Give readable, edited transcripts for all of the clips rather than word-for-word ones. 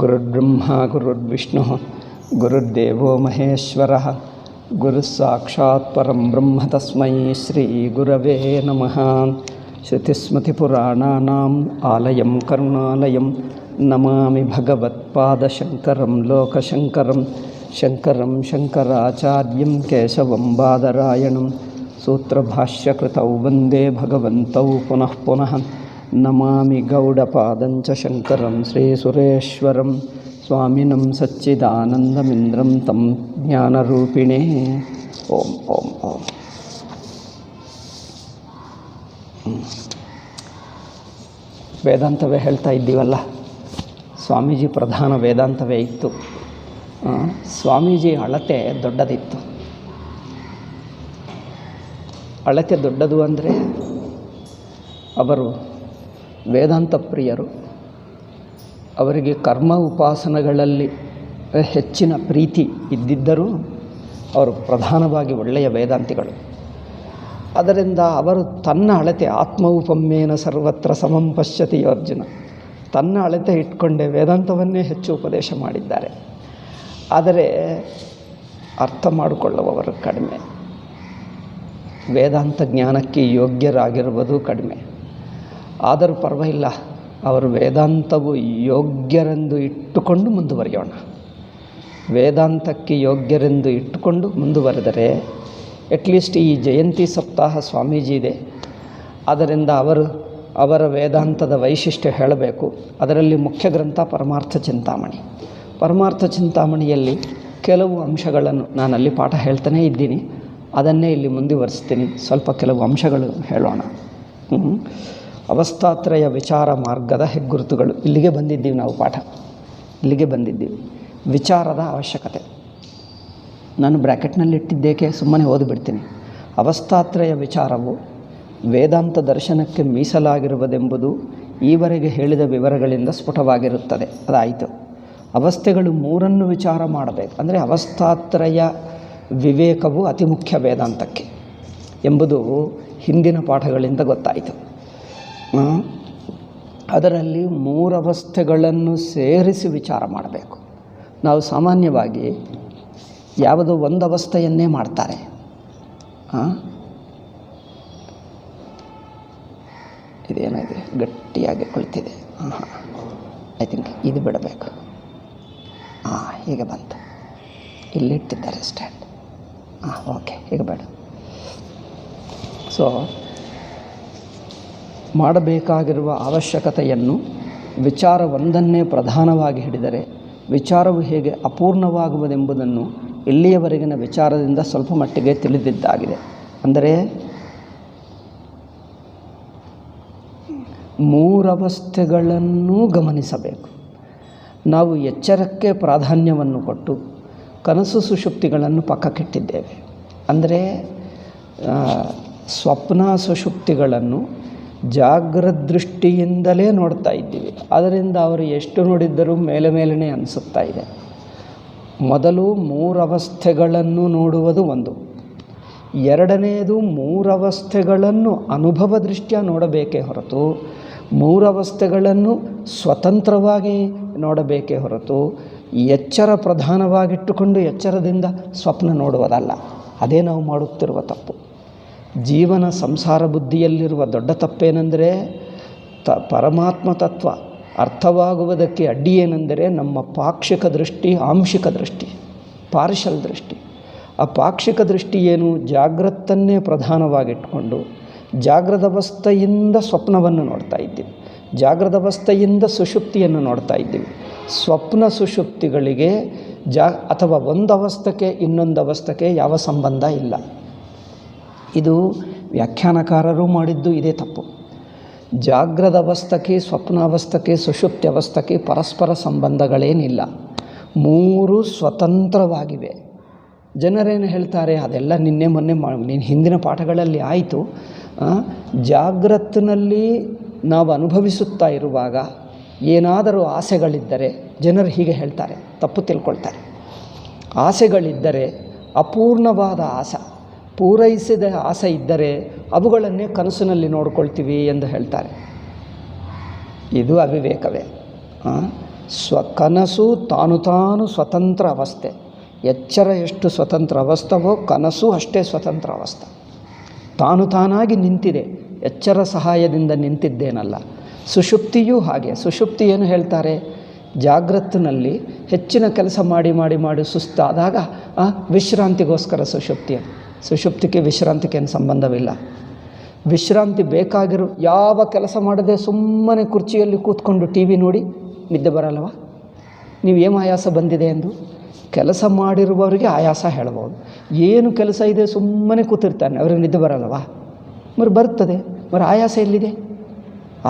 ಗುರುರ್ಬ್ರಹ್ಮ ಗುರುರ್ವಿಷ್ಣು ಗುರುರ್ದೇವೋ ಮಹೇಶ್ವರಃ ಗುರುಸ್ಸಾಕ್ಷಾತ್ ಪರಂ ಬ್ರಹ್ಮ ತಸ್ಮೈ ಶ್ರೀ ಗುರವೇ ನಮಃ. ಶ್ರುತಿಸ್ಮೃತಿಪುರಾಣಾನಾಂ ಆಲಯಂ ಕರುಣಾಲಯಂ ನಮಾಮಿ ಭಗವತ್ಪಾದಶಂಕರಂ ಲೋಕಶಂಕರಂ ಶಂಕರಂ ಶಂಕರಾಚಾರ್ಯಂ ಕೇಶವಂ ಬಾದರಾಯಣಂ ಸೂತ್ರಭಾಷ್ಯಕೃತೌ ವಂದೇ ಭಗವಂತೌ ಪುನಃ ಪುನಃ. ನಮಾಮಿ ಗೌಡಪಾದಂಚ ಶಂಕರಂ ಶ್ರೀಸುರೇಶ್ವರಂ ಸ್ವಾಮಿನಂ ಸಚ್ಚಿದಾನಂದಮಿಂದ್ರಂ ತಂ ಜ್ಞಾನರೂಪಿಣೇ. ಓಂ ಓಂ ಓಂ. ವೇದಾಂತವೇ ಹೇಳ್ತಾ ಇದ್ದೀವಲ್ಲ, ಸ್ವಾಮೀಜಿ ಪ್ರಧಾನ ವೇದಾಂತವೇ ಇತ್ತು. ಸ್ವಾಮೀಜಿ ಅಳತೆ ದೊಡ್ಡದಿತ್ತು. ಅಳತೆ ದೊಡ್ಡದು ಅಂದರೆ ಅವರು ವೇದಾಂತ ಪ್ರಿಯರು. ಅವರಿಗೆ ಕರ್ಮ ಉಪಾಸನೆಗಳಲ್ಲಿ ಹೆಚ್ಚಿನ ಪ್ರೀತಿ ಇದ್ದಿದ್ದರೂ ಅವರು ಪ್ರಧಾನವಾಗಿ ಒಳ್ಳೆಯ ವೇದಾಂತಿಗಳು. ಅದರಿಂದ ಅವರು ತನ್ನ ಅಳತೆ ಆತ್ಮೌಪಮ್ಯೇನ ಸರ್ವತ್ರ ಸಮಂ ಪಶ್ಯತಿ ಅರ್ಜುನ, ತನ್ನ ಅಳತೆ ಇಟ್ಕೊಂಡೇ ವೇದಾಂತವನ್ನೇ ಹೆಚ್ಚು ಉಪದೇಶ ಮಾಡಿದ್ದಾರೆ. ಆದರೆ ಅರ್ಥ ಮಾಡಿಕೊಳ್ಳುವವರು ಕಡಿಮೆ, ವೇದಾಂತ ಜ್ಞಾನಕ್ಕೆ ಯೋಗ್ಯರಾಗಿರುವುದು ಕಡಿಮೆ. ಆದರೂ ಪರವಾಗಿಲ್ಲ, ಅವರು ವೇದಾಂತವು ಯೋಗ್ಯರೆಂದು ಇಟ್ಟುಕೊಂಡು ಮುಂದುವರಿಯೋಣ. ವೇದಾಂತಕ್ಕೆ ಯೋಗ್ಯರೆಂದು ಇಟ್ಟುಕೊಂಡು ಮುಂದುವರೆದರೆ ಅಟ್ಲೀಸ್ಟ್ ಈ ಜಯಂತಿ ಸಪ್ತಾಹ ಸ್ವಾಮೀಜಿ ಇದೆ, ಅದರಿಂದ ಅವರ ವೇದಾಂತದ ವೈಶಿಷ್ಟ್ಯ ಹೇಳಬೇಕು. ಅದರಲ್ಲಿ ಮುಖ್ಯ ಗ್ರಂಥ ಪರಮಾರ್ಥ ಚಿಂತಾಮಣಿ. ಪರಮಾರ್ಥ ಚಿಂತಾಮಣಿಯಲ್ಲಿ ಕೆಲವು ಅಂಶಗಳನ್ನು ನಾನಲ್ಲಿ ಪಾಠ ಹೇಳ್ತಾನೇ ಇದ್ದೀನಿ, ಅದನ್ನೇ ಇಲ್ಲಿ ಮುಂದುವರಿಸ್ತೀನಿ. ಸ್ವಲ್ಪ ಕೆಲವು ಅಂಶಗಳು ಹೇಳೋಣ. ಅವಸ್ಥಾತ್ರಯ ವಿಚಾರ ಮಾರ್ಗದ ಹೆಗ್ಗುರುತುಗಳು. ಇಲ್ಲಿಗೆ ಬಂದಿದ್ದೀವಿ ನಾವು, ಪಾಠ ಇಲ್ಲಿಗೆ ಬಂದಿದ್ದೀವಿ. ವಿಚಾರದ ಅವಶ್ಯಕತೆ ನಾನು ಬ್ರ್ಯಾಕೆಟ್ನಲ್ಲಿ ಇಟ್ಟಿದ್ದೇಕೆ, ಸುಮ್ಮನೆ ಓದಿಬಿಡ್ತೀನಿ. ಅವಸ್ಥಾತ್ರಯ ವಿಚಾರವು ವೇದಾಂತ ದರ್ಶನಕ್ಕೆ ಮೀಸಲಾಗಿರುವುದೆಂಬುದು ಈವರೆಗೆ ಹೇಳಿದ ವಿವರಗಳಿಂದ ಸ್ಫುಟವಾಗಿರುತ್ತದೆ. ಅದಾಯಿತು. ಅವಸ್ಥೆಗಳು ಮೂರನ್ನು ವಿಚಾರ ಮಾಡಬೇಕು. ಅಂದರೆ ಅವಸ್ಥಾತ್ರಯ ವಿವೇಕವು ಅತಿ ಮುಖ್ಯ ವೇದಾಂತಕ್ಕೆ ಎಂಬುದು ಹಿಂದಿನ ಪಾಠಗಳಿಂದ ಗೊತ್ತಾಯಿತು. ಅದರಲ್ಲಿ ಮೂರವಸ್ಥೆಗಳನ್ನು ಸೇರಿಸಿ ವಿಚಾರ ಮಾಡಬೇಕು. ನಾವು ಸಾಮಾನ್ಯವಾಗಿ ಯಾವುದೋ ಒಂದು ಅವಸ್ಥೆಯನ್ನೇ ಮಾಡ್ತಾರೆ. ಇದೇನಿದೆ ಗಟ್ಟಿಯಾಗಿ ಕುಳಿತಿದೆ. ಐ ಥಿಂಕ್ ಇದು ಬಿಡಬೇಕು. ಹೀಗೆ ಬಂತು, ಇಲ್ಲಿಟ್ಟಿದ್ದಾರೆ ಸ್ಟ್ಯಾಂಡ್. ಓಕೆ, ಈಗ ಬೇಡ. ಸೊ ಮಾಡಬೇಕಾಗಿರುವ ಅವಶ್ಯಕತೆಯನ್ನು ವಿಚಾರವೊಂದನ್ನೇ ಪ್ರಧಾನವಾಗಿ ಹಿಡಿದರೆ ವಿಚಾರವು ಹೇಗೆ ಅಪೂರ್ಣವಾಗುವುದೆಂಬುದನ್ನು ಇಲ್ಲಿಯವರೆಗಿನ ವಿಚಾರದಿಂದ ಸ್ವಲ್ಪ ಮಟ್ಟಿಗೆ ತಿಳಿದಿದ್ದಾಗಿದೆ. ಅಂದರೆ ಮೂರವಸ್ಥೆಗಳನ್ನು ಗಮನಿಸಬೇಕು. ನಾವು ಎಚ್ಚರಕ್ಕೆ ಪ್ರಾಧಾನ್ಯವನ್ನು ಕೊಟ್ಟು ಕನಸು ಸುಷುಪ್ತಿಗಳನ್ನು ಪಕ್ಕಕ್ಕಿಟ್ಟಿದ್ದೇವೆ. ಅಂದರೆ ಸ್ವಪ್ನ ಸುಷುಪ್ತಿಗಳನ್ನು ಜಾಗೃದೃಷ್ಟಿಯಿಂದಲೇ ನೋಡ್ತಾ ಇದ್ದೀವಿ. ಅದರಿಂದ ಅವರು ಎಷ್ಟು ನೋಡಿದ್ದರೂ ಮೇಲೇ ಅನಿಸುತ್ತಾ ಇದೆ. ಮೊದಲು ಮೂರವಸ್ಥೆಗಳನ್ನು ನೋಡುವುದು ಒಂದು. ಎರಡನೆಯದು, ಮೂರವಸ್ಥೆಗಳನ್ನು ಅನುಭವ ದೃಷ್ಟ್ಯಾ ನೋಡಬೇಕೇ ಹೊರತು ಮೂರವಸ್ಥೆಗಳನ್ನು ಸ್ವತಂತ್ರವಾಗಿ ನೋಡಬೇಕೇ ಹೊರತು ಎಚ್ಚರ ಪ್ರಧಾನವಾಗಿಟ್ಟುಕೊಂಡು ಎಚ್ಚರದಿಂದ ಸ್ವಪ್ನ ನೋಡುವುದಲ್ಲ. ಅದೇ ನಾವು ಮಾಡುತ್ತಿರುವ ತಪ್ಪು. ಜೀವನ ಸಂಸಾರ ಬುದ್ಧಿಯಲ್ಲಿರುವ ದೊಡ್ಡ ತಪ್ಪೇನೆಂದರೆ ಪರಮಾತ್ಮ ತತ್ವ ಅರ್ಥವಾಗುವುದಕ್ಕೆ ಅಡ್ಡಿ ಏನೆಂದರೆ ನಮ್ಮ ಪಾಕ್ಷಿಕ ದೃಷ್ಟಿ, ಆಂಶಿಕ ದೃಷ್ಟಿ, ಪಾರ್ಷಲ್ ದೃಷ್ಟಿ. ಆ ಪಾಕ್ಷಿಕ ದೃಷ್ಟಿ ಏನು, ಜಾಗ್ರತನ್ನೇ ಪ್ರಧಾನವಾಗಿಟ್ಕೊಂಡು ಜಾಗ್ರದ ಅವಸ್ಥೆಯಿಂದ ಸ್ವಪ್ನವನ್ನು ನೋಡ್ತಾ ಇದ್ದೀವಿ, ಜಾಗ್ರದ ಅವಸ್ಥೆಯಿಂದ ಸುಷುಪ್ತಿಯನ್ನು ನೋಡ್ತಾ ಇದ್ದೀವಿ. ಸ್ವಪ್ನ ಸುಷುಪ್ತಿಗಳಿಗೆ ಅಥವಾ ಒಂದು ಅವಸ್ಥೆಗೆ ಇನ್ನೊಂದು ಅವಸ್ಥೆಗೆ ಯಾವ ಸಂಬಂಧ ಇಲ್ಲ. ಇದು ವ್ಯಾಖ್ಯಾನಕಾರರು ಮಾಡಿದ್ದು ಇದೇ ತಪ್ಪು. ಜಾಗ್ರದ ಅವಸ್ಥೆಗೆ, ಸ್ವಪ್ನಾವಸ್ಥೆಗೆ, ಸುಷುಪ್ತಿ ಅವಸ್ಥೆಗೆ ಪರಸ್ಪರ ಸಂಬಂಧಗಳೇನಿಲ್ಲ. ಮೂರು ಸ್ವತಂತ್ರವಾಗಿವೆ. ಜನರೇನು ಹೇಳ್ತಾರೆ, ಅದೆಲ್ಲ ನಿನ್ನೆ ಮೊನ್ನೆ ಹಿಂದಿನ ಪಾಠಗಳಲ್ಲಿ ಆಯಿತು. ಜಾಗ್ರತ್ನಲ್ಲಿ ನಾವು ಅನುಭವಿಸುತ್ತಾ ಇರುವಾಗ ಏನಾದರೂ ಆಸೆಗಳಿದ್ದರೆ ಜನರು ಹೀಗೆ ಹೇಳ್ತಾರೆ, ತಪ್ಪು ತಿಳ್ಕೊಳ್ತಾರೆ. ಆಸೆಗಳಿದ್ದರೆ ಅಪೂರ್ಣವಾದ ಆಸೆ, ಪೂರೈಸಿದ ಆಸೆ ಇದ್ದರೆ ಅವುಗಳನ್ನೇ ಕನಸಿನಲ್ಲಿ ನೋಡ್ಕೊಳ್ತೀವಿ ಎಂದು ಹೇಳ್ತಾರೆ. ಇದು ಅವಿವೇಕವೇ. ಕನಸು ತಾನು ಸ್ವತಂತ್ರ ಅವಸ್ಥೆ. ಎಚ್ಚರ ಎಷ್ಟು ಸ್ವತಂತ್ರ ಅವಸ್ಥವೋ ಕನಸು ಅಷ್ಟೇ ಸ್ವತಂತ್ರ ಅವಸ್ಥೆ. ತಾನಾಗಿ ನಿಂತಿದೆ, ಎಚ್ಚರ ಸಹಾಯದಿಂದ ನಿಂತಿದ್ದೇನಲ್ಲ. ಸುಷುಪ್ತಿಯೂ ಹಾಗೆ. ಸುಷುಪ್ತಿ ಏನು ಹೇಳ್ತಾರೆ? ಜಾಗ್ರತ್ತಿನಲ್ಲಿ ಹೆಚ್ಚಿನ ಕೆಲಸ ಮಾಡಿ ಸುಸ್ತಾದಾಗ ವಿಶ್ರಾಂತಿಗೋಸ್ಕರ ಸುಷುಪ್ತಿ. ಸುಷುಪ್ತಿಗೆ ವಿಶ್ರಾಂತಿಗೆ ಏನು ಸಂಬಂಧವಿಲ್ಲ. ವಿಶ್ರಾಂತಿ ಬೇಕಾಗಿರೋ ಯಾವ ಕೆಲಸ ಮಾಡದೆ ಸುಮ್ಮನೆ ಕುರ್ಚಿಯಲ್ಲಿ ಕೂತ್ಕೊಂಡು ಟಿ ವಿ ನೋಡಿ ನಿದ್ದೆ ಬರಲ್ಲವ? ನೀವೇನು ಆಯಾಸ ಬಂದಿದೆ ಎಂದು ಕೆಲಸ ಮಾಡಿರುವವರಿಗೆ ಆಯಾಸ ಹೇಳ್ಬೋದು. ಏನು ಕೆಲಸ ಇದೆ ಸುಮ್ಮನೆ ಕೂತಿರ್ತಾನೆ, ಅವ್ರಿಗೆ ನಿದ್ದೆ ಬರಲ್ಲವಾ? మరి ಬರ್ತದೆ. మరి ಆಯಾಸ ಎಲ್ಲಿದೆ?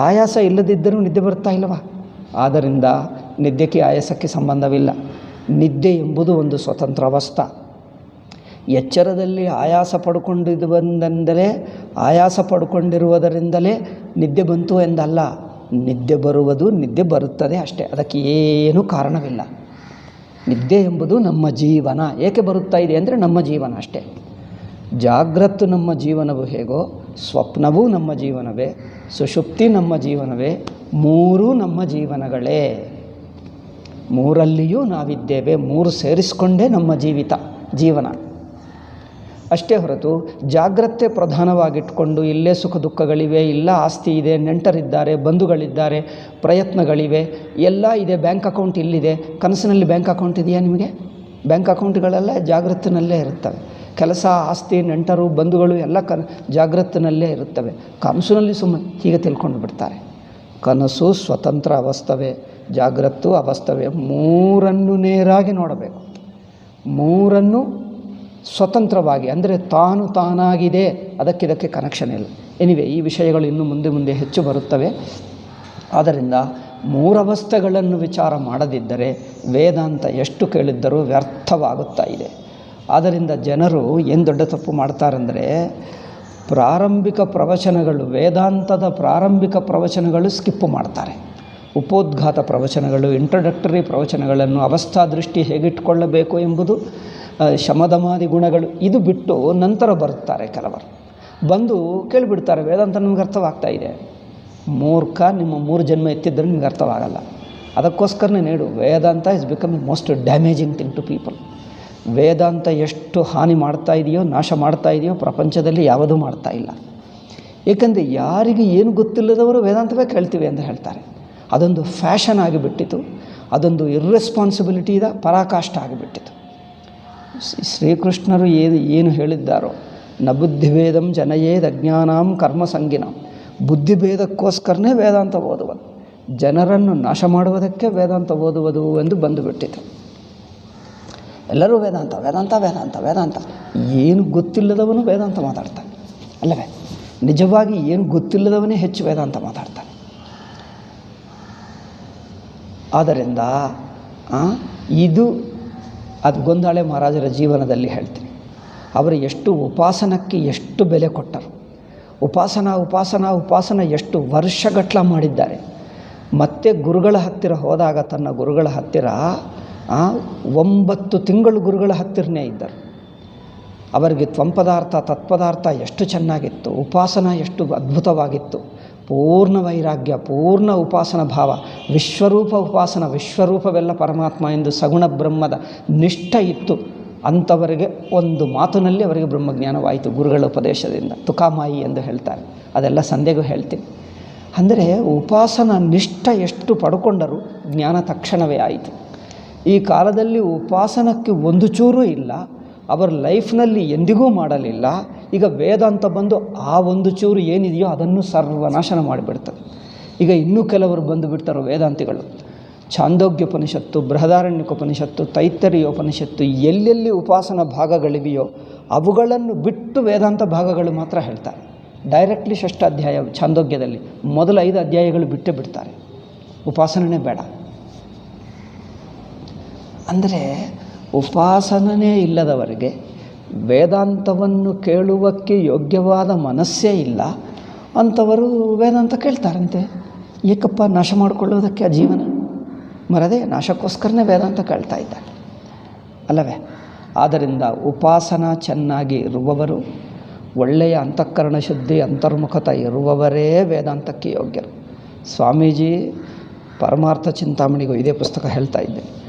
ಆಯಾಸ ಇಲ್ಲದಿದ್ದರೂ ನಿದ್ದೆ ಬರ್ತಾ ಇಲ್ಲವಾ? ಆದ್ದರಿಂದ ನಿದ್ದೆಗೆ ಆಯಾಸಕ್ಕೆ ಸಂಬಂಧವಿಲ್ಲ. ನಿದ್ದೆ ಎಂಬುದು ಒಂದು ಸ್ವತಂತ್ರ ಅವಸ್ಥೆ. ಎಚ್ಚರದಲ್ಲಿ ಆಯಾಸ ಪಡ್ಕೊಂಡಿರುವುದರಿಂದಲೇ ನಿದ್ದೆ ಬಂತು ಎಂದಲ್ಲ. ನಿದ್ದೆ ಬರುವುದು ನಿದ್ದೆ ಬರುತ್ತದೆ ಅಷ್ಟೇ, ಅದಕ್ಕೆ ಏನೂ ಕಾರಣವಿಲ್ಲ. ನಿದ್ದೆ ಎಂಬುದು ನಮ್ಮ ಜೀವನ. ಏಕೆ ಬರುತ್ತಾ ಇದೆ ಅಂದರೆ ನಮ್ಮ ಜೀವನ ಅಷ್ಟೇ. ಜಾಗ್ರತ್ತು ನಮ್ಮ ಜೀವನವು ಹೇಗೋ ಸ್ವಪ್ನವೂ ನಮ್ಮ ಜೀವನವೇ, ಸುಷುಪ್ತಿ ನಮ್ಮ ಜೀವನವೇ, ಮೂರೂ ನಮ್ಮ ಜೀವನಗಳೇ. ಮೂರಲ್ಲಿಯೂ ನಾವಿದ್ದೇವೆ. ಮೂರು ಸೇರಿಸಿಕೊಂಡೇ ನಮ್ಮ ಜೀವನ ಅಷ್ಟೇ ಹೊರತು ಜಾಗ್ರತೆ ಪ್ರಧಾನವಾಗಿಟ್ಕೊಂಡು ಇಲ್ಲೇ ಸುಖ ದುಃಖಗಳಿವೆ, ಇಲ್ಲ ಆಸ್ತಿ ಇದೆ, ನೆಂಟರಿದ್ದಾರೆ, ಬಂಧುಗಳಿದ್ದಾರೆ, ಪ್ರಯತ್ನಗಳಿವೆ, ಎಲ್ಲ ಇದೆ, ಬ್ಯಾಂಕ್ ಅಕೌಂಟ್ ಇಲ್ಲಿದೆ. ಕನಸಿನಲ್ಲಿ ಬ್ಯಾಂಕ್ ಅಕೌಂಟ್ ಇದೆಯಾ ನಿಮಗೆ? ಬ್ಯಾಂಕ್ ಅಕೌಂಟ್ಗಳೆಲ್ಲ ಜಾಗ್ರತಿನಲ್ಲೇ ಇರುತ್ತವೆ. ಕೆಲಸ, ಆಸ್ತಿ, ನೆಂಟರು, ಬಂಧುಗಳು ಎಲ್ಲ ಜಾಗ್ರತಿನಲ್ಲೇ ಇರುತ್ತವೆ. ಕನಸಿನಲ್ಲಿ ಸುಮ್ಮನೆ ಹೀಗೆ ತಿಳ್ಕೊಂಡು ಬಿಡ್ತಾರೆ. ಕನಸು ಸ್ವತಂತ್ರ ಅವಸ್ಥವೇ, ಜಾಗ್ರತ್ತು ಅವಸ್ಥವೇ. ಮೂರನ್ನು ನೇರಾಗಿ ನೋಡಬೇಕು. ಮೂರನ್ನು ಸ್ವತಂತ್ರವಾಗಿ ಅಂದರೆ ತಾನಾಗಿದೆ, ಅದಕ್ಕಿದಕ್ಕೆ ಕನೆಕ್ಷನ್ ಇಲ್ಲ. ಎನಿವೆ, ಈ ವಿಷಯಗಳು ಇನ್ನು ಮುಂದೆ ಹೆಚ್ಚು ಬರುತ್ತವೆ. ಆದ್ದರಿಂದ ಮೂರವಸ್ಥೆಗಳನ್ನು ವಿಚಾರ ಮಾಡದಿದ್ದರೆ ವೇದಾಂತ ಎಷ್ಟು ಕೇಳಿದ್ದರೂ ವ್ಯರ್ಥವಾಗುತ್ತಾ ಇದೆ. ಆದ್ದರಿಂದ ಜನರು ಏನು ದೊಡ್ಡ ತಪ್ಪು ಮಾಡ್ತಾರಂದರೆ, ಪ್ರಾರಂಭಿಕ ಪ್ರವಚನಗಳು, ವೇದಾಂತದ ಪ್ರಾರಂಭಿಕ ಪ್ರವಚನಗಳು ಸ್ಕಿಪ್ಪು ಮಾಡ್ತಾರೆ. ಉಪೋದ್ಘಾತ ಪ್ರವಚನಗಳು, ಇಂಟ್ರೊಡಕ್ಟರಿ ಪ್ರವಚನಗಳನ್ನು, ಅವಸ್ಥಾ ದೃಷ್ಟಿ ಹೇಗಿಟ್ಕೊಳ್ಳಬೇಕು ಎಂಬುದು, ಶಮದಮಾದಿ ಗುಣಗಳು, ಇದು ಬಿಟ್ಟು ನಂತರ ಬರುತ್ತಾರೆ. ಕೆಲವರು ಬಂದು ಕೇಳಿಬಿಡ್ತಾರೆ, ವೇದಾಂತ ನಿಮ್ಗೆ ಅರ್ಥವಾಗ್ತಾ ಇದೆ. ಮೂರ್ಖ, ನಿಮ್ಮ 3 ಜನ್ಮ ಎತ್ತಿದ್ದರೆ ನಿಮ್ಗೆ ಅರ್ಥವಾಗಲ್ಲ. ಅದಕ್ಕೋಸ್ಕರನೇ ನೀಡು, Vedanta is becoming most damaging thing to people. Vedanta ಎಷ್ಟು ಹಾನಿ ಮಾಡ್ತಾ ಇದೆಯೋ, ನಾಶ ಮಾಡ್ತಾ ಇದೆಯೋ, ಪ್ರಪಂಚದಲ್ಲಿ ಯಾವುದೂ ಮಾಡ್ತಾ ಇಲ್ಲ. ಏಕೆಂದರೆ ಯಾರಿಗೆ ಏನು ಗೊತ್ತಿಲ್ಲದವರು ವೇದಾಂತವೇ ಕೇಳ್ತೀವಿ ಅಂತ ಹೇಳ್ತಾರೆ. ಅದೊಂದು ಫ್ಯಾಷನ್ ಆಗಿಬಿಟ್ಟಿತು, ಅದೊಂದು ಇರ್ರೆಸ್ಪಾನ್ಸಿಬಿಲಿಟಿದ ಪರಾಕಾಷ್ಠ ಆಗಿಬಿಟ್ಟಿತು. ಶ್ರೀಕೃಷ್ಣರು ಏನು ಹೇಳಿದ್ದಾರೋ, ನ ಬುದ್ಧಿಭೇದಂ ಜನಯೇದ್ ಅಜ್ಞಾನಾಂ ಕರ್ಮಸಂಗಿನಾಂ. ಬುದ್ಧಿಭೇದಕ್ಕೋಸ್ಕರನೇ ವೇದಾಂತ ಓದುವುದು, ಜನರನ್ನು ನಾಶ ಮಾಡುವುದಕ್ಕೆ ವೇದಾಂತ ಓದುವುದು ಎಂದು ಬಂದುಬಿಟ್ಟಿತು. ಎಲ್ಲರೂ ವೇದಾಂತ. ಏನು ಗೊತ್ತಿಲ್ಲದವನು ವೇದಾಂತ ಮಾತಾಡ್ತಾನೆ ಅಲ್ಲವೇ? ನಿಜವಾಗಿ ಏನು ಗೊತ್ತಿಲ್ಲದವನೇ ಹೆಚ್ಚು ವೇದಾಂತ ಮಾತಾಡ್ತಾನೆ. ಆದ್ದರಿಂದ ಅದು ಗೊಂದಾಳೆ ಮಹಾರಾಜರ ಜೀವನದಲ್ಲಿ ಹೇಳ್ತೀನಿ. ಅವರು ಎಷ್ಟು ಉಪಾಸನಕ್ಕೆ ಎಷ್ಟು ಬೆಲೆ ಕೊಟ್ಟರು. ಉಪಾಸನ ಎಷ್ಟು ವರ್ಷಗಟ್ಟಲ ಮಾಡಿದ್ದಾರೆ. ಮತ್ತೆ ಗುರುಗಳ ಹತ್ತಿರ ಹೋದಾಗ ತನ್ನ ಗುರುಗಳ ಹತ್ತಿರ 9 ತಿಂಗಳು ಗುರುಗಳ ಹತ್ತಿರನೇ ಇದ್ದರು. ಅವರಿಗೆ ತ್ವಂಪದಾರ್ಥ ತತ್ಪದಾರ್ಥ ಎಷ್ಟು ಚೆನ್ನಾಗಿತ್ತು, ಉಪಾಸನ ಎಷ್ಟು ಅದ್ಭುತವಾಗಿತ್ತು. ಪೂರ್ಣ ವೈರಾಗ್ಯ, ಪೂರ್ಣ ಉಪಾಸನ ಭಾವ, ವಿಶ್ವರೂಪ ಉಪಾಸನ, ವಿಶ್ವರೂಪವೆಲ್ಲ ಪರಮಾತ್ಮ ಎಂದು ಸಗುಣ ಬ್ರಹ್ಮದ ನಿಷ್ಠ ಇತ್ತು. ಅಂಥವರಿಗೆ ಒಂದು ಮಾತಿನಲ್ಲಿ ಅವರಿಗೆ ಬ್ರಹ್ಮಜ್ಞಾನವಾಯಿತು ಗುರುಗಳ ಉಪದೇಶದಿಂದ. ತುಕಾಮಾಯಿ ಎಂದು ಹೇಳ್ತಾರೆ, ಅದೆಲ್ಲ ಸಂಧ್ಯೆಗೂ ಹೇಳ್ತೀನಿ. ಅಂದರೆ ಉಪಾಸನ ನಿಷ್ಠ ಎಷ್ಟು ಪಡ್ಕೊಂಡರೂ ಜ್ಞಾನ ತಕ್ಷಣವೇ ಆಯಿತು. ಈ ಕಾಲದಲ್ಲಿ ಉಪಾಸನಕ್ಕೆ ಒಂದು ಚೂರೂ ಇಲ್ಲ, ಅವರ ಲೈಫ್ನಲ್ಲಿ ಎಂದಿಗೂ ಮಾಡಲಿಲ್ಲ. ಈಗ ವೇದಾಂತ ಬಂದು ಆ ಒಂದು ಚೂರು ಏನಿದೆಯೋ ಅದನ್ನು ಸರ್ವನಾಶನ ಮಾಡಿಬಿಡ್ತದೆ. ಈಗ ಇನ್ನೂ ಕೆಲವರು ಬಂದು ಬಿಡ್ತಾರೋ ವೇದಾಂತಿಗಳು. ಛಾಂದೋಗ್ಯೋಪನಿಷತ್ತು, ಬೃಹದಾರಣ್ಯಕೋಪನಿಷತ್ತು, ತೈತ್ತರೀಯೋಪನಿಷತ್ತು, ಎಲ್ಲೆಲ್ಲಿ ಉಪಾಸನ ಭಾಗಗಳಿವೆಯೋ ಅವುಗಳನ್ನು ಬಿಟ್ಟು ವೇದಾಂತ ಭಾಗಗಳು ಮಾತ್ರ ಹೇಳ್ತಾರೆ. ಡೈರೆಕ್ಟ್ಲಿ 6th ಅಧ್ಯಾಯ ಛಾಂದೋಗ್ಯದಲ್ಲಿ ಮೊದಲ 5 ಅಧ್ಯಾಯಗಳು ಬಿಟ್ಟೇ ಬಿಡ್ತಾರೆ. ಉಪಾಸನೆ ಬೇಡ ಅಂದರೆ ಉಪಾಸನೇ ಇಲ್ಲದವರಿಗೆ ವೇದಾಂತವನ್ನು ಕೇಳುವಕ್ಕೆ ಯೋಗ್ಯವಾದ ಮನಸ್ಸೇ ಇಲ್ಲ. ಅಂಥವರು ವೇದಾಂತ ಕೇಳ್ತಾರಂತೆ. ಏಕಪ್ಪ ನಾಶ ಮಾಡಿಕೊಳ್ಳೋದಕ್ಕೆ ಆ ಜೀವನ ಮರದೇ ನಾಶಕ್ಕೋಸ್ಕರನೇ ವೇದಾಂತ ಕೇಳ್ತಾ ಇದ್ದಾರೆ ಅಲ್ಲವೇ? ಆದ್ದರಿಂದ ಉಪಾಸನ ಚೆನ್ನಾಗಿ ಇರುವವರು, ಒಳ್ಳೆಯ ಅಂತಃಕರಣ ಶುದ್ಧಿ ಅಂತರ್ಮುಖತ ಇರುವವರೇ ವೇದಾಂತಕ್ಕೆ ಯೋಗ್ಯರು. ಸ್ವಾಮೀಜಿ ಪರಮಾರ್ಥ ಚಿಂತಾಮಣಿಗೂ ಇದೇ ಪುಸ್ತಕ ಹೇಳ್ತಾ ಇದ್ದೆ.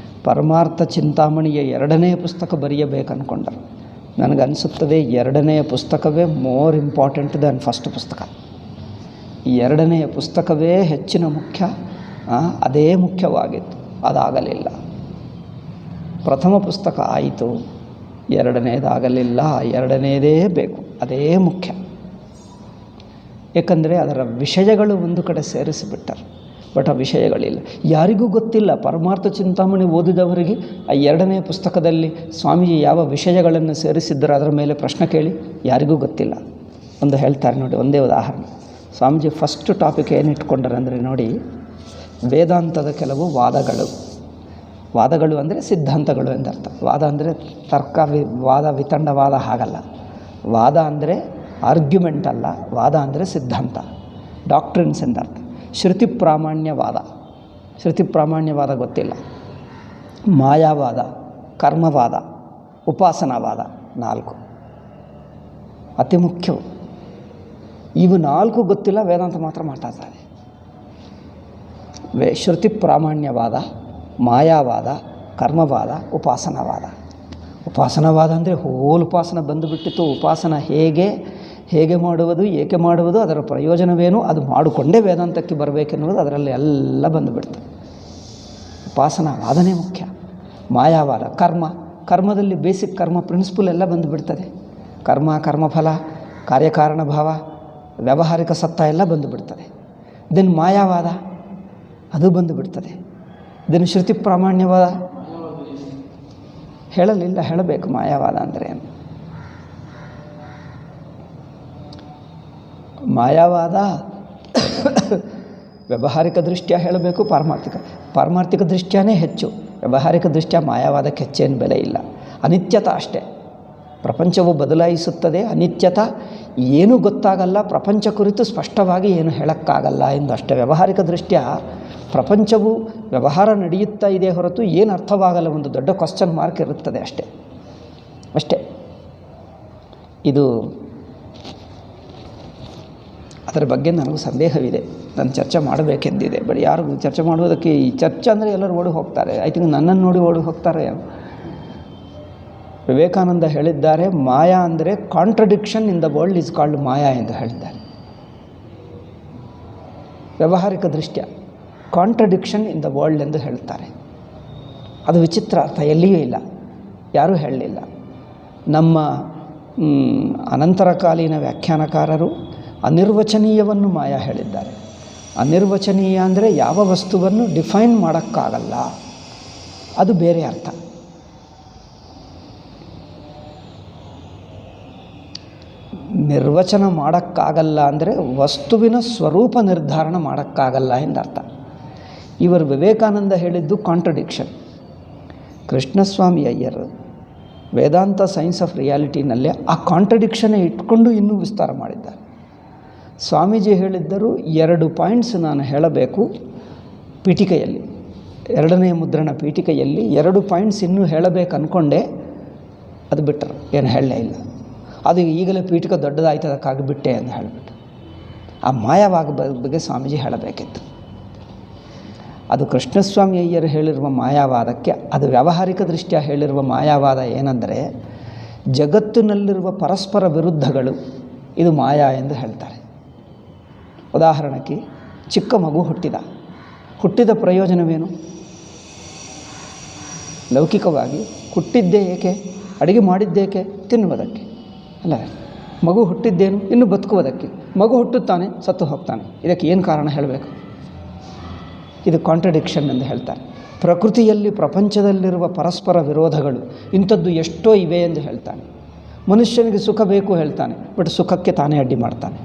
ಪರಮಾರ್ಥ ಚಿಂತಾಮಣಿಯ 2ನೇ ಪುಸ್ತಕ ಬರೆಯಬೇಕನ್ಕೊಂಡರು. ನನಗನ್ನಿಸುತ್ತದೆ 2ನೇ ಪುಸ್ತಕವೇ ಮೋರ್ ಇಂಪಾರ್ಟೆಂಟ್ ದ್ಯಾನ್ ಫಸ್ಟ್ ಪುಸ್ತಕ. ಈ 2ನೇ ಪುಸ್ತಕವೇ ಹೆಚ್ಚಿನ ಮುಖ್ಯ, ಅದೇ ಮುಖ್ಯವಾಗಿತ್ತು. ಅದಾಗಲಿಲ್ಲ. ಪ್ರಥಮ ಪುಸ್ತಕ ಆಯಿತು, 2ನೇದಾಗಲಿಲ್ಲ. 2ನೇದೇ ಬೇಕು, ಅದೇ ಮುಖ್ಯ. ಏಕೆಂದರೆ ಅದರ ವಿಷಯಗಳು ಒಂದು ಕಡೆ ಸೇರಿಸಿಬಿಟ್ಟರು. ಬಟ್ ಆ ವಿಷಯಗಳಿಲ್ಲ, ಯಾರಿಗೂ ಗೊತ್ತಿಲ್ಲ. ಪರಮಾರ್ಥ ಚಿಂತಾಮಣಿ ಓದಿದವರಿಗೆ ಆ 2ನೇ ಪುಸ್ತಕದಲ್ಲಿ ಸ್ವಾಮೀಜಿ ಯಾವ ವಿಷಯಗಳನ್ನು ಸೇರಿಸಿದ್ದರು ಅದರ ಮೇಲೆ ಪ್ರಶ್ನೆ ಕೇಳಿ, ಯಾರಿಗೂ ಗೊತ್ತಿಲ್ಲ. ಒಂದು ಹೇಳ್ತಾರೆ ನೋಡಿ, ಒಂದೇ ಉದಾಹರಣೆ. ಸ್ವಾಮೀಜಿ ಫಸ್ಟ್ ಟಾಪಿಕ್ ಏನು ಇಟ್ಕೊಂಡರೆ ಅಂದರೆ ನೋಡಿ, ವೇದಾಂತದ ಕೆಲವು ವಾದಗಳು ಅಂದರೆ ಸಿದ್ಧಾಂತಗಳು ಎಂದರ್ಥ. ವಾದ ಅಂದರೆ ವಾದ ವಿತಂಡವಾದ ಹಾಗಲ್ಲ. ವಾದ ಅಂದರೆ ಆರ್ಗ್ಯುಮೆಂಟ್ ಅಲ್ಲ, ವಾದ ಅಂದರೆ ಸಿದ್ಧಾಂತ, ಡಾಕ್ಟ್ರಿನ್ಸ್ ಎಂದರ್ಥ. ಶ್ರುತಿ ಪ್ರಾಮಾಣ್ಯವಾದ ಗೊತ್ತಿಲ್ಲ. ಮಾಯಾವಾದ, ಕರ್ಮವಾದ, ಉಪಾಸನಾವಾದ, 4 ಅತಿ ಮುಖ್ಯವು. ಇವು 4 ಗೊತ್ತಿಲ್ಲ, ವೇದಾಂತ ಮಾತ್ರ ಮಾತಾಡ್ತಾರೆ. ಶ್ರುತಿ ಪ್ರಾಮಾಣ್ಯವಾದ, ಮಾಯಾವಾದ, ಕರ್ಮವಾದ, ಉಪಾಸನವಾದ ಅಂದರೆ ಹೋಲ್ ಉಪಾಸನ ಬಂದುಬಿಟ್ಟಿತ್ತು. ಉಪಾಸನ ಹೇಗೆ ಮಾಡುವುದು, ಏಕೆ ಮಾಡುವುದು, ಅದರ ಪ್ರಯೋಜನವೇನು, ಅದು ಮಾಡಿಕೊಂಡೇ ವೇದಾಂತಕ್ಕೆ ಬರಬೇಕೆನ್ನುವುದು ಅದರಲ್ಲಿ ಎಲ್ಲ ಬಂದುಬಿಡ್ತದೆ. ಉಪಾಸನವಾದನೇ ಮುಖ್ಯ. ಮಾಯಾವಾದ, ಕರ್ಮದಲ್ಲಿ ಬೇಸಿಕ್ ಕರ್ಮ ಪ್ರಿನ್ಸಿಪಲ್ ಎಲ್ಲ ಬಂದುಬಿಡ್ತದೆ. ಕರ್ಮಫಲ, ಕಾರ್ಯಕಾರಣ ಭಾವ, ವ್ಯಾವಹಾರಿಕ ಸತ್ತ ಎಲ್ಲ ಬಂದುಬಿಡ್ತದೆ. ದೆನ್ ಮಾಯಾವಾದ ಅದು ಬಂದುಬಿಡ್ತದೆ. ದೆನ್ ಶ್ರುತಿ ಪ್ರಾಮಾಣ್ಯವಾದ ಹೇಳಬೇಕು. ಮಾಯಾವಾದ ಅಂದರೆ ಏನು? ಮಾಯಾವಾದ ವ್ಯಾವಹಾರಿಕ ದೃಷ್ಟ್ಯ ಹೇಳಬೇಕು, ಪಾರಮಾರ್ಥಿಕ ದೃಷ್ಟ್ಯನೇ ಹೆಚ್ಚು. ವ್ಯಾವಹಾರಿಕ ದೃಷ್ಟ್ಯ ಮಾಯಾವಾದಕ್ಕೆ ಹೆಚ್ಚೇನು ಬೆಲೆ ಇಲ್ಲ. ಅನಿತ್ಯತ ಅಷ್ಟೇ. ಪ್ರಪಂಚವು ಬದಲಾಯಿಸುತ್ತದೆ, ಅನಿತ್ಯತ, ಏನೂ ಗೊತ್ತಾಗಲ್ಲ, ಪ್ರಪಂಚ ಕುರಿತು ಸ್ಪಷ್ಟವಾಗಿ ಏನು ಹೇಳೋಕ್ಕಾಗಲ್ಲ ಎಂದು ಅಷ್ಟೇ. ವ್ಯಾವಹಾರಿಕ ದೃಷ್ಟ್ಯ ಪ್ರಪಂಚವು ವ್ಯವಹಾರ ನಡೆಯುತ್ತಾ ಇದೆ ಹೊರತು ಏನು ಅರ್ಥವಾಗಲ್ಲ, ಒಂದು ದೊಡ್ಡ ಕ್ವಶ್ಚನ್ ಮಾರ್ಕ್ ಇರುತ್ತದೆ ಅಷ್ಟೇ. ಇದು ಅದರ ಬಗ್ಗೆ ನನಗೂ ಸಂದೇಹವಿದೆ. ನಾನು ಚರ್ಚೆ ಮಾಡಬೇಕೆಂದಿದೆ, ಬಟ್ ಯಾರು ಚರ್ಚೆ ಮಾಡುವುದಕ್ಕೆ, ಈ ಚರ್ಚೆ ಅಂದರೆ ಎಲ್ಲರೂ ಓಡಿ ಹೋಗ್ತಾರೆ. ಐ ಥಿಂಕ್ ನನ್ನನ್ನು ನೋಡಿ ಓಡಿ ಹೋಗ್ತಾರೆ. ವಿವೇಕಾನಂದ ಹೇಳಿದ್ದಾರೆ, ಮಾಯಾ ಅಂದರೆ contradiction in the world is called maya ಎಂದು ಹೇಳಿದ್ದಾರೆ. ವ್ಯಾವಹಾರಿಕ ದೃಷ್ಟ್ಯ ಕಾಂಟ್ರಡಿಕ್ಷನ್ ಇನ್ ದ ವರ್ಲ್ಡ್ ಎಂದು ಹೇಳ್ತಾರೆ. ಅದು ವಿಚಿತ್ರ ಅರ್ಥ, ಎಲ್ಲಿಯೂ ಇಲ್ಲ, ಯಾರೂ ಹೇಳಲಿಲ್ಲ. ನಮ್ಮ ಅನಂತರಕಾಲೀನ ವ್ಯಾಖ್ಯಾನಕಾರರು ಅನಿರ್ವಚನೀಯವನ್ನು ಮಾಯಾ ಹೇಳಿದ್ದಾರೆ. ಅನಿರ್ವಚನೀಯ ಅಂದರೆ ಯಾವ ವಸ್ತುವನ್ನು ಡಿಫೈನ್ ಮಾಡೋಕ್ಕಾಗಲ್ಲ, ಅದು ಬೇರೆ ಅರ್ಥ. ನಿರ್ವಚನ ಮಾಡೋಕ್ಕಾಗಲ್ಲ ಅಂದರೆ ವಸ್ತುವಿನ ಸ್ವರೂಪ ನಿರ್ಧಾರಣ ಮಾಡೋಕ್ಕಾಗಲ್ಲ ಎಂದರ್ಥ. ಇವರು ವಿವೇಕಾನಂದ ಹೇಳಿದ್ದು contradiction. Krishnaswami Iyer Vedanta science of ರಿಯಾಲಿಟಿನಲ್ಲೇ ಆ ಕಾಂಟ್ರಡಿಕ್ಷನ್ನೇ ಇಟ್ಕೊಂಡು ಇನ್ನೂ ವಿಸ್ತಾರ ಮಾಡಿದ್ದಾರೆ. ಸ್ವಾಮೀಜಿ ಹೇಳಿದ್ದರು, 2 ಪಾಯಿಂಟ್ಸ್ ನಾನು ಹೇಳಬೇಕು ಪೀಠಿಕೆಯಲ್ಲಿ, 2ನೇ ಮುದ್ರಣ ಪೀಠಿಕೆಯಲ್ಲಿ 2 ಪಾಯಿಂಟ್ಸ್ ಇನ್ನೂ ಹೇಳಬೇಕು ಅಂದ್ಕೊಂಡೆ, ಅದು ಬಿಟ್ಟರು, ಏನು ಹೇಳಲೇ ಇಲ್ಲ. ಅದು ಈಗಲೇ ಪೀಠಿಕೆ ದೊಡ್ಡದಾಯ್ತು, ಅದಕ್ಕಾಗಿ ಬಿಟ್ಟೆ ಅಂತ ಹೇಳಿಬಿಟ್ಟು. ಆ ಮಾಯಾವಾಗ ಬಗ್ಗೆ ಸ್ವಾಮೀಜಿ ಹೇಳಬೇಕಿತ್ತು. ಅದು ಕೃಷ್ಣಸ್ವಾಮಿ ಅಯ್ಯರು ಹೇಳಿರುವ ಮಾಯಾವಾದಕ್ಕೆ, ಅದು ವ್ಯಾವಹಾರಿಕ ದೃಷ್ಟ್ಯ ಹೇಳಿರುವ ಮಾಯಾವಾದ ಏನಂದರೆ, ಜಗತ್ತಿನಲ್ಲಿರುವ ಪರಸ್ಪರ ವಿರುದ್ಧಗಳು ಇದು ಮಾಯಾ ಎಂದು ಹೇಳ್ತಾರೆ. ಉದಾಹರಣೆಗೆ ಚಿಕ್ಕ ಮಗು ಹುಟ್ಟಿದ ಪ್ರಯೋಜನವೇನು? ಲೌಕಿಕವಾಗಿ ಹುಟ್ಟಿದ್ದೇ ಏಕೆ? ಅಡುಗೆ ಮಾಡಿದ್ದೇಕೆ? ತಿನ್ನುವುದಕ್ಕೆ ಅಲ್ಲ. ಮಗು ಹುಟ್ಟಿದ್ದೇನು? ಇನ್ನು ಬದುಕುವುದಕ್ಕೆ. ಮಗು ಹುಟ್ಟುತ್ತಾನೆ, ಸತ್ತು ಹೋಗ್ತಾನೆ. ಇದಕ್ಕೆ ಏನು ಕಾರಣ ಹೇಳಬೇಕು? ಇದು ಕಾಂಟ್ರಡಿಕ್ಷನ್ ಎಂದು ಹೇಳ್ತಾರೆ. ಪ್ರಕೃತಿಯಲ್ಲಿ ಪ್ರಪಂಚದಲ್ಲಿರುವ ಪರಸ್ಪರ ವಿರೋಧಗಳು ಇಂಥದ್ದು ಎಷ್ಟೋ ಇವೆ ಎಂದು ಹೇಳ್ತಾನೆ. ಮನುಷ್ಯನಿಗೆ ಸುಖ ಬೇಕು ಹೇಳ್ತಾನೆ, ಬಟ್ ಸುಖಕ್ಕೆ ತಾನೇ ಅಡ್ಡಿ ಮಾಡ್ತಾನೆ.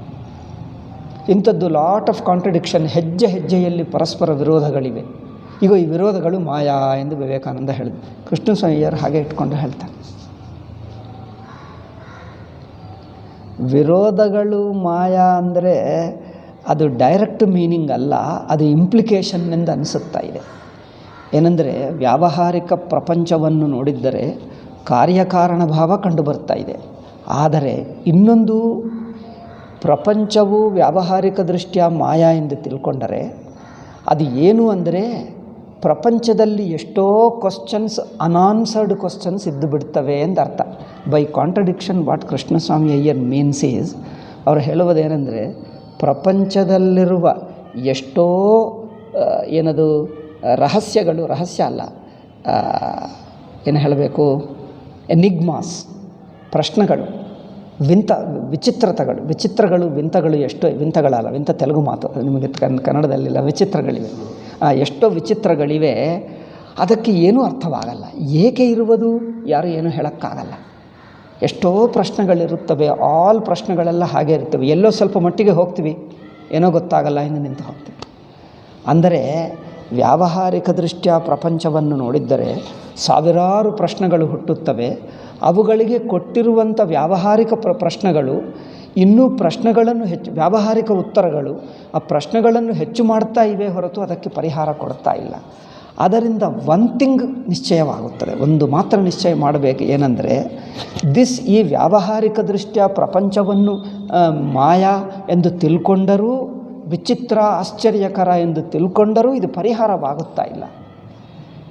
ಇಂಥದ್ದು ಲಾಟ್ ಆಫ್ ಕಾಂಟ್ರಡಿಕ್ಷನ್, ಹೆಜ್ಜೆಯಲ್ಲಿ ಪರಸ್ಪರ ವಿರೋಧಗಳಿವೆ. ಈಗ ಈ ವಿರೋಧಗಳು ಮಾಯಾ ಎಂದು ವಿವೇಕಾನಂದ ಹೇಳಿದ್ರು. ಕೃಷ್ಣಸ್ವಾಮಿಯವರು ಹಾಗೆ ಇಟ್ಕೊಂಡು ಹೇಳ್ತಾರೆ. ವಿರೋಧಗಳು ಮಾಯಾ ಅಂದರೆ ಅದು ಡೈರೆಕ್ಟ್ ಮೀನಿಂಗ್ ಅಲ್ಲ, ಅದು ಇಂಪ್ಲಿಕೇಶನ್ನಿಂದ ಅನಿಸುತ್ತಾ ಇದೆ. ಏನೆಂದರೆ, ವ್ಯಾವಹಾರಿಕ ಪ್ರಪಂಚವನ್ನು ನೋಡಿದ್ದರೆ ಕಾರ್ಯಕಾರಣ ಭಾವ ಕಂಡುಬರ್ತಾ ಇದೆ. ಆದರೆ ಇನ್ನೊಂದು, ಪ್ರಪಂಚವು ವ್ಯಾವಹಾರಿಕ ದೃಷ್ಟ್ಯ ಮಾಯಾ ಎಂದು ತಿಳ್ಕೊಂಡರೆ ಅದು ಏನು ಅಂದರೆ ಪ್ರಪಂಚದಲ್ಲಿ ಎಷ್ಟೋ ಕ್ವಶ್ಚನ್ಸ್ ಅನಾನ್ಸರ್ಡ್ ಕ್ವಶ್ಚನ್ಸ್ ಇದ್ದು ಬಿಡ್ತವೆ ಎಂದು ಅರ್ಥ. By contradiction what Krishnaswamy Iyer means is, ಅವರು ಹೇಳುವುದೇನೆಂದರೆ ಪ್ರಪಂಚದಲ್ಲಿರುವ ಎಷ್ಟೋ ಏನದು ರಹಸ್ಯಗಳು, ರಹಸ್ಯ ಅಲ್ಲ, ಏನು ಹೇಳಬೇಕು, ಎನಿಗ್ಮಾಸ್, ಪ್ರಶ್ನೆಗಳು, ವಿಚಿತ್ರಗಳು, ವಿಂತಗಳು ಎಷ್ಟೋ, ವಿಂತಗಳಲ್ಲ, ವಿಂತ ತೆಲುಗು ಮಾತು, ನಿಮಗೆ ಕನ್ನಡದಲ್ಲಿಲ್ಲ, ವಿಚಿತ್ರಗಳಿವೆ, ಎಷ್ಟೋ ವಿಚಿತ್ರಗಳಿವೆ. ಅದಕ್ಕೆ ಏನೂ ಅರ್ಥವಾಗಲ್ಲ. ಏಕೆ ಇರುವುದು ಯಾರು ಏನೂ ಹೇಳೋಕ್ಕಾಗಲ್ಲ. ಎಷ್ಟೋ ಪ್ರಶ್ನೆಗಳಿರುತ್ತವೆ, ಆಲ್ ಪ್ರಶ್ನೆಗಳೆಲ್ಲ ಹಾಗೆ ಇರ್ತವೆ. ಎಲ್ಲೋ ಸ್ವಲ್ಪ ಮಟ್ಟಿಗೆ ಹೋಗ್ತೀವಿ, ಏನೋ ಗೊತ್ತಾಗಲ್ಲ, ಇನ್ನು ನಿಂತು ಹೋಗ್ತೀವಿ. ಅಂದರೆ ವ್ಯಾವಹಾರಿಕ ದೃಷ್ಟ್ಯ ಪ್ರಪಂಚವನ್ನು ನೋಡಿದ್ದರೆ ಸಾವಿರಾರು ಪ್ರಶ್ನೆಗಳು ಹುಟ್ಟುತ್ತವೆ. ಅವುಗಳಿಗೆ ಕೊಟ್ಟಿರುವಂಥ ವ್ಯಾವಹಾರಿಕ ಪ್ರಶ್ನೆಗಳು ಇನ್ನೂ ಪ್ರಶ್ನೆಗಳನ್ನು ಹೆಚ್ಚು, ವ್ಯಾವಹಾರಿಕ ಉತ್ತರಗಳು ಆ ಪ್ರಶ್ನೆಗಳನ್ನು ಹೆಚ್ಚು ಮಾಡ್ತಾ ಇವೆ ಹೊರತು ಅದಕ್ಕೆ ಪರಿಹಾರ ಕೊಡ್ತಾ ಇಲ್ಲ. ಅದರಿಂದ ಒನ್ ಥಿಂಗ್ ನಿಶ್ಚಯವಾಗುತ್ತದೆ, ಒಂದು ಮಾತ್ರ ನಿಶ್ಚಯ ಮಾಡಬೇಕು, ಏನಂದರೆ ಈ ವ್ಯಾವಹಾರಿಕ ದೃಷ್ಟ್ಯ ಪ್ರಪಂಚವನ್ನು ಮಾಯಾ ಎಂದು ತಿಳ್ಕೊಂಡರೂ, ವಿಚಿತ್ರ ಆಶ್ಚರ್ಯಕರ ಎಂದು ತಿಳ್ಕೊಂಡರೂ ಇದು ಪರಿಹಾರವಾಗುತ್ತಾ ಇಲ್ಲ.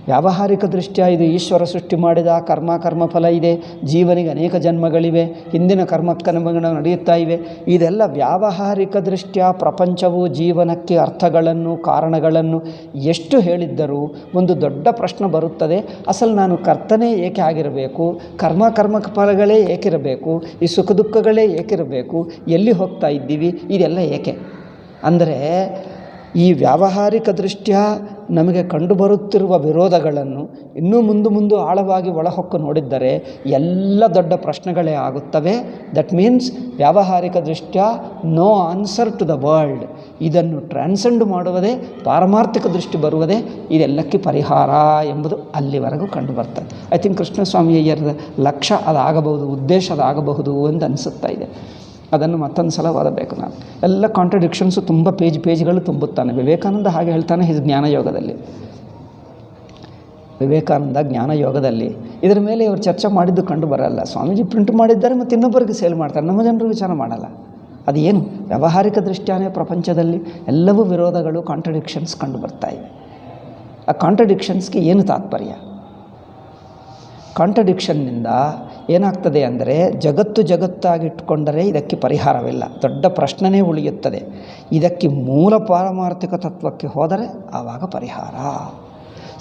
ವ್ಯಾವಹಾರಿಕ ದೃಷ್ಟ್ಯ ಇದು ಈಶ್ವರ ಸೃಷ್ಟಿ ಮಾಡಿದ ಕರ್ಮಫಲ ಇದೆ, ಜೀವನಿಗೆ ಅನೇಕ ಜನ್ಮಗಳಿವೆ, ಹಿಂದಿನ ಕರ್ಮಗಳು ನಡೆಯುತ್ತಾ ಇವೆ. ಇದೆಲ್ಲ ವ್ಯಾವಹಾರಿಕ ದೃಷ್ಟ್ಯ ಪ್ರಪಂಚವು ಜೀವನಕ್ಕೆ ಅರ್ಥಗಳನ್ನು, ಕಾರಣಗಳನ್ನು ಎಷ್ಟು ಹೇಳಿದ್ದರೂ ಒಂದು ದೊಡ್ಡ ಪ್ರಶ್ನೆ ಬರುತ್ತದೆ. ಅಸಲು ನಾನು ಕರ್ತನೇ ಏಕೆ ಆಗಿರಬೇಕು, ಕರ್ಮಫಲಗಳೇ ಏಕಿರಬೇಕು, ಈ ಸುಖ ದುಃಖಗಳೇ ಏಕಿರಬೇಕು, ಎಲ್ಲಿ ಹೋಗ್ತಾ ಇದ್ದೀವಿ, ಇದೆಲ್ಲ ಏಕೆ ಅಂದರೆ ಈ ವ್ಯಾವಹಾರಿಕ ದೃಷ್ಟ್ಯ ನಮಗೆ ಕಂಡುಬರುತ್ತಿರುವ ವಿರೋಧಗಳನ್ನು ಇನ್ನೂ ಮುಂದೆ ಆಳವಾಗಿ ಒಳಹೊಕ್ಕು ನೋಡಿದ್ದರೆ ಎಲ್ಲ ದೊಡ್ಡ ಪ್ರಶ್ನೆಗಳೇ ಆಗುತ್ತವೆ. ದಟ್ ಮೀನ್ಸ್ ವ್ಯಾವಹಾರಿಕ ದೃಷ್ಟ್ಯ no answer to the world. ಇದನ್ನು ಟ್ರಾನ್ಸೆಂಡ್ ಮಾಡುವುದೇ, ಪಾರಮಾರ್ಥಿಕ ದೃಷ್ಟಿ ಬರುವುದೇ ಇದೆಲ್ಲಕ್ಕೆ ಪರಿಹಾರ ಎಂಬುದು ಅಲ್ಲಿವರೆಗೂ ಕಂಡುಬರ್ತದೆ. ಐ ಥಿಂಕ್ ಕೃಷ್ಣಸ್ವಾಮಿ ಅಯ್ಯರದ ಲಕ್ಷ್ಯ ಅದಾಗಬಹುದು, ಉದ್ದೇಶ ಅದಾಗಬಹುದು ಎಂದು ಅನಿಸುತ್ತಾ ಇದೆ. ಅದನ್ನು ಮತ್ತೊಂದು ಸಲ ಓದಬೇಕು ನಾನು. ಎಲ್ಲ ಕಾಂಟ್ರಡಿಕ್ಷನ್ಸು ತುಂಬ ಪೇಜ್ಗಳು ತುಂಬುತ್ತಾನೆ. ವಿವೇಕಾನಂದ ಹಾಗೆ ಹೇಳ್ತಾನೆ ಹಿಸ್ ಜ್ಞಾನಯೋಗದಲ್ಲಿ. ವಿವೇಕಾನಂದ ಜ್ಞಾನಯೋಗದಲ್ಲಿ ಇದರ ಮೇಲೆ ಇವರು ಚರ್ಚೆ ಮಾಡಿದ್ದು ಕಂಡು ಬರಲ್ಲ. ಸ್ವಾಮೀಜಿ ಪ್ರಿಂಟ್ ಮಾಡಿದ್ದಾರೆ ಮತ್ತು ಇನ್ನೊಬ್ಬರಿಗೆ ಸೇಲ್ ಮಾಡ್ತಾರೆ, ನಮ್ಮ ಜನರು ವಿಚಾರ ಮಾಡಲ್ಲ. ಅದು ಏನು ವ್ಯಾವಹಾರಿಕ ದೃಷ್ಟ್ಯಾನೇ ಪ್ರಪಂಚದಲ್ಲಿ ಎಲ್ಲವೂ ವಿರೋಧಗಳು, ಕಾಂಟ್ರಡಿಕ್ಷನ್ಸ್ ಕಂಡು ಬರ್ತಾ ಇವೆ. ಆ ಕಾಂಟ್ರಡಿಕ್ಷನ್ಸ್ಗೆ ಏನು ತಾತ್ಪರ್ಯ? ಕಾಂಟ್ರಡಿಕ್ಷನ್ನಿಂದ ಏನಾಗ್ತದೆ ಅಂದರೆ ಜಗತ್ತಾಗಿಟ್ಕೊಂಡರೆ ಇದಕ್ಕೆ ಪರಿಹಾರವಿಲ್ಲ, ದೊಡ್ಡ ಪ್ರಶ್ನೆನೇ ಉಳಿಯುತ್ತದೆ. ಇದಕ್ಕೆ ಮೂಲ ಪಾರಮಾರ್ಥಿಕ ತತ್ವಕ್ಕೆ ಹೋದರೆ ಆವಾಗ ಪರಿಹಾರ.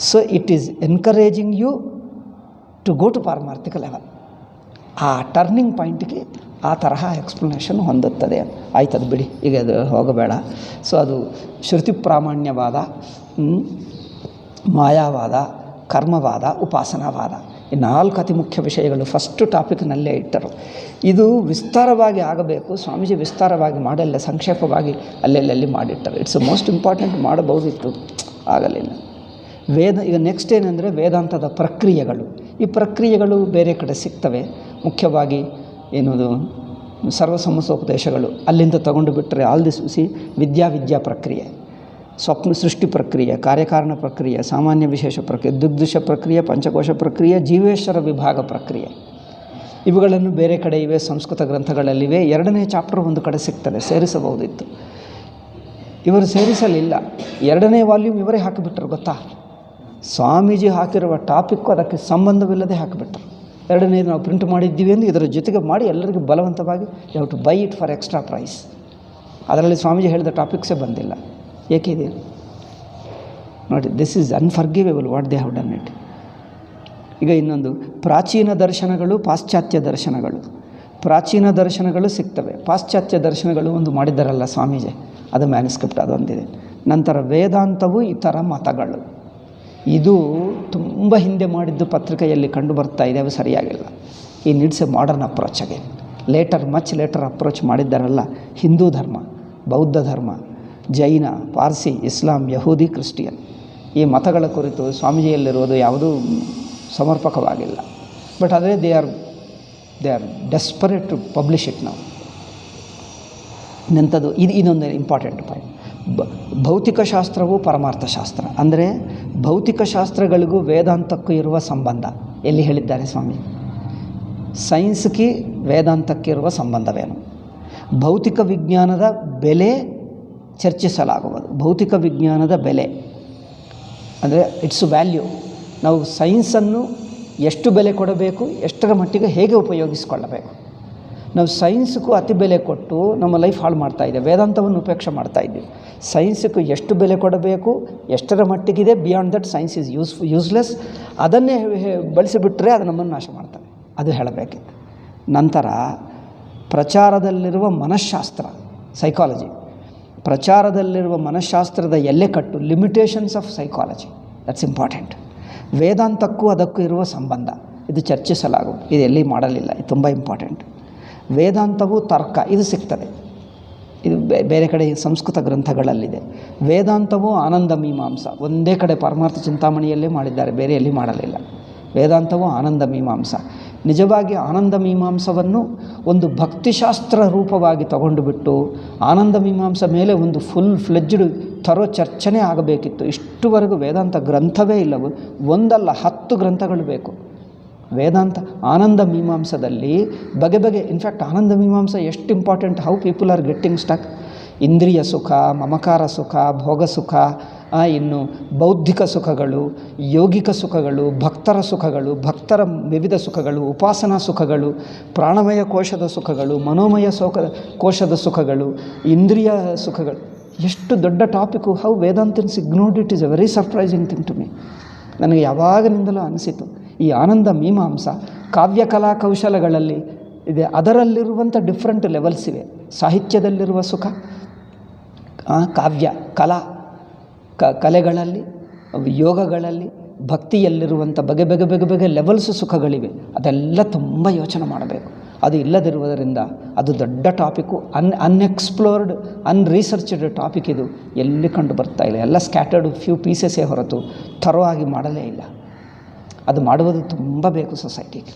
So it is encouraging you to go to ಪಾರಮಾರ್ಥಿಕ ಲೆವೆಲ್. ಆ ಟರ್ನಿಂಗ್ ಪಾಯಿಂಟ್ಗೆ ಆ ತರಹ ಎಕ್ಸ್ಪ್ಲನೇಷನ್ ಹೊಂದುತ್ತದೆ. ಆಯ್ತದು ಬಿಡಿ, ಈಗ ಅದು ಹೋಗಬೇಡ. ಸೊ ಅದು ಶ್ರುತಿ ಪ್ರಾಮಾಣ್ಯವಾದ, ಮಾಯಾವಾದ, ಕರ್ಮವಾದ, ಉಪಾಸನಾವಾದ, ಈ 4 ಅತಿ ಮುಖ್ಯ ವಿಷಯಗಳು ಫಸ್ಟು ಟಾಪಿಕ್ನಲ್ಲೇ ಇಟ್ಟರು. ಇದು ವಿಸ್ತಾರವಾಗಿ ಆಗಬೇಕು. ಸ್ವಾಮೀಜಿ ವಿಸ್ತಾರವಾಗಿ ಮಾಡಲ್ಲ, ಸಂಕ್ಷೇಪವಾಗಿ ಅಲ್ಲೆಲ್ಲಿ ಮಾಡಿಟ್ಟರು. ಇಟ್ಸ್ ಮೋಸ್ಟ್ ಇಂಪಾರ್ಟೆಂಟ್, ಮಾಡಬಹುದಿತ್ತು, ಆಗಲಿಲ್ಲ. ಈಗ ನೆಕ್ಸ್ಟ್ ಏನಂದರೆ ವೇದಾಂತದ ಪ್ರಕ್ರಿಯೆಗಳು. ಈ ಪ್ರಕ್ರಿಯೆಗಳು ಬೇರೆ ಕಡೆ ಸಿಗ್ತವೆ. ಮುಖ್ಯವಾಗಿ ಏನದು ಸರ್ವಸಮ್ಮತೋಪದೇಶಗಳು, ಅಲ್ಲಿಂದ ತಗೊಂಡು ಬಿಟ್ಟರೆ ಆಲ್ ದಿಸ್ ವಿದ್ಯಾ ಪ್ರಕ್ರಿಯೆ, ಸ್ವಪ್ನ ಸೃಷ್ಟಿ ಪ್ರಕ್ರಿಯೆ, ಕಾರ್ಯಕಾರಣ ಪ್ರಕ್ರಿಯೆ, ಸಾಮಾನ್ಯ ವಿಶೇಷ ಪ್ರಕ್ರಿಯೆ, ದುಗ್ದೃಶ ಪ್ರಕ್ರಿಯೆ, ಪಂಚಕೋಶ ಪ್ರಕ್ರಿಯೆ, ಜೀವೇಶ್ವರ ವಿಭಾಗ ಪ್ರಕ್ರಿಯೆ, ಇವುಗಳನ್ನು ಬೇರೆ ಕಡೆ ಇವೆ, ಸಂಸ್ಕೃತ ಗ್ರಂಥಗಳಲ್ಲಿವೆ. 2ನೇ ಚಾಪ್ಟರ್ ಒಂದು ಕಡೆ ಸಿಗ್ತದೆ, ಸೇರಿಸಬಹುದಿತ್ತು. ಇವರು ಸೇರಿಸಲಿಲ್ಲ. 2ನೇ ವಾಲ್ಯೂಮ್ ಇವರೇ ಹಾಕಿಬಿಟ್ರು. ಗೊತ್ತಾ, ಸ್ವಾಮೀಜಿ ಹಾಕಿರುವ ಟಾಪಿಕ್ಕು ಅದಕ್ಕೆ ಸಂಬಂಧವಿಲ್ಲದೆ ಹಾಕಿಬಿಟ್ರು. 2ನೇದು ನಾವು ಪ್ರಿಂಟ್ ಮಾಡಿದ್ದೀವಿ ಎಂದು ಇದರ ಜೊತೆಗೆ ಮಾಡಿ ಎಲ್ಲರಿಗೂ ಬಲವಂತವಾಗಿ you have to buy it for extra price. ಅದರಲ್ಲಿ ಸ್ವಾಮೀಜಿ ಹೇಳಿದ ಟಾಪಿಕ್ಸೇ ಬಂದಿಲ್ಲ. ಏಕಿದೆ ನೋಡಿ, this is unforgivable what they have done it. ಈಗ ಇನ್ನೊಂದು ಪ್ರಾಚೀನ ದರ್ಶನಗಳು, ಪಾಶ್ಚಾತ್ಯ ದರ್ಶನಗಳು. ಪ್ರಾಚೀನ ದರ್ಶನಗಳು ಸಿಗ್ತವೆ, ಪಾಶ್ಚಾತ್ಯ ದರ್ಶನಗಳು ಒಂದು ಮಾಡಿದ್ದಾರಲ್ಲ ಸ್ವಾಮೀಜಿ, ಅದು ಮ್ಯಾನುಸ್ಕ್ರಿಪ್ಟ್ ಅದೊಂದಿದೆ. ನಂತರ ವೇದಾಂತವು ಇತರ ಮತಗಳು, ಇದು ತುಂಬ ಹಿಂದೆ ಮಾಡಿದ್ದು ಪತ್ರಿಕೆಯಲ್ಲಿ ಕಂಡು ಬರ್ತಾ ಇದೆ, ಅವು ಸರಿಯಾಗಿಲ್ಲ. ಈ needs a modern approach again. Much later approach ಮಾಡಿದ್ದಾರಲ್ಲ ಹಿಂದೂ ಧರ್ಮ, ಬೌದ್ಧ ಧರ್ಮ, ಜೈನ, ಪಾರ್ಸಿ, ಇಸ್ಲಾಂ, ಯಹೂದಿ, ಕ್ರಿಸ್ಟಿಯನ್, ಈ ಮತಗಳ ಕುರಿತು ಸ್ವಾಮೀಜಿಯಲ್ಲಿರುವುದು ಯಾವುದೂ ಸಮರ್ಪಕವಾಗಿಲ್ಲ. ಬಟ್ ಅದೇ they are desperate to publish it ನಾವು. ಇನ್ನಂಥದ್ದು ಇದೊಂದು ಇಂಪಾರ್ಟೆಂಟ್ ಪಾಯಿಂಟ್. ಭೌತಿಕ ಶಾಸ್ತ್ರವು ಪರಮಾರ್ಥ ಶಾಸ್ತ್ರ ಅಂದರೆ ಭೌತಿಕ ಶಾಸ್ತ್ರಗಳಿಗೂ ವೇದಾಂತಕ್ಕೂ ಇರುವ ಸಂಬಂಧ ಎಲ್ಲಿ ಹೇಳಿದ್ದಾರೆ ಸ್ವಾಮಿ? ಸೈನ್ಸ್ಗೆ ವೇದಾಂತಕ್ಕೆ ಇರುವ ಸಂಬಂಧವೇನು? ಭೌತಿಕ ವಿಜ್ಞಾನದ ಬೆಲೆ ಚರ್ಚಿಸಲಾಗುವುದು. ಭೌತಿಕ ವಿಜ್ಞಾನದ ಬೆಲೆ ಅಂದರೆ ಇಟ್ಸ್ ವ್ಯಾಲ್ಯೂ. ನಾವು ಸೈನ್ಸನ್ನು ಎಷ್ಟು ಬೆಲೆ ಕೊಡಬೇಕು, ಎಷ್ಟರ ಮಟ್ಟಿಗೆ ಹೇಗೆ ಉಪಯೋಗಿಸಿಕೊಳ್ಳಬೇಕು. ನಾವು ಸೈನ್ಸ್ಗೂ ಅತಿ ಬೆಲೆ ಕೊಟ್ಟು ನಮ್ಮ ಲೈಫ್ ಹಾಳು ಮಾಡ್ತಾಯಿದ್ದೇವೆ, ವೇದಾಂತವನ್ನು ಉಪೇಕ್ಷೆ ಮಾಡ್ತಾಯಿದ್ದೀವಿ. ಸೈನ್ಸ್ಗೂ ಎಷ್ಟು ಬೆಲೆ ಕೊಡಬೇಕು, ಎಷ್ಟರ ಮಟ್ಟಿಗಿದೆ, beyond that science is useless. ಅದನ್ನೇ ಬಳಸಿಬಿಟ್ರೆ ಅದು ನಮ್ಮನ್ನು ನಾಶ ಮಾಡ್ತವೆ. ಅದು ಹೇಳಬೇಕಿತ್ತು. ನಂತರ ಪ್ರಚಾರದಲ್ಲಿರುವ ಮನಃಶಾಸ್ತ್ರ, ಸೈಕಾಲಜಿ, ಪ್ರಚಾರದಲ್ಲಿರುವ ಮನಃಶಾಸ್ತ್ರದ ಎಲ್ಲೆಕಟ್ಟು, limitations of psychology, that's important. ವೇದಾಂತಕ್ಕೂ ಅದಕ್ಕೂ ಇರುವ ಸಂಬಂಧ ಇದು ಚರ್ಚಿಸಲಾಗುವುದು. ಇದು ಎಲ್ಲಿ ಮಾಡಲಿಲ್ಲ, ಇದು ತುಂಬ ಇಂಪಾರ್ಟೆಂಟ್. ವೇದಾಂತವು ತರ್ಕ, ಇದು ಸಿಗ್ತದೆ, ಇದು ಬೇರೆ ಕಡೆ ಸಂಸ್ಕೃತ ಗ್ರಂಥಗಳಲ್ಲಿದೆ. ವೇದಾಂತವು ಆನಂದ ಮೀಮಾಂಸ, ಒಂದೇ ಕಡೆ ಪರಮಾರ್ಥ ಚಿಂತಾಮಣಿಯಲ್ಲೇ ಮಾಡಿದ್ದಾರೆ, ಬೇರೆ ಎಲ್ಲಿ ಮಾಡಲಿಲ್ಲ. ವೇದಾಂತವು ಆನಂದ ಮೀಮಾಂಸ. ನಿಜವಾಗಿ ಆನಂದ ಮೀಮಾಂಸವನ್ನು ಒಂದು ಭಕ್ತಿಶಾಸ್ತ್ರ ರೂಪವಾಗಿ ತಗೊಂಡು ಬಿಟ್ಟು ಆನಂದ ಮೀಮಾಂಸ ಮೇಲೆ ಒಂದು ಫುಲ್ ಫ್ಲೆಜ್ಡ್ ಥರೋ ಚರ್ಚನೆ ಆಗಬೇಕಿತ್ತು. ಇಷ್ಟುವರೆಗೂ ವೇದಾಂತ ಗ್ರಂಥವೇ ಇಲ್ಲವು, ಒಂದಲ್ಲ 10 ಗ್ರಂಥಗಳು ಬೇಕು. ವೇದಾಂತ ಆನಂದ ಮೀಮಾಂಸದಲ್ಲಿ ಬಗೆ ಬಗೆ, ಇನ್ಫ್ಯಾಕ್ಟ್ ಆನಂದ ಮೀಮಾಂಸ ಎಷ್ಟು important, how people are getting stuck. ಇಂದ್ರಿಯ ಸುಖ, ಮಮಕಾರ ಸುಖ, ಭೋಗ ಸುಖ, ಇನ್ನು ಬೌದ್ಧಿಕ ಸುಖಗಳು, ಯೋಗಿಕ ಸುಖಗಳು, ಭಕ್ತರ ಸುಖಗಳು, ಭಕ್ತರ ವಿವಿಧ ಸುಖಗಳು, ಉಪಾಸನಾ ಸುಖಗಳು, ಪ್ರಾಣಮಯ ಕೋಶದ ಸುಖಗಳು, ಮನೋಮಯ ಕೋಶದ ಸುಖಗಳು, ಇಂದ್ರಿಯ ಸುಖಗಳು. ಎಷ್ಟು ದೊಡ್ಡ topic. How Vedantins ignored it is a very surprising thing to me. ನನಗೆ ಯಾವಾಗಿನಿಂದಲೂ ಅನಿಸಿತು ಈ ಆನಂದ ಮೀಮಾಂಸ ಕಾವ್ಯಕಲಾ ಕೌಶಲಗಳಲ್ಲಿ ಇದೆ. ಅದರಲ್ಲಿರುವಂಥ ಡಿಫ್ರೆಂಟ್ ಲೆವೆಲ್ಸ್ ಇವೆ. ಸಾಹಿತ್ಯದಲ್ಲಿರುವ ಸುಖ, ಕಾವ್ಯ ಕಲಾ ಕಲೆಗಳಲ್ಲಿ, ಯೋಗಗಳಲ್ಲಿ, ಭಕ್ತಿಯಲ್ಲಿರುವಂಥ ಬಗೆ ಬಗೆ ಬಗೆ ಬಗೆ ಲೆವೆಲ್ಸ್ ಸುಖಗಳಿವೆ. ಅದೆಲ್ಲ ತುಂಬ ಯೋಚನೆ ಮಾಡಬೇಕು. ಅದು ಇಲ್ಲದಿರುವುದರಿಂದ ಅದು ದೊಡ್ಡ ಟಾಪಿಕ್ಕು, ಅನ್ಎಕ್ಸ್ಪ್ಲೋರ್ಡ್, ಅನ್ರಿಸರ್ಚ್ಡ್ ಟಾಪಿಕ್. ಇದು ಎಲ್ಲಿ ಕಂಡು ಬರ್ತಾ ಇಲ್ಲ. ಎಲ್ಲ ಸ್ಕ್ಯಾಟರ್ಡ್ ಫ್ಯೂ ಪೀಸಸ್ಸೇ ಹೊರತು ಥರೋ ಆಗಿ ಮಾಡಲೇ ಇಲ್ಲ. ಅದು ಮಾಡುವುದು ತುಂಬ ಬೇಕು ಸೊಸೈಟಿಗೆ.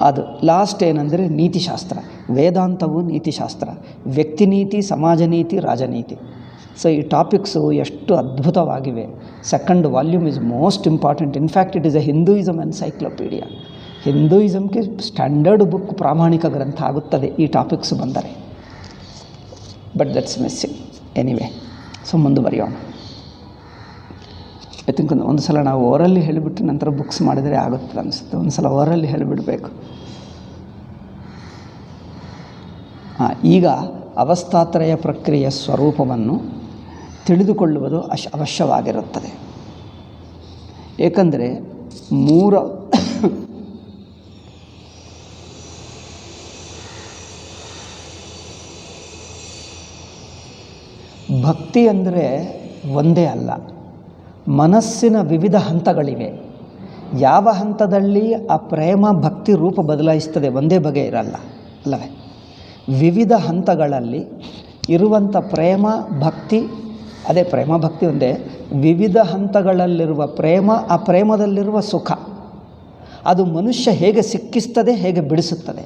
ಅದು ಲಾಸ್ಟ್ ಏನಂದರೆ ನೀತಿಶಾಸ್ತ್ರ. ವೇದಾಂತವು ನೀತಿಶಾಸ್ತ್ರ, ವ್ಯಕ್ತಿ ನೀತಿ, ಸಮಾಜ ನೀತಿ, ರಾಜನೀತಿ. ಸೊ ಈ ಟಾಪಿಕ್ಸು ಎಷ್ಟು ಅದ್ಭುತವಾಗಿವೆ. Second volume is most important. In fact it is a Hinduism encyclopedia. ಹಿಂದೂಯಿಸಮ್ಗೆ ಸ್ಟ್ಯಾಂಡರ್ಡ್ ಬುಕ್, ಪ್ರಾಮಾಣಿಕ ಗ್ರಂಥ ಆಗುತ್ತದೆ ಈ ಟಾಪಿಕ್ಸ್ ಬಂದರೆ. But that's missing. Anyway, so ಮುಂದುವರಿಯೋಣ. ಐ ಥಿಂಕ್ ಒಂದು ಸಲ ನಾವು ಓರಲ್ಲಿ ಹೇಳಿಬಿಟ್ಟು ನಂತರ ಬುಕ್ಸ್ ಮಾಡಿದರೆ ಆಗುತ್ತದೆ ಅನಿಸುತ್ತೆ. ಒಂದು ಸಲ ಓರಲ್ಲಿ ಹೇಳಿಬಿಡಬೇಕು. ಈಗ ಅವಸ್ಥಾತ್ರಯ ಪ್ರಕ್ರಿಯೆಯ ಸ್ವರೂಪವನ್ನು ತಿಳಿದುಕೊಳ್ಳುವುದು ಅವಶ್ಯವಾಗಿರುತ್ತದೆ. ಏಕೆಂದರೆ ಭಕ್ತಿ ಅಂದರೆ ಒಂದೇ ಅಲ್ಲ, ಮನಸ್ಸಿನ ವಿವಿಧ ಹಂತಗಳಿವೆ. ಯಾವ ಹಂತದಲ್ಲಿ ಆ ಪ್ರೇಮ ಭಕ್ತಿ ರೂಪ ಬದಲಾಯಿಸ್ತದೆ, ಒಂದೇ ಬಗೆ ಇರಲ್ಲ ಅಲ್ಲವೇ. ವಿವಿಧ ಹಂತಗಳಲ್ಲಿ ಇರುವಂಥ ಪ್ರೇಮ ಭಕ್ತಿ, ಅದೇ ಪ್ರೇಮ ಭಕ್ತಿ ಒಂದೇ. ವಿವಿಧ ಹಂತಗಳಲ್ಲಿರುವ ಪ್ರೇಮ, ಆ ಪ್ರೇಮದಲ್ಲಿರುವ ಸುಖ, ಅದು ಮನುಷ್ಯ ಹೇಗೆ ಸಿಕ್ಕಿಸ್ತದೆ, ಹೇಗೆ ಬಿಡಿಸುತ್ತದೆ,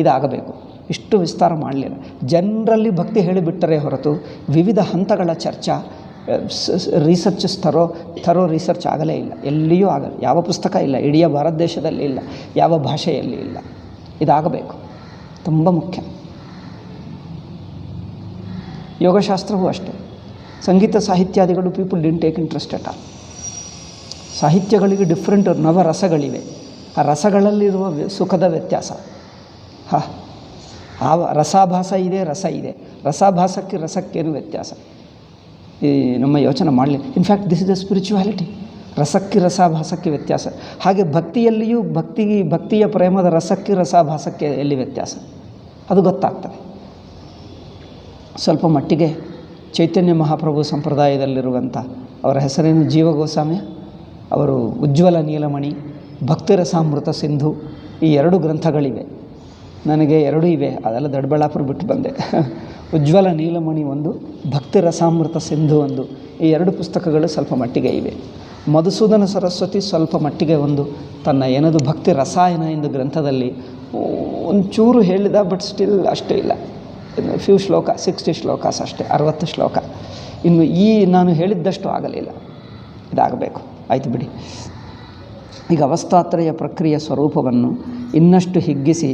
ಇದಾಗಬೇಕು. ಇಷ್ಟು ವಿಸ್ತಾರ ಮಾಡಲಿಲ್ಲ. ಜನರಲ್ಲಿ ಭಕ್ತಿ ಹೇಳಿಬಿಟ್ಟರೆ ಹೊರತು ವಿವಿಧ ಹಂತಗಳ ಚರ್ಚಾ ರಿಸರ್ಚ್ ಥರೋ ರಿಸರ್ಚ್ ಆಗಲೇ ಇಲ್ಲ, ಎಲ್ಲಿಯೂ ಆಗಲ್ಲ. ಯಾವ ಪುಸ್ತಕ ಇಲ್ಲ, ಇಡೀ ಭಾರತ ದೇಶದಲ್ಲಿ ಇಲ್ಲ, ಯಾವ ಭಾಷೆಯಲ್ಲಿ ಇಲ್ಲ. ಇದಾಗಬೇಕು, ತುಂಬ ಮುಖ್ಯ. ಯೋಗಶಾಸ್ತ್ರವೂ ಅಷ್ಟೇ. ಸಂಗೀತ ಸಾಹಿತ್ಯಾದಿಗಳು people didn't take interest at all. ಸಾಹಿತ್ಯಗಳಿಗೆ ಡಿಫ್ರೆಂಟ್ ನವರಸಗಳಿವೆ. ಆ ರಸಗಳಲ್ಲಿರುವ ಸುಖದ ವ್ಯತ್ಯಾಸ. ಆ ರಸಾಭಾಸ ಇದೆ, ರಸ ಇದೆ. ರಸಾಭಾಸಕ್ಕೆ ರಸಕ್ಕೇನು ವ್ಯತ್ಯಾಸ, ಈ ನಮ್ಮ ಯೋಚನೆ ಮಾಡಲಿ. In fact this is the spirituality. ರಸಕ್ಕೆ ರಸಾಭಾಸಕ್ಕೆ ವ್ಯತ್ಯಾಸ. ಹಾಗೆ ಭಕ್ತಿಯಲ್ಲಿಯೂ ಭಕ್ತಿಯ ಪ್ರೇಮದ ರಸಕ್ಕೆ ರಸಾಭಾಸಕ್ಕೆ ಎಲ್ಲಿ ವ್ಯತ್ಯಾಸ, ಅದು ಗೊತ್ತಾಗ್ತದೆ. ಸ್ವಲ್ಪ ಮಟ್ಟಿಗೆ ಚೈತನ್ಯ ಮಹಾಪ್ರಭು ಸಂಪ್ರದಾಯದಲ್ಲಿರುವಂಥ, ಅವರ ಹೆಸರೇನು ಜೀವ ಗೋಸ್ವಾಮಿ, ಅವರು ಉಜ್ವಲ ನೀಲಮಣಿ, ಭಕ್ತಿರಸಾಮೃತ ಸಿಂಧು, ಈ 2 ಗ್ರಂಥಗಳಿವೆ. ನನಗೆ 2 ಇವೆ, ಅದೆಲ್ಲ ದೊಡ್ಡಬಳ್ಳಾಪುರ ಬಿಟ್ಟು ಬಂದೆ. ಉಜ್ವಲ ನೀಲಮಣಿ ಒಂದು, ಭಕ್ತಿರಸಾಮೃತ ಸಿಂಧು ಒಂದು. ಈ 2 ಪುಸ್ತಕಗಳು ಸ್ವಲ್ಪ ಮಟ್ಟಿಗೆ ಇವೆ. ಮಧುಸೂದನ ಸರಸ್ವತಿ ಸ್ವಲ್ಪ ಮಟ್ಟಿಗೆ ಒಂದು ತನ್ನ ಏನದು ಭಕ್ತಿ ರಸಾಯನ ಎಂದು ಗ್ರಂಥದಲ್ಲಿ ಒಂಚೂರು ಹೇಳಿದ, ಬಟ್ ಸ್ಟಿಲ್ ಅಷ್ಟೇ ಇಲ್ಲ. ಫ್ಯೂ ಶ್ಲೋಕ, 60 ಶ್ಲೋಕಾಸ್ ಅಷ್ಟೇ, 60 ಶ್ಲೋಕ. ಇನ್ನು ಈ ನಾನು ಹೇಳಿದ್ದಷ್ಟು ಆಗಲಿಲ್ಲ, ಇದಾಗಬೇಕು. ಆಯಿತು ಬಿಡಿ. ಈಗ ಅವಸ್ಥಾತ್ರಯ ಪ್ರಕ್ರಿಯೆಯ ಸ್ವರೂಪವನ್ನು ಇನ್ನಷ್ಟು ಹಿಗ್ಗಿಸಿ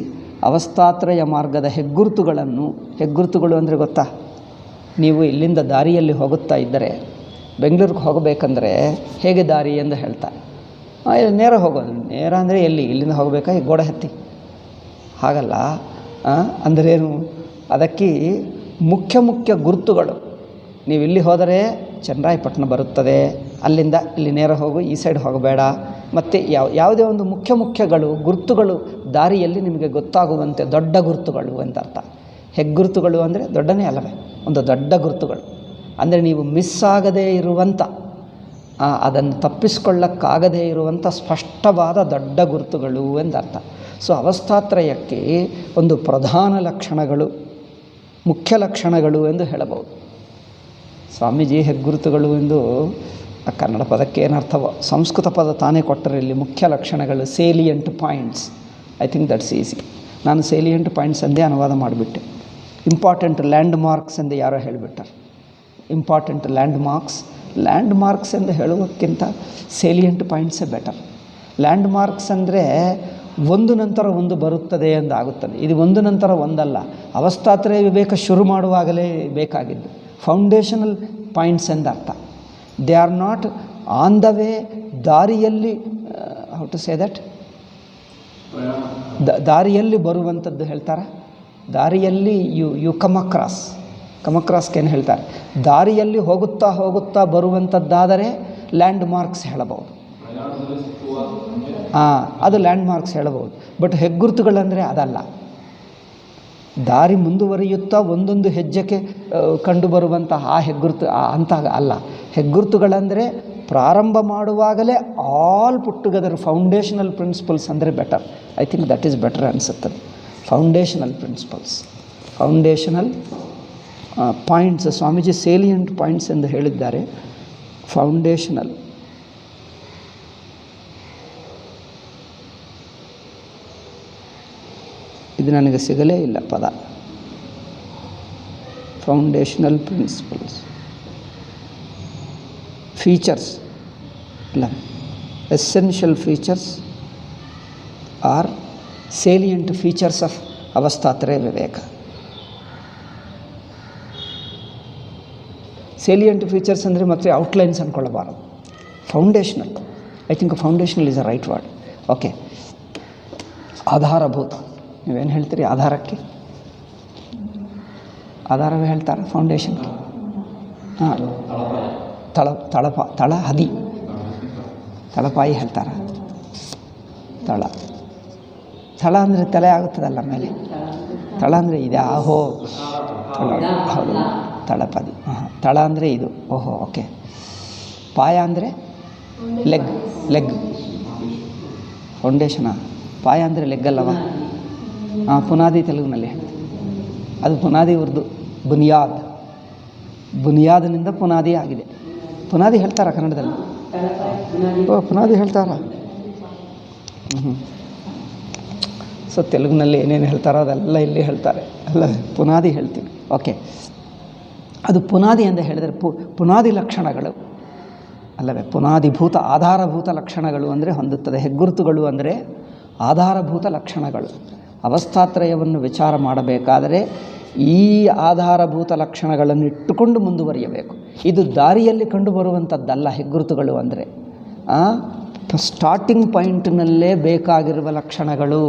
ಅವಸ್ಥಾತ್ರಯ ಮಾರ್ಗದ ಹೆಗ್ಗುರುತುಗಳು ಅಂದರೆ ಗೊತ್ತಾ, ನೀವು ಇಲ್ಲಿಂದ ದಾರಿಯಲ್ಲಿ ಹೋಗುತ್ತಾ ಇದ್ದರೆ, ಬೆಂಗಳೂರಿಗೆ ಹೋಗಬೇಕಂದ್ರೆ ಹೇಗೆ ದಾರಿ ಎಂದು ಹೇಳ್ತಾರೆ. ನೇರ ಹೋಗೋದು. ನೇರ ಅಂದರೆ ಎಲ್ಲಿ? ಇಲ್ಲಿಂದ ಹೋಗಬೇಕಾ ಈ ಗೋಡೆ ಹತ್ತಿ? ಹಾಗಲ್ಲ. ಅಂದ್ರೇನು? ಅದಕ್ಕೆ ಮುಖ್ಯ ಗುರುತುಗಳು. ನೀವು ಇಲ್ಲಿ ಹೋದರೆ ಚನ್ನರಾಯಪಟ್ಟಣ ಬರುತ್ತದೆ, ಅಲ್ಲಿಂದ ಇಲ್ಲಿ ನೇರ ಹೋಗು, ಈ ಸೈಡ್ ಹೋಗಬೇಡ. ಮತ್ತು ಯಾವುದೇ ಒಂದು ಮುಖ್ಯಗಳು ಗುರುತುಗಳು ದಾರಿಯಲ್ಲಿ ನಿಮಗೆ ಗೊತ್ತಾಗುವಂತೆ ದೊಡ್ಡ ಗುರುತುಗಳು ಅಂತ ಅರ್ಥ. ಹೆಗ್ಗುರುತುಗಳು ಅಂದರೆ ದೊಡ್ಡನೇ ಅಲ್ಲವೇ, ಒಂದು ದೊಡ್ಡ ಗುರುತುಗಳು ಅಂದರೆ ನೀವು ಮಿಸ್ ಆಗದೇ ಇರುವಂಥ, ಅದನ್ನು ತಪ್ಪಿಸ್ಕೊಳ್ಳಕ್ಕಾಗದೇ ಇರುವಂಥ ಸ್ಪಷ್ಟವಾದ ದೊಡ್ಡ ಗುರುತುಗಳು ಎಂದರ್ಥ. ಸೊ ಅವಸ್ಥಾತ್ರಯಕ್ಕೆ ಒಂದು ಪ್ರಧಾನ ಲಕ್ಷಣಗಳು, ಮುಖ್ಯ ಲಕ್ಷಣಗಳು ಎಂದು ಹೇಳಬಹುದು. ಸ್ವಾಮೀಜಿ ಹೆಗ್ಗುರುತುಗಳು ಎಂದು ಕನ್ನಡ ಪದಕ್ಕೆ ಏನರ್ಥವೋ ಸಂಸ್ಕೃತ ಪದ ತಾನೇ ಕೊಟ್ಟರೆ ಇಲ್ಲಿ ಮುಖ್ಯ ಲಕ್ಷಣಗಳು, salient points. I think that's easy. ನಾನು ಸೇಲಿಯಂಟ್ ಪಾಯಿಂಟ್ಸ್ ಎಂದೇ ಅನುವಾದ ಮಾಡಿಬಿಟ್ಟೆ. ಇಂಪಾರ್ಟೆಂಟ್ ಲ್ಯಾಂಡ್ ಮಾರ್ಕ್ಸ್ ಎಂದು ಯಾರೋ ಹೇಳಿಬಿಟ್ಟಾರೆ. ಇಂಪಾರ್ಟೆಂಟ್ ಲ್ಯಾಂಡ್ ಮಾರ್ಕ್ಸ್ ಎಂದು ಹೇಳುವುದಕ್ಕಿಂತ ಸೇಲಿಯಂಟ್ ಪಾಯಿಂಟ್ಸೇ ಬೆಟರ್. ಲ್ಯಾಂಡ್ ಮಾರ್ಕ್ಸ್ ಅಂದರೆ ಒಂದು ನಂತರ ಒಂದು ಬರುತ್ತದೆ ಎಂದಾಗುತ್ತದೆ. ಇದು ಒಂದು ನಂತರ ಒಂದಲ್ಲ, ಅವಸ್ಥಾತ್ರಯ ವಿವೇಕ ಶುರು ಮಾಡುವಾಗಲೇ ಬೇಕಾಗಿದ್ದು ಫೌಂಡೇಶನಲ್ ಪಾಯಿಂಟ್ಸ್ ಎಂದರ್ಥ. They are not on the way, ದಾರಿಯಲ್ಲಿ, ಹೌ ಟು ಸೇ ದಟ್, ದಾರಿಯಲ್ಲಿ ಬರುವಂಥದ್ದು ಹೇಳ್ತಾರೆ. ದಾರಿಯಲ್ಲಿ ಯು ಕಮ್ ಅಕ್ರಾಸ್ಗೇನು ಹೇಳ್ತಾರೆ, ದಾರಿಯಲ್ಲಿ ಹೋಗುತ್ತಾ ಬರುವಂಥದ್ದಾದರೆ ಲ್ಯಾಂಡ್ ಮಾರ್ಕ್ಸ್ ಹೇಳಬಹುದು. ಅದು ಲ್ಯಾಂಡ್ ಮಾರ್ಕ್ಸ್ ಹೇಳಬಹುದು. ಬಟ್ ಹೆಗ್ಗುರುತುಗಳಂದರೆ ಅದಲ್ಲ. ದಾರಿ ಮುಂದುವರಿಯುತ್ತಾ ಒಂದೊಂದು ಹೆಜ್ಜೆಗೆ ಕಂಡುಬರುವಂಥ ಆ ಹೆಗ್ಗುರುತು ಅಂತ ಅಲ್ಲ. ಹೆಗ್ಗುರುತುಗಳಂದರೆ ಪ್ರಾರಂಭ ಮಾಡುವಾಗಲೇ all put together foundational principles ಅಂದರೆ better. I think that is better ಅನಿಸುತ್ತದೆ. Foundational principles, foundational points. Swamiji salient points ಎಂದು ಹೇಳಿದ್ದಾರೆ. ಫೌಂಡೇಶನಲ್, ಇದು ನನಗೆ ಸಿಗಲೇ ಇಲ್ಲ ಪದ. ಫೌಂಡೇಶನಲ್ ಪ್ರಿನ್ಸಿಪಲ್ಸ್, ಫೀಚರ್ಸ್ ಇಲ್ಲ, essential features or salient features of ಅವಸ್ಥಾತ್ರಯ ವಿವೇಕ. ಸೇಲಿಯಂಟ್ ಫೀಚರ್ಸ್ ಅಂದರೆ ಮತ್ತೆ ಔಟ್ಲೈನ್ಸ್ ಅಂದ್ಕೊಳ್ಳಬಾರದು. Foundational, I think foundational is a right word. Okay, ಆಧಾರಭೂತ. ನೀವೇನು ಹೇಳ್ತೀರಿ ಆಧಾರಕ್ಕೆ? ಆಧಾರವೇ ಹೇಳ್ತಾರೆ ಫೌಂಡೇಶನ್ಗೆ. ಹದಿ, ತಳಪಾಯಿ ಹೇಳ್ತಾರೆ. ತಳ ಅಂದರೆ ತಲೆ ಆಗುತ್ತದಲ್ಲ ಮೇಲೆ. ತಳ ಅಂದರೆ ಇದೆ. ಹೌದು, ತಳಪದಿ. ತಳ ಅಂದರೆ ಇದು. ಓಕೆ. ಪಾಯ ಅಂದರೆ ಲೆಗ್. ಫೌಂಡೇಶನಾ? ಪಾಯ ಅಂದರೆ ಲೆಗ್ ಅಲ್ಲವಾ? ಪುನಾದಿ ತೆಲುಗಿನಲ್ಲಿ ಹೇಳ್ತೀವಿ. ಅದು ಪುನಾದಿ ಉರ್ದು ಬುನಿಯಾದ್ನಿಂದ ಪುನಾದಿ ಆಗಿದೆ. ಪುನಾದಿ ಹೇಳ್ತಾರಾ ಕನ್ನಡದಲ್ಲಿ? ಪುನಾದಿ ಹೇಳ್ತಾರಾ? ಸೊ ತೆಲುಗಿನಲ್ಲಿ ಏನೇನು ಹೇಳ್ತಾರೋ ಅದೆಲ್ಲ ಇಲ್ಲಿ ಹೇಳ್ತಾರೆ ಅಲ್ಲ, ಪುನಾದಿ ಹೇಳ್ತೀವಿ. ಓಕೆ, ಅದು ಪುನಾದಿ ಅಂತ ಹೇಳಿದರೆ ಪುನಾದಿ ಲಕ್ಷಣಗಳು ಅಲ್ಲವೇ? ಪುನಾದಿಭೂತ, ಆಧಾರಭೂತ ಲಕ್ಷಣಗಳು ಅಂದರೆ ಹೊಂದುತ್ತದೆ. ಹೆಗ್ಗುರುತುಗಳು ಅಂದರೆ ಆಧಾರಭೂತ ಲಕ್ಷಣಗಳು. ಅವಸ್ಥಾತ್ರಯವನ್ನು ವಿಚಾರ ಮಾಡಬೇಕಾದರೆ ಈ ಆಧಾರಭೂತ ಲಕ್ಷಣಗಳನ್ನು ಇಟ್ಟುಕೊಂಡು ಮುಂದುವರಿಯಬೇಕು. ಇದು ದಾರಿಯಲ್ಲಿ ಕಂಡುಬರುವಂಥದ್ದಲ್ಲ. ಹೆಗ್ಗುರುತುಗಳು ಅಂದರೆ ಸ್ಟಾರ್ಟಿಂಗ್ ಪಾಯಿಂಟ್ನಲ್ಲೇ ಬೇಕಾಗಿರುವ ಲಕ್ಷಣಗಳು.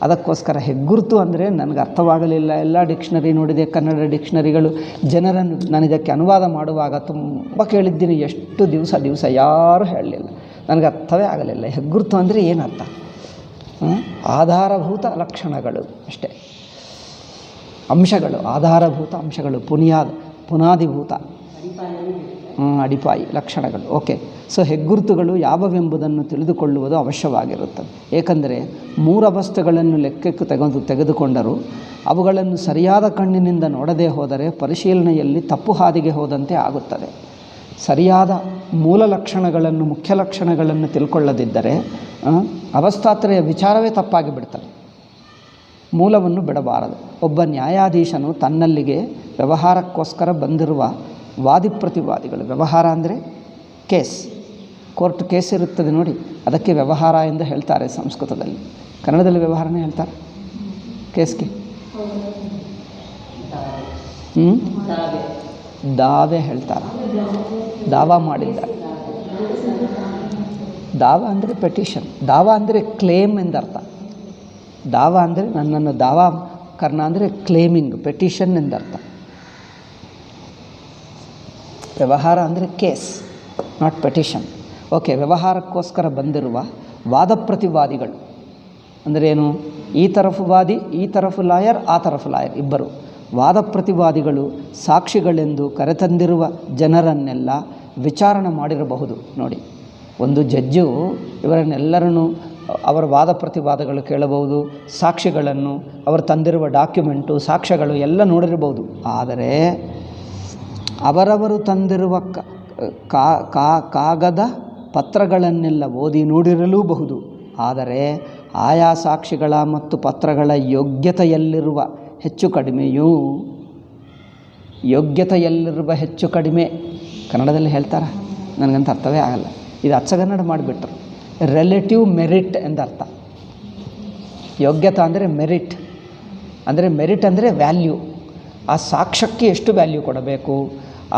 ಅದಕ್ಕೋಸ್ಕರ ಹೆಗ್ಗುರುತು ಅಂದರೆ ನನಗೆ ಅರ್ಥವಾಗಲಿಲ್ಲ. ಎಲ್ಲ ಡಿಕ್ಷನರಿ ನೋಡಿದೆ, ಕನ್ನಡ ಡಿಕ್ಷನರಿಗಳು. ಜನರನ್ನು ನಾನು ಇದಕ್ಕೆ ಅನುವಾದ ಮಾಡುವಾಗ ತುಂಬ ಕೇಳಿದ್ದೀನಿ. ಎಷ್ಟು ದಿವಸ ಯಾರೂ ಹೇಳಲಿಲ್ಲ, ನನಗೆ ಅರ್ಥವೇ ಆಗಲಿಲ್ಲ. ಹೆಗ್ಗುರುತು ಅಂದರೆ ಏನರ್ಥ? ಆಧಾರಭೂತ ಲಕ್ಷಣಗಳು ಅಷ್ಟೇ, ಅಂಶಗಳು, ಆಧಾರಭೂತ ಅಂಶಗಳು. ಪುನಾದಿಭೂತ ಅಡಿಪಾಯಿ ಲಕ್ಷಣಗಳು. ಓಕೆ, ಸೊ ಹೆಗ್ಗುರುತುಗಳು ಯಾವವೆಂಬುದನ್ನು ತಿಳಿದುಕೊಳ್ಳುವುದು ಅವಶ್ಯವಾಗಿರುತ್ತದೆ. ಏಕೆಂದರೆ ಮೂರವಸ್ಥೆಗಳನ್ನು ಲೆಕ್ಕಕ್ಕೆ ತೆಗೆದುಕೊಂಡರೂ ಅವುಗಳನ್ನು ಸರಿಯಾದ ಕಣ್ಣಿನಿಂದ ನೋಡದೇ ಹೋದರೆ ಪರಿಶೀಲನೆಯಲ್ಲಿ ತಪ್ಪು ಹಾದಿಗೆ ಹೋದಂತೆ ಆಗುತ್ತದೆ. ಸರಿಯಾದ ಮೂಲ ಲಕ್ಷಣಗಳನ್ನು, ಮುಖ್ಯ ಲಕ್ಷಣಗಳನ್ನು ತಿಳ್ಕೊಳ್ಳದಿದ್ದರೆ ಅವಸ್ಥಾತ್ರಯ ವಿಚಾರವೇ ತಪ್ಪಾಗಿ ಬಿಡ್ತದೆ. ಮೂಲವನ್ನು ಬಿಡಬಾರದು. ಒಬ್ಬ ನ್ಯಾಯಾಧೀಶನು ತನ್ನಲ್ಲಿಗೆ ವ್ಯವಹಾರಕ್ಕೋಸ್ಕರ ಬಂದಿರುವ ವಾದಿ ಪ್ರತಿವಾದಿಗಳು, ವ್ಯವಹಾರ ಅಂದರೆ ಕೇಸ್, ಕೋರ್ಟ್ ಕೇಸ್ ಇರುತ್ತದೆ ನೋಡಿ, ಅದಕ್ಕೆ ವ್ಯವಹಾರ ಎಂದು ಹೇಳ್ತಾರೆ ಸಂಸ್ಕೃತದಲ್ಲಿ. ಕನ್ನಡದಲ್ಲಿ ವ್ಯವಹಾರನೇ ಹೇಳ್ತಾರೆ ಕೇಸ್ಗೆ. ದಾವೆ ಹೇಳ್ತಾರೆ. ದಾವಾ ಮಾಡಿದ್ದಾರೆ. ದಾವಾ ಅಂದರೆ ಪೆಟಿಷನ್. ದಾವಾ ಅಂದರೆ ಕ್ಲೇಮ್ ಎಂದರ್ಥ. ದಾವಾ ಅಂದರೆ ನನ್ನನ್ನು ದಾವಾ ಕರ್ಣ ಅಂದರೆ ಕ್ಲೇಮಿಂಗ್, ಪೆಟಿಷನ್ ಎಂದರ್ಥ. ವ್ಯವಹಾರ ಅಂದರೆ ಕೇಸ್, ನಾಟ್ ಪೆಟಿಷನ್. ಓಕೆ, ವ್ಯವಹಾರಕ್ಕೋಸ್ಕರ ಬಂದಿರುವ ವಾದ ಪ್ರತಿವಾದಿಗಳು ಅಂದರೆ ಏನು? ಈ ತರಫು ವಾದಿ, ಈ ತರಫು ಲಾಯರ್, ಆ ತರಫು ಲಾಯರ್, ಇಬ್ಬರು ವಾದ ಪ್ರತಿವಾದಿಗಳು ಸಾಕ್ಷಿಗಳೆಂದು ಕರೆತಂದಿರುವ ಜನರನ್ನೆಲ್ಲ ವಿಚಾರಣೆ ಮಾಡಿರಬಹುದು. ನೋಡಿ, ಒಂದು ಜಡ್ಜು ಇವರನ್ನೆಲ್ಲರನ್ನು ಅವರ ವಾದ ಪ್ರತಿವಾದಗಳು ಕೇಳಬಹುದು, ಸಾಕ್ಷಿಗಳನ್ನು, ಅವರು ತಂದಿರುವ ಡಾಕ್ಯುಮೆಂಟು, ಸಾಕ್ಷ್ಯಗಳು ಎಲ್ಲ ನೋಡಿರಬಹುದು. ಆದರೆ ಅವರವರು ತಂದಿರುವ ಕಾಗದ ಪತ್ರಗಳನ್ನೆಲ್ಲ ಓದಿ ನೋಡಿರಲೂಬಹುದು. ಆದರೆ ಆಯಾ ಸಾಕ್ಷಿಗಳ ಮತ್ತು ಪತ್ರಗಳ ಯೋಗ್ಯತೆಯಲ್ಲಿರುವ ಹೆಚ್ಚು ಕಡಿಮೆ ಕನ್ನಡದಲ್ಲಿ ಹೇಳ್ತಾರೆ, ನನಗಂತ ಅರ್ಥವೇ ಆಗಲ್ಲ. ಇದು ಅಚ್ಚಗನ್ನಡ ಮಾಡಿಬಿಟ್ರು. ರಿಲೇಟಿವ್ ಮೆರಿಟ್ ಎಂದರ್ಥ. ಯೋಗ್ಯತೆ ಅಂದರೆ ಮೆರಿಟ್, ಅಂದರೆ ವ್ಯಾಲ್ಯೂ. ಆ ಸಾಕ್ಷ್ಯಕ್ಕೆ ಎಷ್ಟು ವ್ಯಾಲ್ಯೂ ಕೊಡಬೇಕು,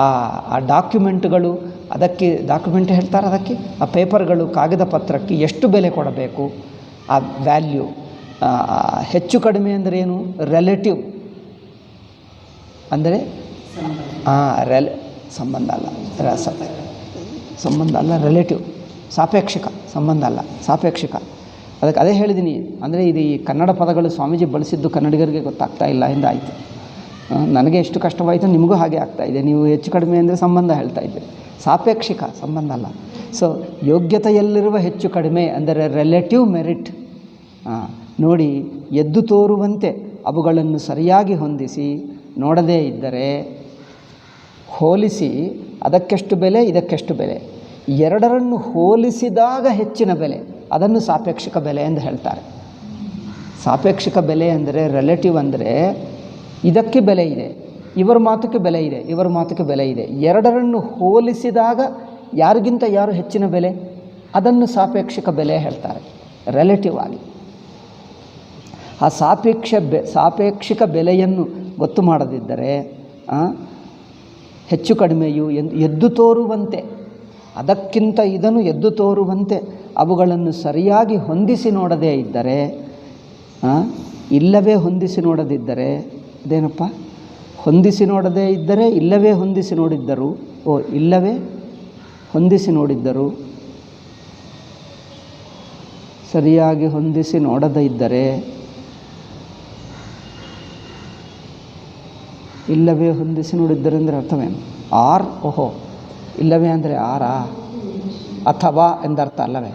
ಆ ಡಾಕ್ಯುಮೆಂಟ್ಗಳು, ಅದಕ್ಕೆ ಡಾಕ್ಯುಮೆಂಟ್ ಹೇಳ್ತಾರೆ, ಅದಕ್ಕೆ ಆ ಪೇಪರ್ಗಳು, ಕಾಗದ ಪತ್ರಕ್ಕೆ ಎಷ್ಟು ಬೆಲೆ ಕೊಡಬೇಕು, ಆ ವ್ಯಾಲ್ಯೂ. ಹೆಚ್ಚು ಕಡಿಮೆ ಅಂದರೆ ಏನು? ರಿಲೇಟಿವ್ ಅಂದರೆ ಸಂಬಂಧ ಅಲ್ಲ, ರಿಲೇಟಿವ್, ಸಾಪೇಕ್ಷಿಕ ಸಂಬಂಧ ಅಲ್ಲ, ಸಾಪೇಕ್ಷಿಕ. ಅದಕ್ಕೆ ಅದೇ ಹೇಳಿದ್ದೀನಿ. ಅಂದರೆ ಇದು ಈ ಕನ್ನಡ ಪದಗಳು ಸ್ವಾಮೀಜಿ ಬಳಸಿದ್ದು ಕನ್ನಡಿಗರಿಗೆ ಗೊತ್ತಾಗ್ತಾ ಇಲ್ಲ ಎಂದಾಯಿತು. ನನಗೆ ಎಷ್ಟು ಕಷ್ಟವಾಯಿತು, ನಿಮಗೂ ಹಾಗೆ ಆಗ್ತಾಯಿದೆ. ನೀವು ಹೆಚ್ಚು ಕಡಿಮೆ ಅಂದರೆ ಸಂಬಂಧ ಹೇಳ್ತಾ ಇದ್ದೀರಿ, ಸಾಪೇಕ್ಷಿಕ ಸಂಬಂಧ ಅಲ್ಲ. ಸೊ ಯೋಗ್ಯತೆಯಲ್ಲಿರುವ ಹೆಚ್ಚು ಕಡಿಮೆ ಅಂದರೆ ರಿಲೇಟಿವ್ ಮೆರಿಟ್. ನೋಡಿ, ಎದ್ದು ತೋರುವಂತೆ ಅವುಗಳನ್ನು ಸರಿಯಾಗಿ ಹೊಂದಿಸಿ ನೋಡದೇ ಇದ್ದರೆ, ಹೋಲಿಸಿ ಅದಕ್ಕೆಷ್ಟು ಬೆಲೆ, ಇದಕ್ಕೆಷ್ಟು ಬೆಲೆ, ಎರಡರನ್ನು ಹೋಲಿಸಿದಾಗ ಹೆಚ್ಚಿನ ಬೆಲೆ, ಅದನ್ನು ಸಾಪೇಕ್ಷಿಕ ಬೆಲೆ ಎಂದು ಹೇಳ್ತಾರೆ. ಸಾಪೇಕ್ಷಿಕ ಬೆಲೆ ಅಂದರೆ, ರಿಲೇಟಿವ್ ಅಂದರೆ ಇದಕ್ಕೆ ಬೆಲೆ ಇದೆ, ಇವರ ಮಾತಕ್ಕೆ ಬೆಲೆ ಇದೆ, ಇವರ ಮಾತಕ್ಕೆ ಬೆಲೆ ಇದೆ. ಎರಡರನ್ನು ಹೋಲಿಸಿದಾಗ ಯಾರಿಗಿಂತ ಯಾರು ಹೆಚ್ಚಿನ ಬೆಲೆ, ಅದನ್ನು ಸಾಪೇಕ್ಷಿಕ ಬೆಲೆ ಹೇಳ್ತಾರೆ, ರಿಲೇಟಿವ್ ಆಗಿ. ಆ ಸಾಪೇಕ್ಷಿಕ ಬೆಲೆಯನ್ನು ಗೊತ್ತು ಮಾಡದಿದ್ದರೆ ಹೆಚ್ಚು ಕಡಿಮೆಯು ಎದ್ದು ತೋರುವಂತೆ, ಅದಕ್ಕಿಂತ ಇದನ್ನು ಎದ್ದು ತೋರುವಂತೆ ಅವುಗಳನ್ನು ಸರಿಯಾಗಿ ಹೊಂದಿಸಿ ನೋಡದೇ ಇದ್ದರೆ, ಇಲ್ಲವೇ ಹೊಂದಿಸಿ ನೋಡದಿದ್ದರೆ, ಅದೇನಪ್ಪ, ಹೊಂದಿಸಿ ನೋಡದೇ ಇದ್ದರೆ ಇಲ್ಲವೇ ಹೊಂದಿಸಿ ನೋಡಿದ್ದರು, ಇಲ್ಲವೇ ಹೊಂದಿಸಿ ನೋಡಿದ್ದರು, ಸರಿಯಾಗಿ ಹೊಂದಿಸಿ ನೋಡದೇ ಇದ್ದರೆ, ಇಲ್ಲವೇ ಹೊಂದಿಸಿ ನೋಡಿದ್ದರೆ ಅಂದರೆ ಅರ್ಥವೇನು? ಇಲ್ಲವೇ ಅಂದರೆ ಅಥವಾ ಎಂದರ್ಥ ಅಲ್ಲವೇ?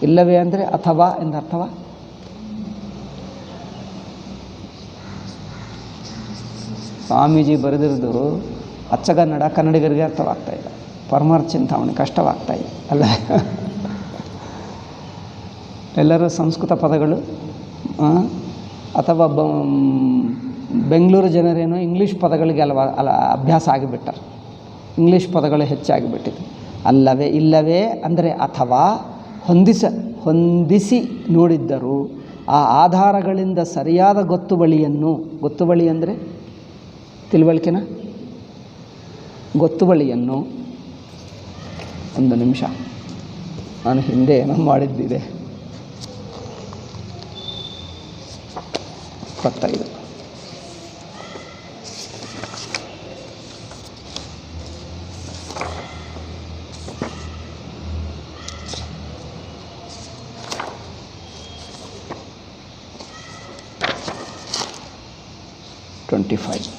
ಇಲ್ಲವೇ ಅಂದರೆ ಅಥವಾ ಎಂದರ್ಥವ? ಸ್ವಾಮೀಜಿ ಬರೆದಿರೋದು ಅಚ್ಚಗನ್ನಡ, ಕನ್ನಡಿಗರಿಗೆ ಅರ್ಥವಾಗ್ತಾಯಿಲ್ಲ. ಪರಮಾರ್ಥ ಚಿಂತಾಮಣಿ ಕಷ್ಟವಾಗ್ತಾಯಿದೆ ಅಲ್ಲ? ಎಲ್ಲರೂ ಸಂಸ್ಕೃತ ಪದಗಳು ಅಥವಾ ಬೆಂಗಳೂರು ಜನರೇನೋ ಇಂಗ್ಲೀಷ್ ಪದಗಳಿಗೆ ಅಭ್ಯಾಸ ಆಗಿಬಿಟ್ಟಾರೆ. ಇಂಗ್ಲೀಷ್ ಪದಗಳು ಹೆಚ್ಚಾಗಿಬಿಟ್ಟಿದೆ. ಅಲ್ಲವೇ, ಇಲ್ಲವೇ ಅಂದರೆ ಅಥವಾ, ಹೊಂದಿಸಿ ನೋಡಿದ್ದರು, ಆ ಆಧಾರಗಳಿಂದ ಸರಿಯಾದ ಗೊತ್ತುವಳಿ ಅಂದರೆ ತಿಳುವಳಿಕೆನ, ಗೊತ್ತುವಳಿಯನ್ನು, ಒಂದು ನಿಮಿಷ, ನಾನು ಹಿಂದೆ ಏನೋ ಮಾಡಿದ್ದಿದೆ, 25 25.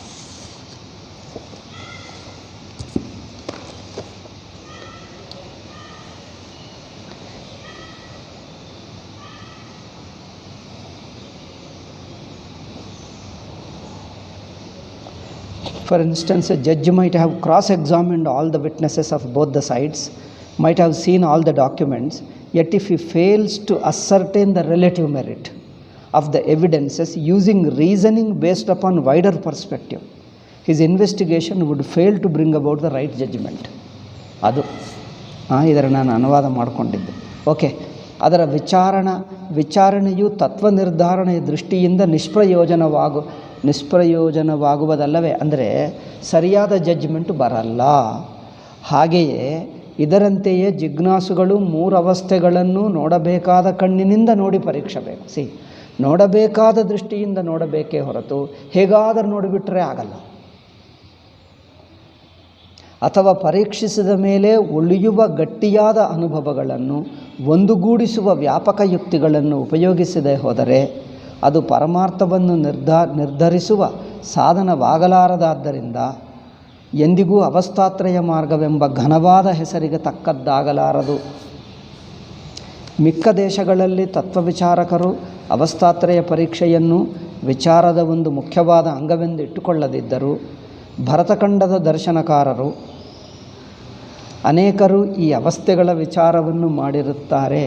For instance, a judge might have cross-examined all the witnesses of both the sides, might have seen all the documents, yet if he fails to ascertain the relative merit of the evidences using reasoning based upon wider perspective, his investigation would fail to bring about the right judgment. ಅದು ಇದರ ನಾನು ಅನುವಾದ ಮಾಡಿಕೊಂಡಿದ್ದೆ. Okay, ಅದರ ವಿಚಾರಣೆಯು ತತ್ವ ನಿರ್ಧಾರಣೆಯ ದೃಷ್ಟಿಯಿಂದ ನಿಷ್ಪ್ರಯೋಜನವಾಗುವುದಲ್ಲವೇ, ಅಂದರೆ ಸರಿಯಾದ judgement ಬರಲ್ಲ. ಹಾಗೆಯೇ ಇದರಂತೆಯೇ ಜಿಜ್ಞಾಸುಗಳು 3 ಅವಸ್ಥೆಗಳನ್ನು ನೋಡಬೇಕಾದ ಕಣ್ಣಿನಿಂದ ನೋಡಿ ಪರೀಕ್ಷಬೇಕು. ನೋಡಬೇಕಾದ ದೃಷ್ಟಿಯಿಂದ ನೋಡಬೇಕೇ ಹೊರತು ಹೇಗಾದರೂ ನೋಡಿಬಿಟ್ರೆ ಆಗಲ್ಲ. ಅಥವಾ ಪರೀಕ್ಷಿಸಿದ ಮೇಲೆ ಉಳಿಯುವ ಗಟ್ಟಿಯಾದ ಅನುಭವಗಳನ್ನು ಒಂದುಗೂಡಿಸುವ ವ್ಯಾಪಕ ಯುಕ್ತಿಗಳನ್ನು ಉಪಯೋಗಿಸದೆ ಹೋದರೆ ಅದು ಪರಮಾರ್ಥವನ್ನು ನಿರ್ಧರಿಸುವ ಸಾಧನವಾಗಲಾರದಾದ್ದರಿಂದ ಎಂದಿಗೂ ಅವಸ್ಥಾತ್ರಯ ಮಾರ್ಗವೆಂಬ ಘನವಾದ ಹೆಸರಿಗೆ ತಕ್ಕದ್ದಾಗಲಾರದು. ಮಿಕ್ಕ ದೇಶಗಳಲ್ಲಿ ತತ್ವವಿಚಾರಕರು ಅವಸ್ಥಾತ್ರಯ ಪರೀಕ್ಷೆಯನ್ನು ವಿಚಾರದ ಒಂದು ಮುಖ್ಯವಾದ ಅಂಗವೆಂದು ಇಟ್ಟುಕೊಳ್ಳದಿದ್ದರೂ ಭರತಖಂಡದ ದರ್ಶನಕಾರರು ಅನೇಕರು ಈ ಅವಸ್ಥೆಗಳ ವಿಚಾರವನ್ನು ಮಾಡಿರುತ್ತಾರೆ.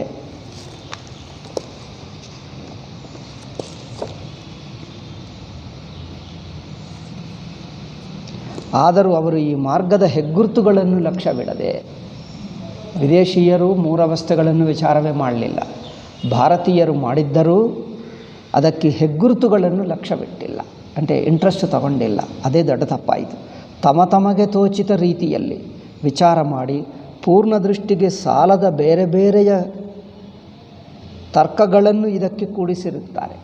ಆದರೂ ಅವರು ಈ ಮಾರ್ಗದ ಹೆಗ್ಗುರುತುಗಳನ್ನು ಲಕ್ಷ್ಯವಿಡದೆ, ವಿದೇಶೀಯರು 3 ಅವಸ್ಥೆಗಳನ್ನು ವಿಚಾರವೇ ಮಾಡಲಿಲ್ಲ, ಭಾರತೀಯರು ಮಾಡಿದ್ದರೂ ಅದಕ್ಕೆ ಹೆಗ್ಗುರುತುಗಳನ್ನು ಲಕ್ಷ್ಯವಿಟ್ಟಿಲ್ಲ, ಅಂದರೆ ಇಂಟ್ರೆಸ್ಟ್ ತಗೊಂಡಿಲ್ಲ. ಅದೇ ದೊಡ್ಡ ತಪ್ಪಾಯಿತು. ತಮಗೆ ತೋಚಿತ ರೀತಿಯಲ್ಲಿ ವಿಚಾರ ಮಾಡಿ ಪೂರ್ಣ ದೃಷ್ಟಿಗೆ ಸಾಲದ ಬೇರೆ ಬೇರೆಯ ತರ್ಕಗಳನ್ನು ಇದಕ್ಕೆ ಕೂಡಿಸಿರುತ್ತಾರೆ.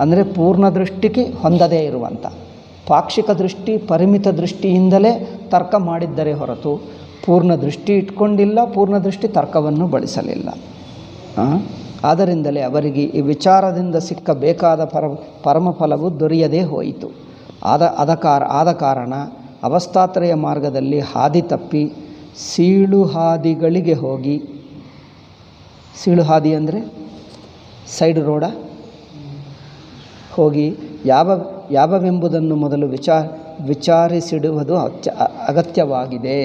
ಅಂದರೆ ಪೂರ್ಣ ದೃಷ್ಟಿಗೆ ಹೊಂದದೇ ಇರುವಂಥ ಪಾಕ್ಷಿಕ ದೃಷ್ಟಿ, ಪರಿಮಿತ ದೃಷ್ಟಿಯಿಂದಲೇ ತರ್ಕ ಮಾಡಿದ್ದರೆ ಹೊರತು ಪೂರ್ಣ ದೃಷ್ಟಿ ಇಟ್ಕೊಂಡಿಲ್ಲ, ಪೂರ್ಣ ದೃಷ್ಟಿ ತರ್ಕವನ್ನು ಬಳಸಲಿಲ್ಲ. ಆದ್ದರಿಂದಲೇ ಅವರಿಗೆ ಈ ವಿಚಾರದಿಂದ ಸಿಕ್ಕಬೇಕಾದ ಪರಮಫಲವು ದೊರೆಯದೇ ಹೋಯಿತು. ಆದ ಕಾರಣ ಅವಸ್ಥಾತ್ರಯ ಮಾರ್ಗದಲ್ಲಿ ಹಾದಿ ತಪ್ಪಿ ಸೀಳು ಹಾದಿಗಳಿಗೆ ಹೋಗಿ, ಸೀಳು ಹಾದಿ ಅಂದರೆ ಸೈಡ್ ರೋಡ ಹೋಗಿ ಯಾವೆಂಬುದನ್ನು ಮೊದಲು ವಿಚಾರಿಸಿಡುವುದು ಅಗತ್ಯವಾಗಿದೆ.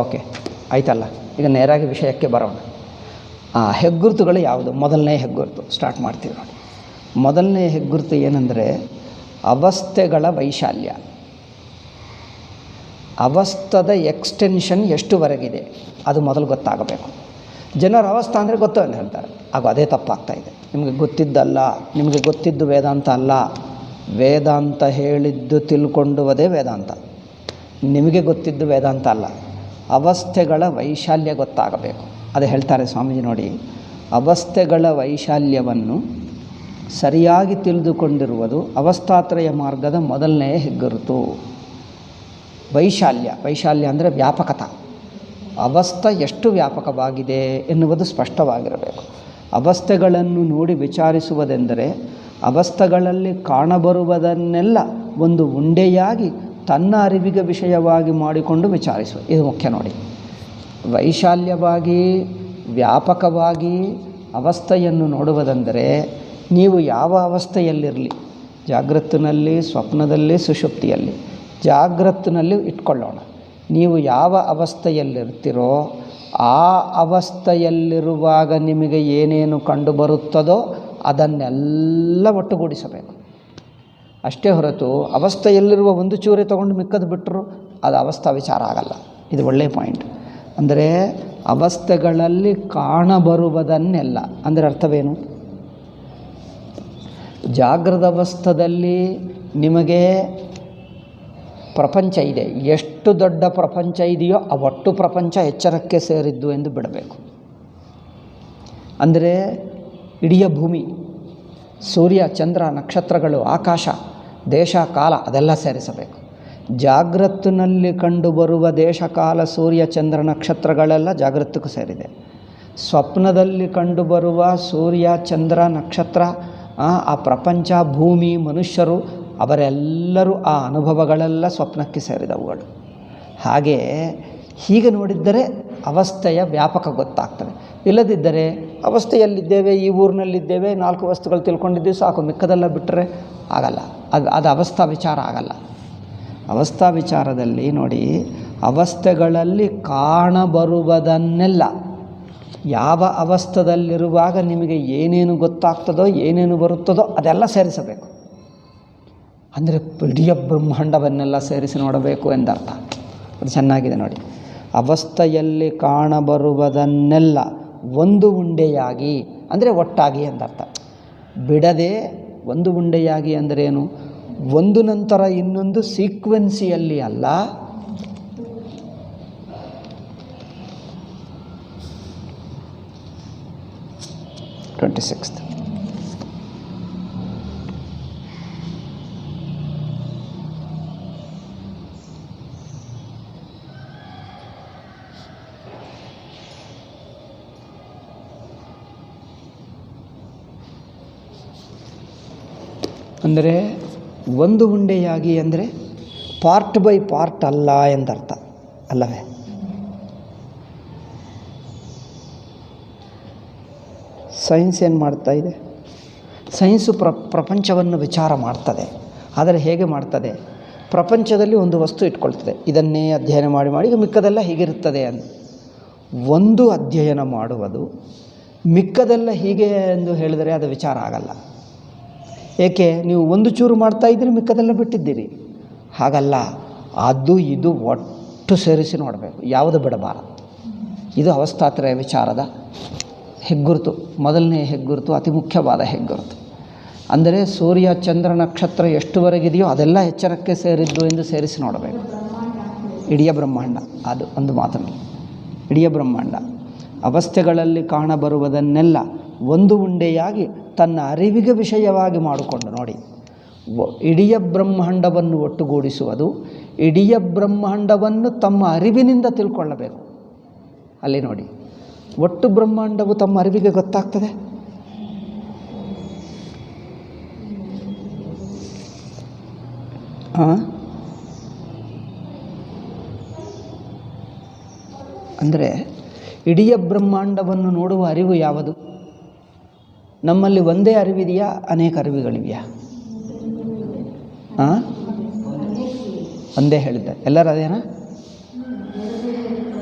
ಓಕೆ, ಆಯ್ತಲ್ಲ. ಈಗ ನೇರಾಗಿ ವಿಷಯಕ್ಕೆ ಬರೋಣ. ಹೆಗ್ಗುರುತುಗಳು ಯಾವುದು? ಮೊದಲನೇ ಹೆಗ್ಗುರುತು ಸ್ಟಾರ್ಟ್ ಮಾಡ್ತೀವಿ ನೋಡಿ. ಮೊದಲನೇ ಹೆಗ್ಗುರುತು ಏನಂದರೆ ಅವಸ್ಥೆಗಳ ವೈಶಾಲ್ಯ. ಅವಸ್ಥದ ಎಕ್ಸ್ಟೆನ್ಷನ್ ಎಷ್ಟುವರೆಗಿದೆ ಅದು ಮೊದಲು ಗೊತ್ತಾಗಬೇಕು. ಜನರ ಅವಸ್ಥೆ ಅಂದರೆ ಗೊತ್ತು ಅಂತ ಹೇಳ್ತಾರೆ, ಆಗ ಅದೇ ತಪ್ಪಾಗ್ತಾಯಿದೆ. ನಿಮಗೆ ಗೊತ್ತಿದ್ದಲ್ಲ, ನಿಮಗೆ ಗೊತ್ತಿದ್ದು ವೇದಾಂತ ಅಲ್ಲ. ವೇದಾಂತ ಹೇಳಿದ್ದು ತಿಳ್ಕೊಂಡುವುದೇ ವೇದಾಂತ, ನಿಮಗೆ ಗೊತ್ತಿದ್ದು ವೇದಾಂತ ಅಲ್ಲ. ಅವಸ್ಥೆಗಳ ವೈಶಾಲ್ಯ ಗೊತ್ತಾಗಬೇಕು. ಅದು ಹೇಳ್ತಾರೆ ಸ್ವಾಮೀಜಿ ನೋಡಿ, ಅವಸ್ಥೆಗಳ ವೈಶಾಲ್ಯವನ್ನು ಸರಿಯಾಗಿ ತಿಳಿದುಕೊಂಡಿರುವುದು ಅವಸ್ಥಾತ್ರಯ ಮಾರ್ಗದ ಮೊದಲನೇ ಹೆಗ್ಗುರುತು. ವೈಶಾಲ್ಯ ಅಂದರೆ ವ್ಯಾಪಕತೆ. ಅವಸ್ಥೆ ಎಷ್ಟು ವ್ಯಾಪಕವಾಗಿದೆ ಎನ್ನುವುದು ಸ್ಪಷ್ಟವಾಗಿರಬೇಕು. ಅವಸ್ಥೆಗಳನ್ನು ನೋಡಿ ವಿಚಾರಿಸುವುದೆಂದರೆ ಅವಸ್ಥೆಗಳಲ್ಲಿ ಕಾಣಬರುವುದನ್ನೆಲ್ಲ ಒಂದು ಉಂಡೆಯಾಗಿ ತನ್ನ ಅರಿವಿಗೆ ವಿಷಯವಾಗಿ ಮಾಡಿಕೊಂಡು ವಿಚಾರಿಸುವ, ಇದು ಮುಖ್ಯ ನೋಡಿ. ವೈಶಾಲ್ಯವಾಗಿ ವ್ಯಾಪಕವಾಗಿ ಅವಸ್ಥೆಯನ್ನು ನೋಡುವುದೆಂದರೆ ನೀವು ಯಾವ ಅವಸ್ಥೆಯಲ್ಲಿರಲಿ, ಜಾಗೃತ್ತಿನಲ್ಲಿ, ಸ್ವಪ್ನದಲ್ಲಿ, ಸುಷುಪ್ತಿಯಲ್ಲಿ. ಜಾಗೃತ್ತಿನಲ್ಲಿ ಇಟ್ಕೊಳ್ಳೋಣ, ನೀವು ಯಾವ ಅವಸ್ಥೆಯಲ್ಲಿರ್ತೀರೋ ಆ ಅವಸ್ಥೆಯಲ್ಲಿರುವಾಗ ನಿಮಗೆ ಏನೇನು ಕಂಡು ಬರುತ್ತದೋ ಅದನ್ನೆಲ್ಲ ಒಟ್ಟುಗೂಡಿಸಬೇಕು. ಅಷ್ಟೇ ಹೊರತು ಅವಸ್ಥೆಯಲ್ಲಿರುವ ಒಂದು ಚೂರೆ ತೊಗೊಂಡು ಮಿಕ್ಕದು ಬಿಟ್ಟರು ಅದು ಅವಸ್ಥಾ ವಿಚಾರ ಆಗಲ್ಲ. ಇದು ಒಳ್ಳೆಯ ಪಾಯಿಂಟ್. ಅಂದರೆ ಅವಸ್ಥೆಗಳಲ್ಲಿ ಕಾಣಬರುವುದನ್ನೆಲ್ಲ, ಅಂದರೆ ಅರ್ಥವೇನು? ಜಾಗೃತ ಅವಸ್ಥೆಯಲ್ಲಿ ನಿಮಗೆ ಪ್ರಪಂಚ ಇದೆ, ಎಷ್ಟು ದೊಡ್ಡ ಪ್ರಪಂಚ ಇದೆಯೋ ಆ ಒಟ್ಟು ಪ್ರಪಂಚ ಎಚ್ಚರಕ್ಕೆ ಸೇರಿದ್ದು ಎಂದು ಬಿಡಬೇಕು. ಅಂದರೆ ಇಡೀ ಭೂಮಿ, ಸೂರ್ಯ, ಚಂದ್ರ, ನಕ್ಷತ್ರಗಳು, ಆಕಾಶ, ದೇಶ, ಕಾಲ ಅದೆಲ್ಲ ಸೇರಿಸಬೇಕು. ಜಾಗೃತ್ತಿನಲ್ಲಿ ಕಂಡುಬರುವ ದೇಶ, ಕಾಲ, ಸೂರ್ಯ, ಚಂದ್ರ, ನಕ್ಷತ್ರಗಳೆಲ್ಲ ಜಾಗೃತಕ್ಕೂ ಸೇರಿದೆ. ಸ್ವಪ್ನದಲ್ಲಿ ಕಂಡುಬರುವ ಸೂರ್ಯ, ಚಂದ್ರ, ನಕ್ಷತ್ರ, ಆ ಪ್ರಪಂಚ, ಭೂಮಿ, ಮನುಷ್ಯರು ಅವರೆಲ್ಲರೂ ಆ ಅನುಭವಗಳೆಲ್ಲ ಸ್ವಪ್ನಕ್ಕೆ ಸೇರಿದವುಗಳು. ಹಾಗೆ ಹೀಗೆ ನೋಡಿದ್ದರೆ ಅವಸ್ಥೆಯ ವ್ಯಾಪಕ ಗೊತ್ತಾಗ್ತದೆ. ಇಲ್ಲದಿದ್ದರೆ ಅವಸ್ಥೆಯಲ್ಲಿದ್ದೇವೆ, ಈ ಊರಿನಲ್ಲಿದ್ದೇವೆ, 4 ವಸ್ತುಗಳು ತಿಳ್ಕೊಂಡಿದ್ದೀವಿ ಸಾಕು, ಮಿಕ್ಕದೆಲ್ಲ ಬಿಟ್ಟರೆ ಆಗಲ್ಲ. ಅದು ಅವಸ್ಥಾ ವಿಚಾರ ಆಗಲ್ಲ. ಅವಸ್ಥಾ ವಿಚಾರದಲ್ಲಿ ನೋಡಿ, ಅವಸ್ಥೆಗಳಲ್ಲಿ ಕಾಣಬರುವುದನ್ನೆಲ್ಲ ಯಾವ ಅವಸ್ಥೆಯಲ್ಲಿರುವಾಗ ನಿಮಗೆ ಏನೇನು ಗೊತ್ತಾಗ್ತದೋ, ಏನೇನು ಬರುತ್ತದೋ ಅದೆಲ್ಲ ಸೇರಿಸಬೇಕು. ಅಂದರೆ ಇಡೀ ಬ್ರಹ್ಮಾಂಡವನ್ನೆಲ್ಲ ಸೇರಿಸಿ ನೋಡಬೇಕು ಎಂದರ್ಥ. ಅದು ಚೆನ್ನಾಗಿದೆ ನೋಡಿ. ಅವಸ್ಥೆಯಲ್ಲಿ ಕಾಣಬರುವುದನ್ನೆಲ್ಲ ಒಂದು ಉಂಡೆಯಾಗಿ ಅಂದರೆ ಒಟ್ಟಾಗಿ ಎಂದರ್ಥ. ಬಿಡದೆ ಒಂದು ಉಂಡೆಯಾಗಿ ಅಂದರೇನು? ಒಂದು ನಂತರ ಇನ್ನೊಂದು ಸೀಕ್ವೆನ್ಸಿಯಲ್ಲಿ ಅಲ್ಲ, ಅಂದರೆ ಒಂದು ಉಂಡೆಯಾಗಿ ಅಂದರೆ ಪಾರ್ಟ್ ಬೈ ಪಾರ್ಟ್ ಅಲ್ಲ ಎಂದರ್ಥ ಅಲ್ಲವೇ? ಸೈನ್ಸ್ ಏನು ಮಾಡ್ತಾ ಇದೆ? ಸೈನ್ಸು ಪ್ರಪಂಚವನ್ನು ವಿಚಾರ ಮಾಡ್ತದೆ. ಆದರೆ ಹೇಗೆ ಮಾಡ್ತದೆ? ಪ್ರಪಂಚದಲ್ಲಿ ಒಂದು ವಸ್ತು ಇಟ್ಕೊಳ್ತದೆ, ಇದನ್ನೇ ಅಧ್ಯಯನ ಮಾಡಿ ಈಗ ಮಿಕ್ಕದೆಲ್ಲ ಹೀಗಿರುತ್ತದೆ ಅಂತ ಒಂದು ಅಧ್ಯಯನ ಮಾಡುವುದು. ಮಿಕ್ಕದೆಲ್ಲ ಹೀಗೆ ಎಂದು ಹೇಳಿದರೆ ಅದು ವಿಚಾರ ಆಗಲ್ಲ. ಏಕೆ? ನೀವು ಒಂದು ಚೂರು ಮಾಡ್ತಾಯಿದ್ದೀರಿ, ಮಿಕ್ಕದೆಲ್ಲ ಬಿಟ್ಟಿದ್ದೀರಿ. ಹಾಗಲ್ಲ, ಅದು ಇದು ಒಟ್ಟು ಸೇರಿಸಿ ನೋಡಬೇಕು, ಯಾವುದು ಬಿಡಬಾರದು. ಇದು ಅವಸ್ಥಾತ್ರಯ ವಿಚಾರದ ಹೆಗ್ಗುರುತು, ಮೊದಲನೇ ಹೆಗ್ಗುರುತು, ಅತಿ ಮುಖ್ಯವಾದ ಹೆಗ್ಗುರುತು. ಅಂದರೆ ಸೂರ್ಯ ಚಂದ್ರ ನಕ್ಷತ್ರ ಎಷ್ಟುವರೆಗಿದೆಯೋ ಅದೆಲ್ಲ ಎಚ್ಚರಕ್ಕೆ ಸೇರಿದ್ದು ಎಂದು ಸೇರಿಸಿ ನೋಡಬೇಕು. ಇಡೀ ಬ್ರಹ್ಮಾಂಡ, ಅದು ಒಂದು ಮಾತನ್ನು, ಇಡೀ ಬ್ರಹ್ಮಾಂಡ ಅವಸ್ಥೆಗಳಲ್ಲಿ ಕಾಣಬರುವುದನ್ನೆಲ್ಲ ಒಂದು ಉಂಡೆಯಾಗಿ ತನ್ನ ಅರಿವಿಗೆ ವಿಷಯವಾಗಿ ಮಾಡಿಕೊಂಡು ನೋಡಿ. ಇಡೀ ಬ್ರಹ್ಮಾಂಡವನ್ನು ಒಟ್ಟುಗೂಡಿಸುವುದು, ಇಡೀ ಬ್ರಹ್ಮಾಂಡವನ್ನು ತಮ್ಮ ಅರಿವಿನಿಂದ ತಿಳ್ಕೊಳ್ಳಬೇಕು. ಅಲ್ಲಿ ನೋಡಿ, ಒಟ್ಟು ಬ್ರಹ್ಮಾಂಡವು ತಮ್ಮ ಅರಿವಿಗೆ ಗೊತ್ತಾಗ್ತದೆ. ಅಂದರೆ ಇಡೀ ಬ್ರಹ್ಮಾಂಡವನ್ನು ನೋಡುವ ಅರಿವು ಯಾವುದು? ನಮ್ಮಲ್ಲಿ ಒಂದೇ ಅರಿವಿದೆಯಾ, ಅನೇಕ ಅರಿವುಗಳಿವೆಯಾ? ಒಂದೇ ಹೇಳಿದ್ದೆ, ಎಲ್ಲರೂ ಅದೇನಾ?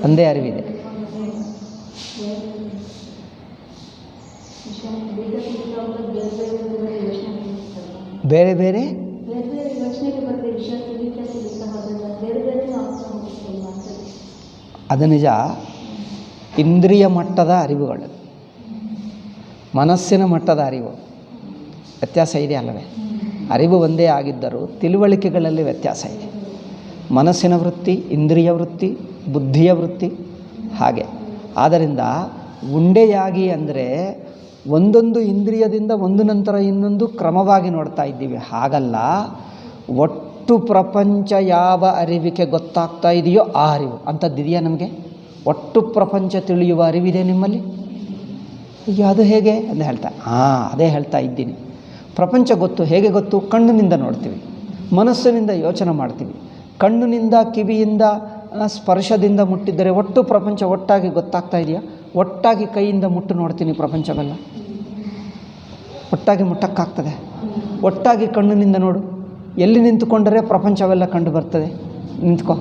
ಒಂದೇ ಅರಿವಿದೆ. ಬೇರೆ ಬೇರೆ ಅದು ನಿಜ. ಇಂದ್ರಿಯ ಮಟ್ಟದ ಅರಿವುಗಳು, ಮನಸ್ಸಿನ ಮಟ್ಟದ ಅರಿವು ವ್ಯತ್ಯಾಸ ಇದೆ ಅಲ್ಲವೇ? ಅರಿವು ಒಂದೇ ಆಗಿದ್ದರೂ ತಿಳುವಳಿಕೆಗಳಲ್ಲಿ ವ್ಯತ್ಯಾಸ ಇದೆ. ಮನಸ್ಸಿನ ವೃತ್ತಿ, ಇಂದ್ರಿಯ ವೃತ್ತಿ, ಬುದ್ಧಿಯ ವೃತ್ತಿ ಹಾಗೆ. ಆದ್ದರಿಂದ ಉಂಡೆಯಾಗಿ ಅಂದರೆ ಒಂದೊಂದು ಇಂದ್ರಿಯದಿಂದ ಒಂದು ನಂತರ ಇನ್ನೊಂದು ಕ್ರಮವಾಗಿ ನೋಡ್ತಾ ಇದ್ದೀವಿ. ಹಾಗಲ್ಲ, ಒಟ್ಟು ಪ್ರಪಂಚ ಯಾವ ಅರಿವಿಗೆ ಗೊತ್ತಾಗ್ತಾ ಇದೆಯೋ ಆ ಅರಿವು ಅಂಥದ್ದಿದೆಯಾ ನಮಗೆ? ಒಟ್ಟು ಪ್ರಪಂಚ ತಿಳಿಯುವ ಅರಿವಿದೆ ನಿಮ್ಮಲ್ಲಿ? ಈಗ ಅದು ಹೇಗೆ ಅಂತ ಹೇಳ್ತಾ ಅದೇ ಹೇಳ್ತಾ ಇದ್ದೀನಿ. ಪ್ರಪಂಚ ಗೊತ್ತು. ಹೇಗೆ ಗೊತ್ತು? ಕಣ್ಣಿನಿಂದ ನೋಡ್ತೀವಿ, ಮನಸ್ಸಿನಿಂದ ಯೋಚನೆ ಮಾಡ್ತೀವಿ, ಕಣ್ಣಿನಿಂದ ಕಿವಿಯಿಂದ ಸ್ಪರ್ಶದಿಂದ ಮುಟ್ಟಿದ್ದರೆ ಒಟ್ಟು ಪ್ರಪಂಚ ಒಟ್ಟಾಗಿ ಗೊತ್ತಾಗ್ತಾ ಇದೆಯಾ? ಒಟ್ಟಾಗಿ ಕೈಯಿಂದ ಮುಟ್ಟು ನೋಡ್ತೀನಿ ಪ್ರಪಂಚವೆಲ್ಲ, ಒಟ್ಟಾಗಿ ಮುಟ್ಟಕ್ಕಾಗ್ತದೆ? ಒಟ್ಟಾಗಿ ಕಣ್ಣಿನಿಂದ ನೋಡು, ಎಲ್ಲಿ ನಿಂತುಕೊಂಡರೆ ಪ್ರಪಂಚವೆಲ್ಲ ಕಂಡು ಬರ್ತದೆ? ನಿಂತ್ಕೋ.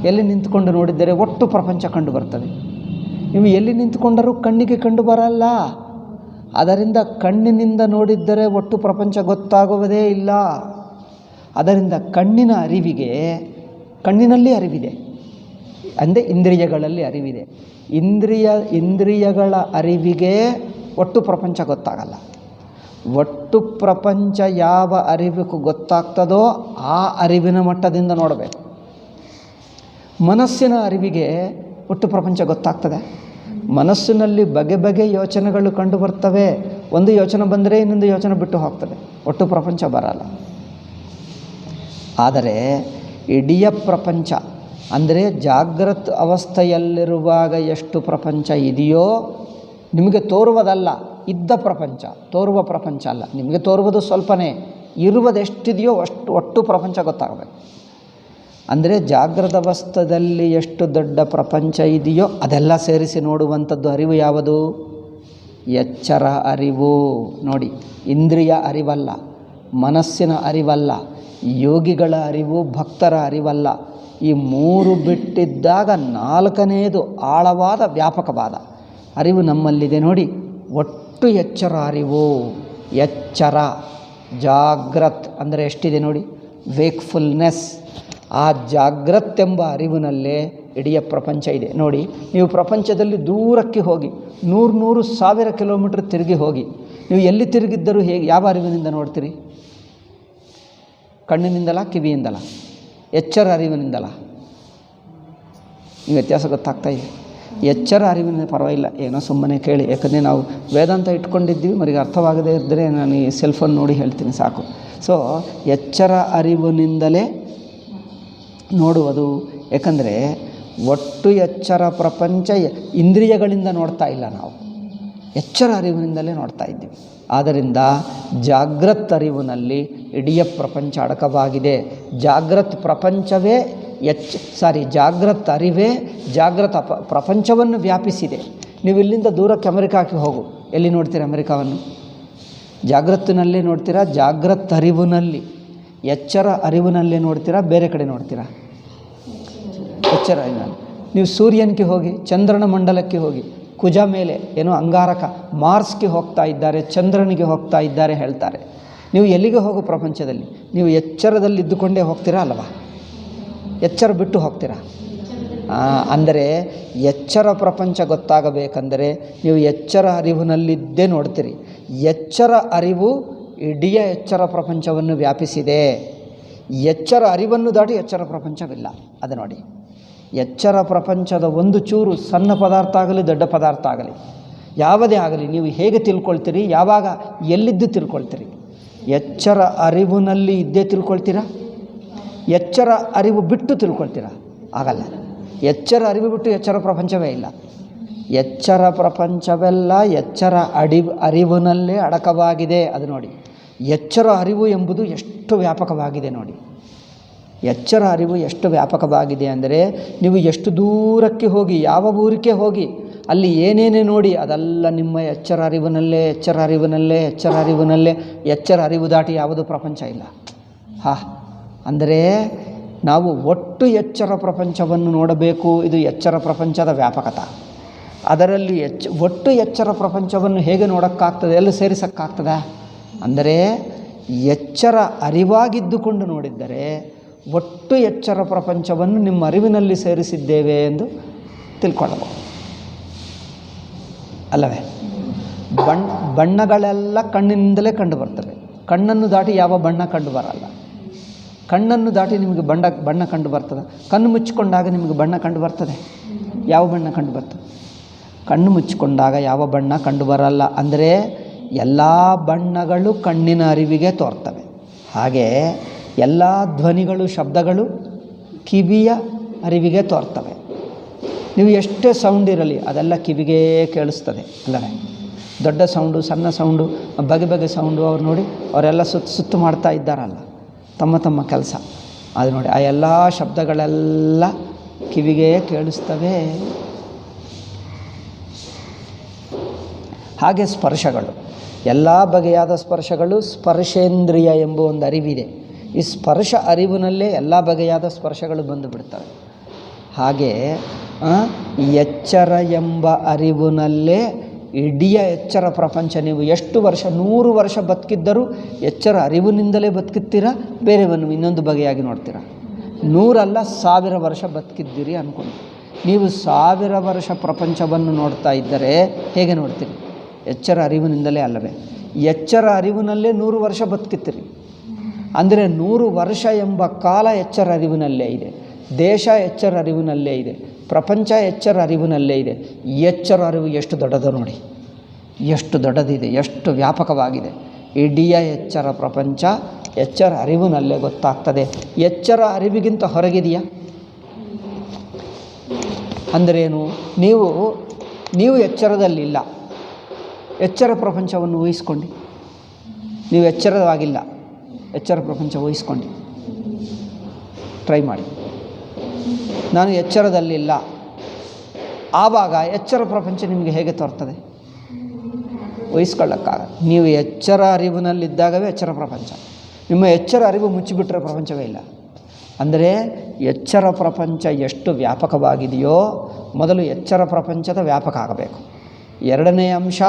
ಎಲ್ಲಿ ನಿಂತುಕೊಂಡು ನೋಡಿದರೆ ಒಟ್ಟು ಪ್ರಪಂಚ ಕಂಡು ಬರ್ತದೆ. ನೀವು ಎಲ್ಲಿ ನಿಂತುಕೊಂಡರೂ ಕಣ್ಣಿಗೆ ಕಂಡು ಬರಲ್ಲ. ಅದರಿಂದ ಕಣ್ಣಿನಿಂದ ನೋಡಿದ್ದರೆ ಒಟ್ಟು ಪ್ರಪಂಚ ಗೊತ್ತಾಗುವುದೇ ಇಲ್ಲ. ಅದರಿಂದ ಕಣ್ಣಿನ ಅರಿವಿಗೆ, ಕಣ್ಣಿನಲ್ಲಿ ಅರಿವಿದೆ ಅಂದರೆ ಇಂದ್ರಿಯಗಳಲ್ಲಿ ಅರಿವಿದೆ. ಇಂದ್ರಿಯಗಳ ಅರಿವಿಗೆ ಒಟ್ಟು ಪ್ರಪಂಚ ಗೊತ್ತಾಗಲ್ಲ. ಒಟ್ಟು ಪ್ರಪಂಚ ಯಾವ ಅರಿವಿಗೂ ಗೊತ್ತಾಗ್ತದೋ ಆ ಅರಿವಿನ ಮಟ್ಟದಿಂದ ನೋಡಬೇಕು. ಮನಸ್ಸಿನ ಅರಿವಿಗೆ ಒಟ್ಟು ಪ್ರಪಂಚ ಗೊತ್ತಾಗ್ತದೆ. ಮನಸ್ಸಿನಲ್ಲಿ ಬಗೆ ಬಗೆ ಯೋಚನೆಗಳು ಕಂಡು ಬರ್ತವೆ. ಒಂದು ಯೋಚನೆ ಬಂದರೆ ಇನ್ನೊಂದು ಯೋಚನೆ ಬಿಟ್ಟು ಹೋಗ್ತದೆ, ಒಟ್ಟು ಪ್ರಪಂಚ ಬರಲ್ಲ. ಆದರೆ ಇಡೀ ಪ್ರಪಂಚ ಅಂದರೆ ಜಾಗೃತ ಅವಸ್ಥೆಯಲ್ಲಿರುವಾಗ ಎಷ್ಟು ಪ್ರಪಂಚ ಇದೆಯೋ ನಿಮಗೆ ತೋರುವುದಲ್ಲ, ಇದ್ದ ಪ್ರಪಂಚ, ತೋರುವ ಪ್ರಪಂಚ ಅಲ್ಲ. ನಿಮಗೆ ತೋರುವುದು ಸ್ವಲ್ಪನೇ, ಇರುವುದೆಷ್ಟಿದೆಯೋ ಒಟ್ಟು ಪ್ರಪಂಚ ಗೊತ್ತಾಗಬೇಕು. ಅಂದರೆ ಜಾಗೃತ ಅವಸ್ಥೆಯಲ್ಲಿ ಎಷ್ಟು ದೊಡ್ಡ ಪ್ರಪಂಚ ಇದೆಯೋ ಅದೆಲ್ಲ ಸೇರಿಸಿ ನೋಡುವಂಥದ್ದು ಅರಿವು ಯಾವುದು? ಎಚ್ಚರ ಅರಿವು. ನೋಡಿ, ಇಂದ್ರಿಯ ಅರಿವಲ್ಲ, ಮನಸ್ಸಿನ ಅರಿವಲ್ಲ, ಯೋಗಿಗಳ ಅರಿವು, ಭಕ್ತರ ಅರಿವಲ್ಲ. ಈ ಮೂರು ಬಿಟ್ಟಿದ್ದಾಗ ನಾಲ್ಕನೆಯದು ಆಳವಾದ ವ್ಯಾಪಕವಾದ ಅರಿವು ನಮ್ಮಲ್ಲಿದೆ. ನೋಡಿ, ಒಟ್ಟು ಎಚ್ಚರ ಅರಿವು. ಎಚ್ಚರ ಜಾಗ್ರತ್ ಅಂದರೆ ಎಷ್ಟಿದೆ ನೋಡಿ, ವೇಕ್ಫುಲ್ನೆಸ್. ಆ ಜಾಗ್ರತ್ತೆಂಬ ಅರಿವಿನಲ್ಲೇ ಇಡೀ ಪ್ರಪಂಚ ಇದೆ. ನೋಡಿ, ನೀವು ಪ್ರಪಂಚದಲ್ಲಿ ದೂರಕ್ಕೆ ಹೋಗಿ 100,000 ಕಿಲೋಮೀಟ್ರ್ ತಿರುಗಿ ಹೋಗಿ, ನೀವು ಎಲ್ಲಿ ತಿರುಗಿದ್ದರೂ ಹೇಗೆ, ಯಾವ ಅರಿವಿನಿಂದ ನೋಡ್ತೀರಿ? ಕಣ್ಣಿನಿಂದಲ, ಕಿವಿಯಿಂದಲ, ಎಚ್ಚರ ಅರಿವಿನಿಂದಲ? ಈ ವ್ಯತ್ಯಾಸ ಗೊತ್ತಾಗ್ತಾ ಇದೆ. ಎಚ್ಚರ ಅರಿವಿನ ಪರವಾಗಿಲ್ಲ, ಏನೋ ಸುಮ್ಮನೆ ಕೇಳಿ, ಯಾಕಂದರೆ ನಾವು ವೇದಾಂತ ಇಟ್ಕೊಂಡಿದ್ದೀವಿ, ಮರಿಗೆ ಅರ್ಥವಾಗದೇ ಇದ್ದರೆ ನಾನು ಈ ಸೆಲ್ಫೋನ್ ನೋಡಿ ಹೇಳ್ತೀನಿ ಸಾಕು. ಸೊ ಎಚ್ಚರ ಅರಿವಿನಿಂದಲೇ ನೋಡುವುದು. ಯಾಕಂದರೆ ಒಟ್ಟು ಎಚ್ಚರ ಪ್ರಪಂಚ ಇಂದ್ರಿಯಗಳಿಂದ ನೋಡ್ತಾ ಇಲ್ಲ, ನಾವು ಎಚ್ಚರ ಅರಿವಿನಿಂದಲೇ ನೋಡ್ತಾ ಇದ್ದೀವಿ. ಆದ್ದರಿಂದ ಜಾಗೃತ ಅರಿವಿನಲ್ಲಿ ಇಡೀ ಪ್ರಪಂಚ ಅಡಕವಾಗಿದೆ. ಜಾಗೃತ ಪ್ರಪಂಚವೇ ಜಾಗೃತ ಅರಿವೇ ಜಾಗೃತ ಪ್ರಪಂಚವನ್ನು ವ್ಯಾಪಿಸಿದೆ. ನೀವು ಇಲ್ಲಿಂದ ದೂರಕ್ಕೆ ಅಮೆರಿಕಾಕ್ಕೆ ಹೋಗು, ಎಲ್ಲಿ ನೋಡ್ತೀರಾ ಅಮೆರಿಕಾವನ್ನು? ಜಾಗೃತಿನಲ್ಲೇ ನೋಡ್ತೀರಾ? ಜಾಗೃತ ಅರಿವಿನಲ್ಲಿ, ಎಚ್ಚರ ಅರಿವಿನಲ್ಲೇ ನೋಡ್ತೀರಾ? ಬೇರೆ ಕಡೆ ನೋಡ್ತೀರಾ? ಎಚ್ಚರ ಅರಿವಿನಲ್ಲಿ. ನೀವು ಸೂರ್ಯನಿಗೆ ಹೋಗಿ, ಚಂದ್ರನ ಮಂಡಲಕ್ಕೆ ಹೋಗಿ, ಕುಜ ಮೇಲೆ ಏನೋ ಅಂಗಾರಕ ಮಾರ್ಸ್ಗೆ ಹೋಗ್ತಾ ಇದ್ದಾರೆ, ಚಂದ್ರನಿಗೆ ಹೋಗ್ತಾ ಇದ್ದಾರೆ ಹೇಳ್ತಾರೆ. ನೀವು ಎಲ್ಲಿಗೆ ಹೋಗು ಪ್ರಪಂಚದಲ್ಲಿ? ನೀವು ಎಚ್ಚರದಲ್ಲಿದ್ದುಕೊಂಡೇ ಹೋಗ್ತೀರಾ ಅಲ್ವಾ? ಎಚ್ಚರ ಬಿಟ್ಟು ಹೋಗ್ತೀರಾ? ಅಂದರೆ ಎಚ್ಚರ ಪ್ರಪಂಚ ಗೊತ್ತಾಗಬೇಕಂದರೆ ನೀವು ಎಚ್ಚರ ಅರಿವಿನಲ್ಲಿದ್ದೇ ನೋಡ್ತೀರಿ. ಎಚ್ಚರ ಅರಿವು ಇಡೀ ಎಚ್ಚರ ಪ್ರಪಂಚವನ್ನು ವ್ಯಾಪಿಸಿದೆ. ಎಚ್ಚರ ಅರಿವನ್ನು ದಾಟಿ ಎಚ್ಚರ ಪ್ರಪಂಚವಿಲ್ಲ. ಅದು ನೋಡಿ, ಎಚ್ಚರ ಪ್ರಪಂಚದ ಒಂದು ಚೂರು ಸಣ್ಣ ಪದಾರ್ಥ ಆಗಲಿ ದೊಡ್ಡ ಪದಾರ್ಥ ಆಗಲಿ ಯಾವುದೇ ಆಗಲಿ ನೀವು ಹೇಗೆ ತಿಳ್ಕೊಳ್ತೀರಿ? ಯಾವಾಗ ಎಲ್ಲಿದ್ದು ತಿಳ್ಕೊಳ್ತೀರಿ? ಎಚ್ಚರ ಅರಿವಿನಲ್ಲಿ ಇದ್ದೇ ತಿಳ್ಕೊಳ್ತೀರಾ? ಎಚ್ಚರ ಅರಿವು ಬಿಟ್ಟು ತಿಳ್ಕೊಳ್ತೀರಾ? ಆಗಲ್ಲ. ಎಚ್ಚರ ಅರಿವು ಬಿಟ್ಟು ಎಚ್ಚರ ಪ್ರಪಂಚವೇ ಇಲ್ಲ. ಎಚ್ಚರ ಪ್ರಪಂಚವೆಲ್ಲ ಎಚ್ಚರ ಅರಿವಿನಲ್ಲೇ ಅಡಕವಾಗಿದೆ. ಅದು ನೋಡಿ, ಎಚ್ಚರ ಅರಿವು ಎಂಬುದು ಎಷ್ಟು ವ್ಯಾಪಕವಾಗಿದೆ ನೋಡಿ. ಎಚ್ಚರ ಅರಿವು ಎಷ್ಟು ವ್ಯಾಪಕವಾಗಿದೆ ಅಂದರೆ, ನೀವು ಎಷ್ಟು ದೂರಕ್ಕೆ ಹೋಗಿ, ಯಾವ ಊರಿಗೆ ಹೋಗಿ, ಅಲ್ಲಿ ಏನೇನೇ ನೋಡಿ, ಅದೆಲ್ಲ ನಿಮ್ಮ ಎಚ್ಚರ ಅರಿವಿನಲ್ಲೇ ಎಚ್ಚರ ಅರಿವಿನಲ್ಲೇ ಎಚ್ಚರ ಅರಿವಿನಲ್ಲೇ. ಎಚ್ಚರ ಅರಿವು ದಾಟಿ ಯಾವುದು ಪ್ರಪಂಚ ಇಲ್ಲ. ಅಂದರೆ ನಾವು ಒಟ್ಟು ಎಚ್ಚರ ಪ್ರಪಂಚವನ್ನು ನೋಡಬೇಕು. ಇದು ಎಚ್ಚರ ಪ್ರಪಂಚದ ವ್ಯಾಪಕತೆ. ಅದರಲ್ಲಿ ಒಟ್ಟು ಎಚ್ಚರ ಪ್ರಪಂಚವನ್ನು ಹೇಗೆ ನೋಡೋಕ್ಕಾಗ್ತದೆ? ಎಲ್ಲ ಸೇರಿಸೋಕ್ಕಾಗ್ತದೆ ಅಂದರೆ ಎಚ್ಚರ ಅರಿವಾಗಿದ್ದುಕೊಂಡು ನೋಡಿದ್ದರೆ ಒಟ್ಟು ಎಚ್ಚರ ಪ್ರಪಂಚವನ್ನು ನಿಮ್ಮ ಅರಿವಿನಲ್ಲಿ ಸೇರಿಸಿದ್ದೇವೆ ಎಂದು ತಿಳ್ಕೊಳ್ಳಬಹುದು ಅಲ್ಲವೇ? ಬಣ್ಣಗಳೆಲ್ಲ ಕಣ್ಣಿನಿಂದಲೇ ಕಂಡು ಬರ್ತವೆ. ಕಣ್ಣನ್ನು ದಾಟಿ ಯಾವ ಬಣ್ಣ ಕಂಡು ಬರಲ್ಲ. ಕಣ್ಣನ್ನು ದಾಟಿ ನಿಮಗೆ ಬಣ್ಣ ಕಂಡು ಬರ್ತದೆ. ಕಣ್ಣು ಮುಚ್ಚಿಕೊಂಡಾಗ ನಿಮಗೆ ಬಣ್ಣ ಕಂಡು ಬರ್ತದೆ. ಯಾವ ಬಣ್ಣ ಕಂಡು ಬರ್ತದೆ? ಕಣ್ಣು ಮುಚ್ಚಿಕೊಂಡಾಗ ಯಾವ ಬಣ್ಣ ಕಂಡು ಬರಲ್ಲ. ಅಂದರೆ ಎಲ್ಲ ಬಣ್ಣಗಳು ಕಣ್ಣಿನ ಅರಿವಿಗೆ ತೋರ್ತವೆ. ಹಾಗೆ ಎಲ್ಲ ಧ್ವನಿಗಳು, ಶಬ್ದಗಳು ಕಿವಿಯ ಅರಿವಿಗೆ ತೋರ್ತವೆ. ನೀವು ಎಷ್ಟೇ ಸೌಂಡ್ ಇರಲಿ ಅದೆಲ್ಲ ಕಿವಿಗೆ ಕೇಳಿಸ್ತದೆ ಅಲ್ಲವೇ? ದೊಡ್ಡ ಸೌಂಡು, ಸಣ್ಣ ಸೌಂಡು, ಬಗೆ ಬಗೆ ಸೌಂಡು. ಅವ್ರು ನೋಡಿ, ಅವರೆಲ್ಲ ಸುತ್ತು ಮಾಡ್ತಾ ಇದ್ದಾರಲ್ಲ ತಮ್ಮ ತಮ್ಮ ಕೆಲಸ. ಅದು ನೋಡಿ, ಆ ಎಲ್ಲ ಶಬ್ದಗಳೆಲ್ಲ ಕಿವಿಗೆ ಕೇಳಿಸ್ತವೆ. ಹಾಗೆ ಸ್ಪರ್ಶಗಳು, ಎಲ್ಲ ಬಗೆಯಾದ ಸ್ಪರ್ಶಗಳು, ಸ್ಪರ್ಶೇಂದ್ರಿಯ ಎಂಬ ಒಂದು ಅರಿವಿದೆ. ಈ ಸ್ಪರ್ಶ ಅರಿವಿನಲ್ಲೇ ಎಲ್ಲ ಬಗೆಯಾದ ಸ್ಪರ್ಶಗಳು ಬಂದು ಬಿಡ್ತವೆ. ಹಾಗೆ ಎಚ್ಚರ ಎಂಬ ಅರಿವಿನಲ್ಲೇ ಇಡೀ ಎಚ್ಚರ ಪ್ರಪಂಚ. ನೀವು ಎಷ್ಟು ವರ್ಷ, 100 ವರ್ಷ ಬದುಕಿದ್ದರೂ ಎಚ್ಚರ ಅರಿವಿನಿಂದಲೇ ಬದುಕುತ್ತೀರಾ? ಬೇರೆವನ್ನು ಇನ್ನೊಂದು ಬಗೆಯಾಗಿ ನೋಡ್ತೀರಾ? 100 ಅಲ್ಲ, 1000 ವರ್ಷ ಬದುಕಿದ್ದೀರಿ ಅಂದ್ಕೊಂಡು ನೀವು 1000 ವರ್ಷ ಪ್ರಪಂಚವನ್ನು ನೋಡ್ತಾ ಇದ್ದರೆ ಹೇಗೆ ನೋಡ್ತೀರಿ? ಎಚ್ಚರ ಅರಿವಿನಿಂದಲೇ ಅಲ್ಲವೇ? ಎಚ್ಚರ ಅರಿವಿನಲ್ಲೇ 100 ವರ್ಷ ಬದುಕುತ್ತೀರಿ. ಅಂದರೆ 100 ವರ್ಷ ಎಂಬ ಕಾಲ ಎಚ್ಚರ ಅರಿವಿನಲ್ಲೇ ಇದೆ. ದೇಶ ಎಚ್ಚರ ಅರಿವಿನಲ್ಲೇ ಇದೆ. ಪ್ರಪಂಚ ಎಚ್ಚರ ಅರಿವಿನಲ್ಲೇ ಇದೆ. ಎಚ್ಚರ ಅರಿವು ಎಷ್ಟು ದೊಡ್ಡದು ನೋಡಿ, ಎಷ್ಟು ದೊಡ್ಡದಿದೆ, ಎಷ್ಟು ವ್ಯಾಪಕವಾಗಿದೆ. ಇಡೀ ಎಚ್ಚರ ಪ್ರಪಂಚ ಎಚ್ಚರ ಅರಿವಿನಲ್ಲೇ ಗೊತ್ತಾಗ್ತದೆ. ಎಚ್ಚರ ಅರಿವಿಗಿಂತ ಹೊರಗಿದೆಯಾ? ಅಂದರೇನು? ನೀವು ಎಚ್ಚರದಲ್ಲಿಲ್ಲ. ಎಚ್ಚರ ಪ್ರಪಂಚವನ್ನು ಊಹಿಸ್ಕೊಂಡು, ನೀವು ಎಚ್ಚರವಾಗಿಲ್ಲ, ಎಚ್ಚರ ಪ್ರಪಂಚ ಊಹಿಸ್ಕೊಂಡು ಟ್ರೈ ಮಾಡಿ. ನಾನು ಎಚ್ಚರದಲ್ಲಿಲ್ಲ, ಆವಾಗ ಎಚ್ಚರ ಪ್ರಪಂಚ ನಿಮಗೆ ಹೇಗೆ ತೋರ್ತದೆ? ಊಹಿಸ್ಕೊಳ್ಳೋಕ್ಕಾಗ. ನೀವು ಎಚ್ಚರ ಅರಿವಿನಲ್ಲಿದ್ದಾಗವೇ ಎಚ್ಚರ ಪ್ರಪಂಚ. ನಿಮ್ಮ ಎಚ್ಚರ ಅರಿವು ಮುಚ್ಚಿಬಿಟ್ರೆ ಪ್ರಪಂಚವೇ ಇಲ್ಲ. ಅಂದರೆ ಎಚ್ಚರ ಪ್ರಪಂಚ ಎಷ್ಟು ವ್ಯಾಪಕವಾಗಿದೆಯೋ ಮೊದಲು ಎಚ್ಚರ ಪ್ರಪಂಚದ ವ್ಯಾಪಕ ಆಗಬೇಕು. ಎರಡನೇ ಅಂಶ,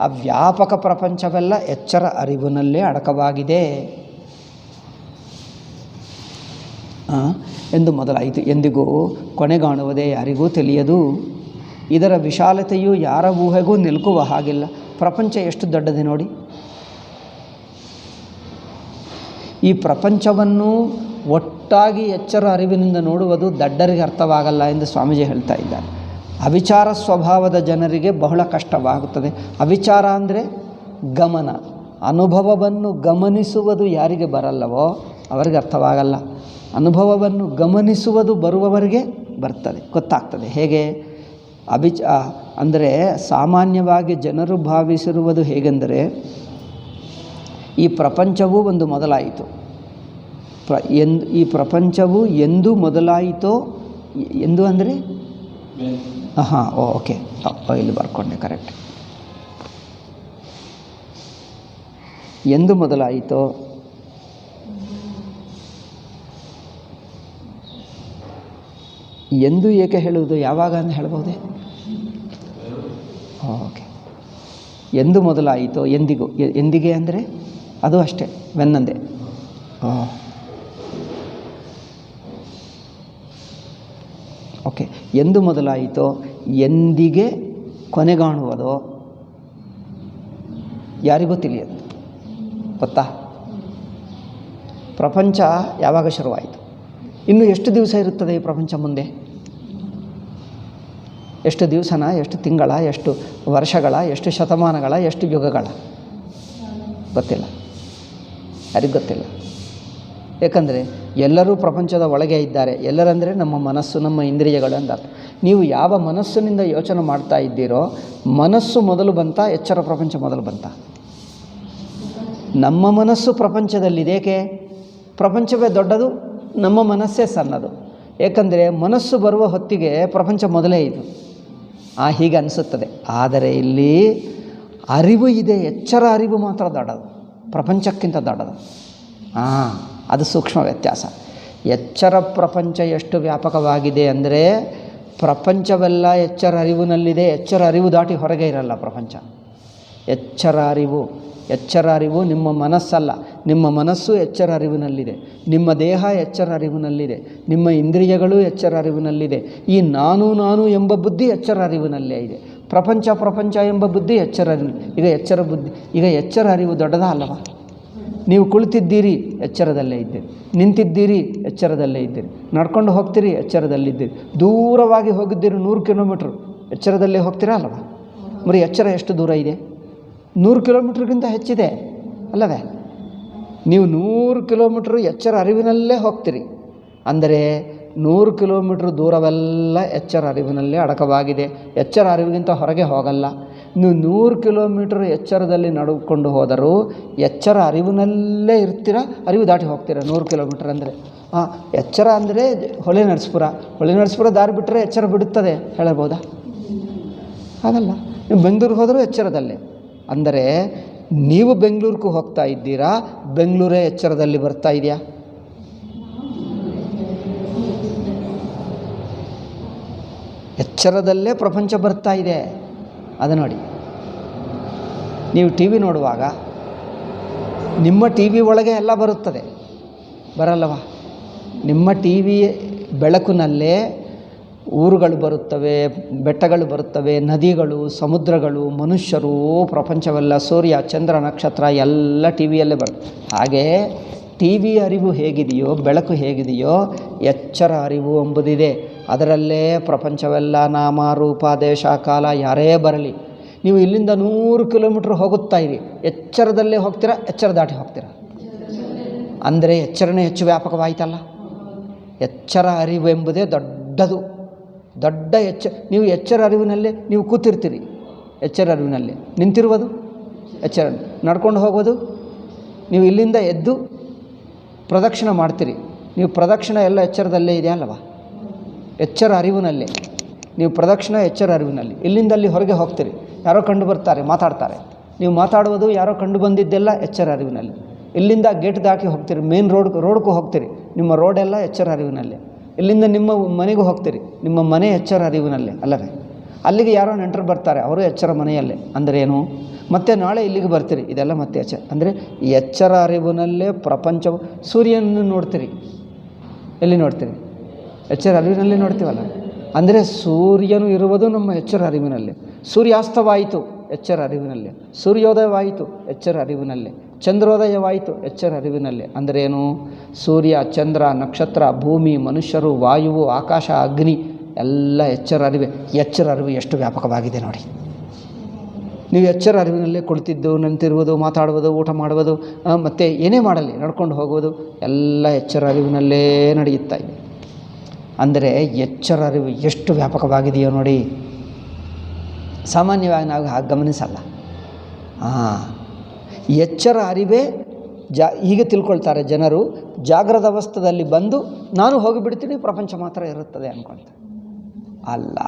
ಆ ವ್ಯಾಪಕ ಪ್ರಪಂಚವೆಲ್ಲ ಎಚ್ಚರ ಅರಿವಿನಲ್ಲೇ ಅಡಕವಾಗಿದೆ. ಎಂದು ಮೊದಲಾಯಿತು. ಎಂದಿಗೂ ಕೊನೆಗಾಣುವುದೇ ಯಾರಿಗೂ ತಿಳಿಯದು. ಇದರ ವಿಶಾಲತೆಯು ಯಾರ ಊಹೆಗೂ ನಿಲುಕುವ ಹಾಗಿಲ್ಲ. ಪ್ರಪಂಚ ಎಷ್ಟು ದೊಡ್ಡದೆ ನೋಡಿ. ಈ ಪ್ರಪಂಚವನ್ನು ಒಟ್ಟಾಗಿ ಎಚ್ಚರ ಅರಿವಿನಿಂದ ನೋಡುವುದು ದಡ್ಡರಿಗೆ ಅರ್ಥವಾಗಲ್ಲ ಎಂದು ಸ್ವಾಮೀಜಿ ಹೇಳ್ತಾ ಇದ್ದಾರೆ. ಅವಿಚಾರ ಸ್ವಭಾವದ ಜನರಿಗೆ ಬಹಳ ಕಷ್ಟವಾಗುತ್ತದೆ. ಅವಿಚಾರ ಅಂದರೆ ಗಮನ, ಅನುಭವವನ್ನು ಗಮನಿಸುವುದು ಯಾರಿಗೆ ಬರಲ್ಲವೋ ಅವರಿಗೆ ಅರ್ಥವಾಗಲ್ಲ. ಅನುಭವವನ್ನು ಗಮನಿಸುವುದು ಬರುವವರಿಗೆ ಬರ್ತದೆ, ಗೊತ್ತಾಗ್ತದೆ. ಹೇಗೆ ಅಂದರೆ ಸಾಮಾನ್ಯವಾಗಿ ಜನರು ಭಾವಿಸಿರುವುದು ಹೇಗೆಂದರೆ, ಈ ಪ್ರಪಂಚವೂ ಒಂದು ಮೊದಲಾಯಿತು. ಈ ಪ್ರಪಂಚವು ಎಂದು ಮೊದಲಾಯಿತೋ, ಎಂದು ಅಂದರೆ ಓಕೆ, ಇಲ್ಲಿ ಬರ್ಕೊಂಡೆ, ಕರೆಕ್ಟ್. ಎಂದು ಮೊದಲಾಯಿತೋ, ಎಂದು ಏಕೆ ಹೇಳುವುದು, ಯಾವಾಗ ಅಂತ ಹೇಳ್ಬೋದೇ? ಓಕೆ, ಎಂದು ಮೊದಲಾಯಿತೋ, ಎಂದಿಗೂ. ಎಂದಿಗೆ ಅಂದರೆ ಅದು ಅಷ್ಟೇ, ವೆನ್ನಂದೆ. ಓಕೆ, ಎಂದು ಮೊದಲಾಯಿತೋ, ಎಂದಿಗೆ ಕೊನೆಗಾಣುವುದೋ ಯಾರಿಗೂ ತಿಳಿಯದು, ಗೊತ್ತಾ? ಪ್ರಪಂಚ ಯಾವಾಗ ಶುರುವಾಯಿತು? ಇನ್ನು ಎಷ್ಟು ದಿವಸ ಇರುತ್ತದೆ ಈ ಪ್ರಪಂಚ ಮುಂದೆ? ಎಷ್ಟು ದಿವಸನ, ಎಷ್ಟು ತಿಂಗಳ, ಎಷ್ಟು ವರ್ಷಗಳ, ಎಷ್ಟು ಶತಮಾನಗಳ, ಎಷ್ಟು ಯುಗಗಳ? ಗೊತ್ತಿಲ್ಲ, ಯಾರಿಗೆ ಗೊತ್ತಿಲ್ಲ. ಏಕೆಂದರೆ ಎಲ್ಲರೂ ಪ್ರಪಂಚದ ಒಳಗೆ ಇದ್ದಾರೆ. ಎಲ್ಲರಂದರೆ ನಮ್ಮ ಮನಸ್ಸು, ನಮ್ಮ ಇಂದ್ರಿಯಗಳು ಅಂತ. ನೀವು ಯಾವ ಮನಸ್ಸಿನಿಂದ ಯೋಚನೆ ಮಾಡ್ತಾ ಇದ್ದೀರೋ, ಮನಸ್ಸು ಮೊದಲು ಬಂತ, ಎಚ್ಚರ ಪ್ರಪಂಚ ಮೊದಲು ಬಂತ? ನಮ್ಮ ಮನಸ್ಸು ಪ್ರಪಂಚದಲ್ಲಿದೆ. ಏಕೆ? ಪ್ರಪಂಚವೇ ದೊಡ್ಡದು, ನಮ್ಮ ಮನಸ್ಸೇ ಸಣ್ಣದು. ಏಕೆಂದರೆ ಮನಸ್ಸು ಬರುವ ಹೊತ್ತಿಗೆ ಪ್ರಪಂಚ ಮೊದಲೇ ಇದು. ಹೀಗೆ ಅನಿಸುತ್ತದೆ. ಆದರೆ ಇಲ್ಲಿ ಅರಿವು ಇದೆ, ಎಚ್ಚರ ಅರಿವು ಮಾತ್ರ ದೊಡ್ಡದು, ಪ್ರಪಂಚಕ್ಕಿಂತ ದೊಡ್ಡದು. ಅದು ಸೂಕ್ಷ್ಮ ವ್ಯತ್ಯಾಸ. ಎಚ್ಚರ ಪ್ರಪಂಚ ಎಷ್ಟು ವ್ಯಾಪಕವಾಗಿದೆ ಅಂದರೆ, ಪ್ರಪಂಚವೆಲ್ಲ ಎಚ್ಚರ ಅರಿವಿನಲ್ಲಿದೆ. ಎಚ್ಚರ ಅರಿವು ದಾಟಿ ಹೊರಗೆ ಇರಲ್ಲ ಪ್ರಪಂಚ. ಎಚ್ಚರ ಅರಿವು ನಿಮ್ಮ ಮನಸ್ಸಲ್ಲ. ನಿಮ್ಮ ಮನಸ್ಸು ಎಚ್ಚರ ಅರಿವಿನಲ್ಲಿದೆ, ನಿಮ್ಮ ದೇಹ ಎಚ್ಚರ ಅರಿವಿನಲ್ಲಿದೆ, ನಿಮ್ಮ ಇಂದ್ರಿಯಗಳು ಎಚ್ಚರ ಅರಿವಿನಲ್ಲಿದೆ. ಈ ನಾನು ಎಂಬ ಬುದ್ಧಿ ಎಚ್ಚರ ಅರಿವಿನಲ್ಲೇ ಇದೆ. ಪ್ರಪಂಚ ಎಂಬ ಬುದ್ಧಿ ಎಚ್ಚರ ಅರಿವು. ಈಗ ಎಚ್ಚರ ಅರಿವು ದೊಡ್ಡದಾ ಅಲ್ಲವಾ? ನೀವು ಕುಳಿತಿದ್ದೀರಿ, ಎಚ್ಚರದಲ್ಲೇ ಇದ್ದೀರಿ. ನಿಂತಿದ್ದೀರಿ, ಎಚ್ಚರದಲ್ಲೇ ಇದ್ದೀರಿ. ನಡ್ಕೊಂಡು ಹೋಗ್ತೀರಿ, ಎಚ್ಚರದಲ್ಲಿದ್ದೀರಿ. ದೂರವಾಗಿ ಹೋಗಿದ್ದೀರಿ 100 ಕಿಲೋಮೀಟ್ರ್, ಎಚ್ಚರದಲ್ಲೇ ಹೋಗ್ತೀರಾ ಅಲ್ಲವಾ? మరి ಎಚ್ಚರ ಎಷ್ಟು ದೂರ ಇದೆ? 100 ಕಿಲೋಮೀಟ್ರ್ಗಿಂತ ಹೆಚ್ಚಿದೆ ಅಲ್ಲವೇ? ನೀವು 100 ಕಿಲೋಮೀಟ್ರ್ ಎಚ್ಚರ ಅರಿವಿನಲ್ಲೇ ಹೋಗ್ತೀರಿ. ಅಂದರೆ 100 ಕಿಲೋಮೀಟ್ರ್ ದೂರವೆಲ್ಲ ಎಚ್ಚರ ಅರಿವಿನಲ್ಲೇ ಅಡಕವಾಗಿದೆ. ಎಚ್ಚರ ಅರಿವಿಗಿಂತ ಹೊರಗೆ ಹೋಗಲ್ಲ. ನೀವು 100 ಕಿಲೋಮೀಟ್ರ್ ಎಚ್ಚರದಲ್ಲಿ ನಡೆದುಕೊಂಡು ಹೋದರೂ ಎಚ್ಚರ ಅರಿವಿನಲ್ಲೇ ಇರ್ತೀರ, ಅರಿವು ದಾಟಿ ಹೋಗ್ತೀರ 100 ಕಿಲೋಮೀಟ್ರ್ ಅಂದರೆ. ಎಚ್ಚರ ಅಂದರೆ ಹೊಳೆ ನರಸೀಪುರ ದಾರಿ ಬಿಟ್ಟರೆ ಎಚ್ಚರ ಬಿಡುತ್ತದೆ ಹೇಳಬಹುದಾ? ಹಾಗಲ್ಲ. ನೀವು ಬೆಂಗಳೂರು ಹೋದರೂ ಎಚ್ಚರದಲ್ಲೇ. ಅಂದರೆ ನೀವು ಬೆಂಗಳೂರಿಗೆ ಹೋಗ್ತಾ ಇದ್ದೀರಾ, ಬೆಂಗಳೂರೇ ಎಚ್ಚರದಲ್ಲಿ ಬರ್ತಾ ಇದೆಯಾ? ಎಚ್ಚರದಲ್ಲೇ ಪ್ರಪಂಚ ಬರ್ತಾ ಇದೆ. ಅದು ನೋಡಿ, ನೀವು ಟಿ ವಿ ನೋಡುವಾಗ ನಿಮ್ಮ ಟಿ ವಿ ಒಳಗೆ ಎಲ್ಲ ಬರುತ್ತದೆ, ಬರಲ್ಲವಾ? ನಿಮ್ಮ ಟಿ ವಿ ಬೆಳಕಿನಲ್ಲೇ ಊರುಗಳು ಬರುತ್ತವೆ, ಬೆಟ್ಟಗಳು ಬರುತ್ತವೆ, ನದಿಗಳು, ಸಮುದ್ರಗಳು, ಮನುಷ್ಯರು, ಪ್ರಪಂಚವೆಲ್ಲ, ಸೂರ್ಯ, ಚಂದ್ರ, ನಕ್ಷತ್ರ ಎಲ್ಲ ಟಿ ವಿಯಲ್ಲೇ ಬರುತ್ತೆ. ಹಾಗೆ ಟಿ ವಿ ಅರಿವು ಹೇಗಿದೆಯೋ, ಬೆಳಕು ಹೇಗಿದೆಯೋ, ಎಚ್ಚರ ಅರಿವು ಎಂಬುದಿದೆ. ಅದರಲ್ಲೇ ಪ್ರಪಂಚವೆಲ್ಲ, ನಾಮ, ರೂಪ, ದೇಶ, ಕಾಲ ಯಾರೇ ಬರಲಿ, ನೀವು ಇಲ್ಲಿಂದ 100 ಕಿಲೋಮೀಟ್ರ್ ಹೋಗುತ್ತಾ ಇರಿ, ಎಚ್ಚರದಲ್ಲೇ ಹೋಗ್ತೀರಾ, ಎಚ್ಚರ ದಾಟಿ ಹೋಗ್ತೀರಾ? ಅಂದರೆ ಎಚ್ಚರನೇ ಹೆಚ್ಚು ವ್ಯಾಪಕವಾಯಿತಲ್ಲ. ಎಚ್ಚರ ಅರಿವು ಎಂಬುದೇ ದೊಡ್ಡದು, ದೊಡ್ಡ ನೀವು ಎಚ್ಚರ ಅರಿವಿನಲ್ಲೇ ನೀವು ಕೂತಿರ್ತೀರಿ, ಎಚ್ಚರ ಅರಿವಿನಲ್ಲೇ ನಿಂತಿರುವುದು ಎಚ್ಚರ. ನಡ್ಕೊಂಡು ಹೋಗೋದು, ನೀವು ಇಲ್ಲಿಂದ ಎದ್ದು ಪ್ರದಕ್ಷಿಣೆ ಮಾಡ್ತೀರಿ, ನೀವು ಪ್ರದಕ್ಷಿಣೆ ಎಲ್ಲ ಎಚ್ಚರದಲ್ಲೇ ಇದೆ ಅಲ್ಲವಾ? ಎಚ್ಚರ ಅರಿವಿನಲ್ಲೇ ನೀವು ಪ್ರದಕ್ಷಿಣೆ, ಎಚ್ಚರ ಅರಿವಿನಲ್ಲಿ. ಇಲ್ಲಿಂದ ಅಲ್ಲಿ ಹೊರಗೆ ಹೋಗ್ತೀರಿ, ಯಾರೋ ಕಂಡು ಬರ್ತಾರೆ, ಮಾತಾಡ್ತಾರೆ, ನೀವು ಮಾತಾಡುವುದು ಯಾರೋ ಕಂಡು ಬಂದಿದ್ದೆಲ್ಲ ಎಚ್ಚರ ಅರಿವಿನಲ್ಲಿ. ಇಲ್ಲಿಂದ ಗೇಟ್ ದಾಟಿ ಹೋಗ್ತೀರಿ, ಮೇನ್ ರೋಡ್ಗೂ ಹೋಗ್ತೀರಿ, ನಿಮ್ಮ ರೋಡೆಲ್ಲ ಎಚ್ಚರ ಅರಿವಿನಲ್ಲೇ. ಇಲ್ಲಿಂದ ನಿಮ್ಮ ಮನೆಗೂ ಹೋಗ್ತೀರಿ, ನಿಮ್ಮ ಮನೆ ಎಚ್ಚರ ಅರಿವಿನಲ್ಲೇ ಅಲ್ಲವೇ? ಅಲ್ಲಿಗೆ ಯಾರೋ ನೆಂಟರು ಬರ್ತಾರೆ, ಅವರು ಎಚ್ಚರ ಮನೆಯಲ್ಲೇ. ಅಂದರೆ ಏನು? ಮತ್ತೆ ನಾಳೆ ಇಲ್ಲಿಗೆ ಬರ್ತೀರಿ, ಇದೆಲ್ಲ ಮತ್ತೆ ಎಚ್ಚರ. ಅಂದರೆ ಎಚ್ಚರ ಅರಿವಿನಲ್ಲೇ ಪ್ರಪಂಚವು. ಸೂರ್ಯನನ್ನು ನೋಡ್ತೀರಿ, ಎಲ್ಲಿ ನೋಡ್ತೀರಿ? ಎಚ್ಚರ ಅರಿವಿನಲ್ಲಿ ನೋಡ್ತೀವಲ್ಲ. ಅಂದರೆ ಸೂರ್ಯನು ಇರುವುದು ನಮ್ಮ ಎಚ್ಚರ ಅರಿವಿನಲ್ಲಿ. ಸೂರ್ಯಾಸ್ತವಾಯಿತು ಎಚ್ಚರ ಅರಿವಿನಲ್ಲಿ, ಸೂರ್ಯೋದಯವಾಯಿತು ಎಚ್ಚರ ಅರಿವಿನಲ್ಲಿ, ಚಂದ್ರೋದಯವಾಯಿತು ಎಚ್ಚರ ಅರಿವಿನಲ್ಲಿ. ಅಂದರೇನು? ಸೂರ್ಯ, ಚಂದ್ರ, ನಕ್ಷತ್ರ, ಭೂಮಿ, ಮನುಷ್ಯರು, ವಾಯುವು, ಆಕಾಶ, ಅಗ್ನಿ ಎಲ್ಲ ಎಚ್ಚರ ಅರಿವೆ. ಎಚ್ಚರ ಅರಿವು ಎಷ್ಟು ವ್ಯಾಪಕವಾಗಿದೆ ನೋಡಿ. ನೀವು ಎಚ್ಚರ ಅರಿವಿನಲ್ಲೇ ಕುಳಿತಿದ್ದು, ನಿಂತಿರುವುದು, ಮಾತಾಡುವುದು, ಊಟ ಮಾಡುವುದು, ಮತ್ತು ಏನೇ ಮಾಡಲಿ ನಡ್ಕೊಂಡು ಹೋಗುವುದು ಎಲ್ಲ ಎಚ್ಚರ ಅರಿವಿನಲ್ಲೇ ನಡೆಯುತ್ತಾ ಇದೆ. ಅಂದರೆ ಎಚ್ಚರ ಅರಿವು ಎಷ್ಟು ವ್ಯಾಪಕವಾಗಿದೆಯೋ ನೋಡಿ. ಸಾಮಾನ್ಯವಾಗಿ ನಾವು ಹಾಗೆ ಗಮನಿಸಲ್ಲ. ಎಚ್ಚರ ಅರಿವೇ ಹೀಗೆ ತಿಳ್ಕೊಳ್ತಾರೆ ಜನರು. ಜಾಗ್ರದ ಅವಸ್ಥೆಯಲ್ಲಿ ಬಂದು ನಾನು ಹೋಗಿಬಿಡ್ತೀನಿ, ಪ್ರಪಂಚ ಮಾತ್ರ ಇರುತ್ತದೆ ಅಂದ್ಕೊಳ್ತಾರೆ. ಅಲ್ಲ,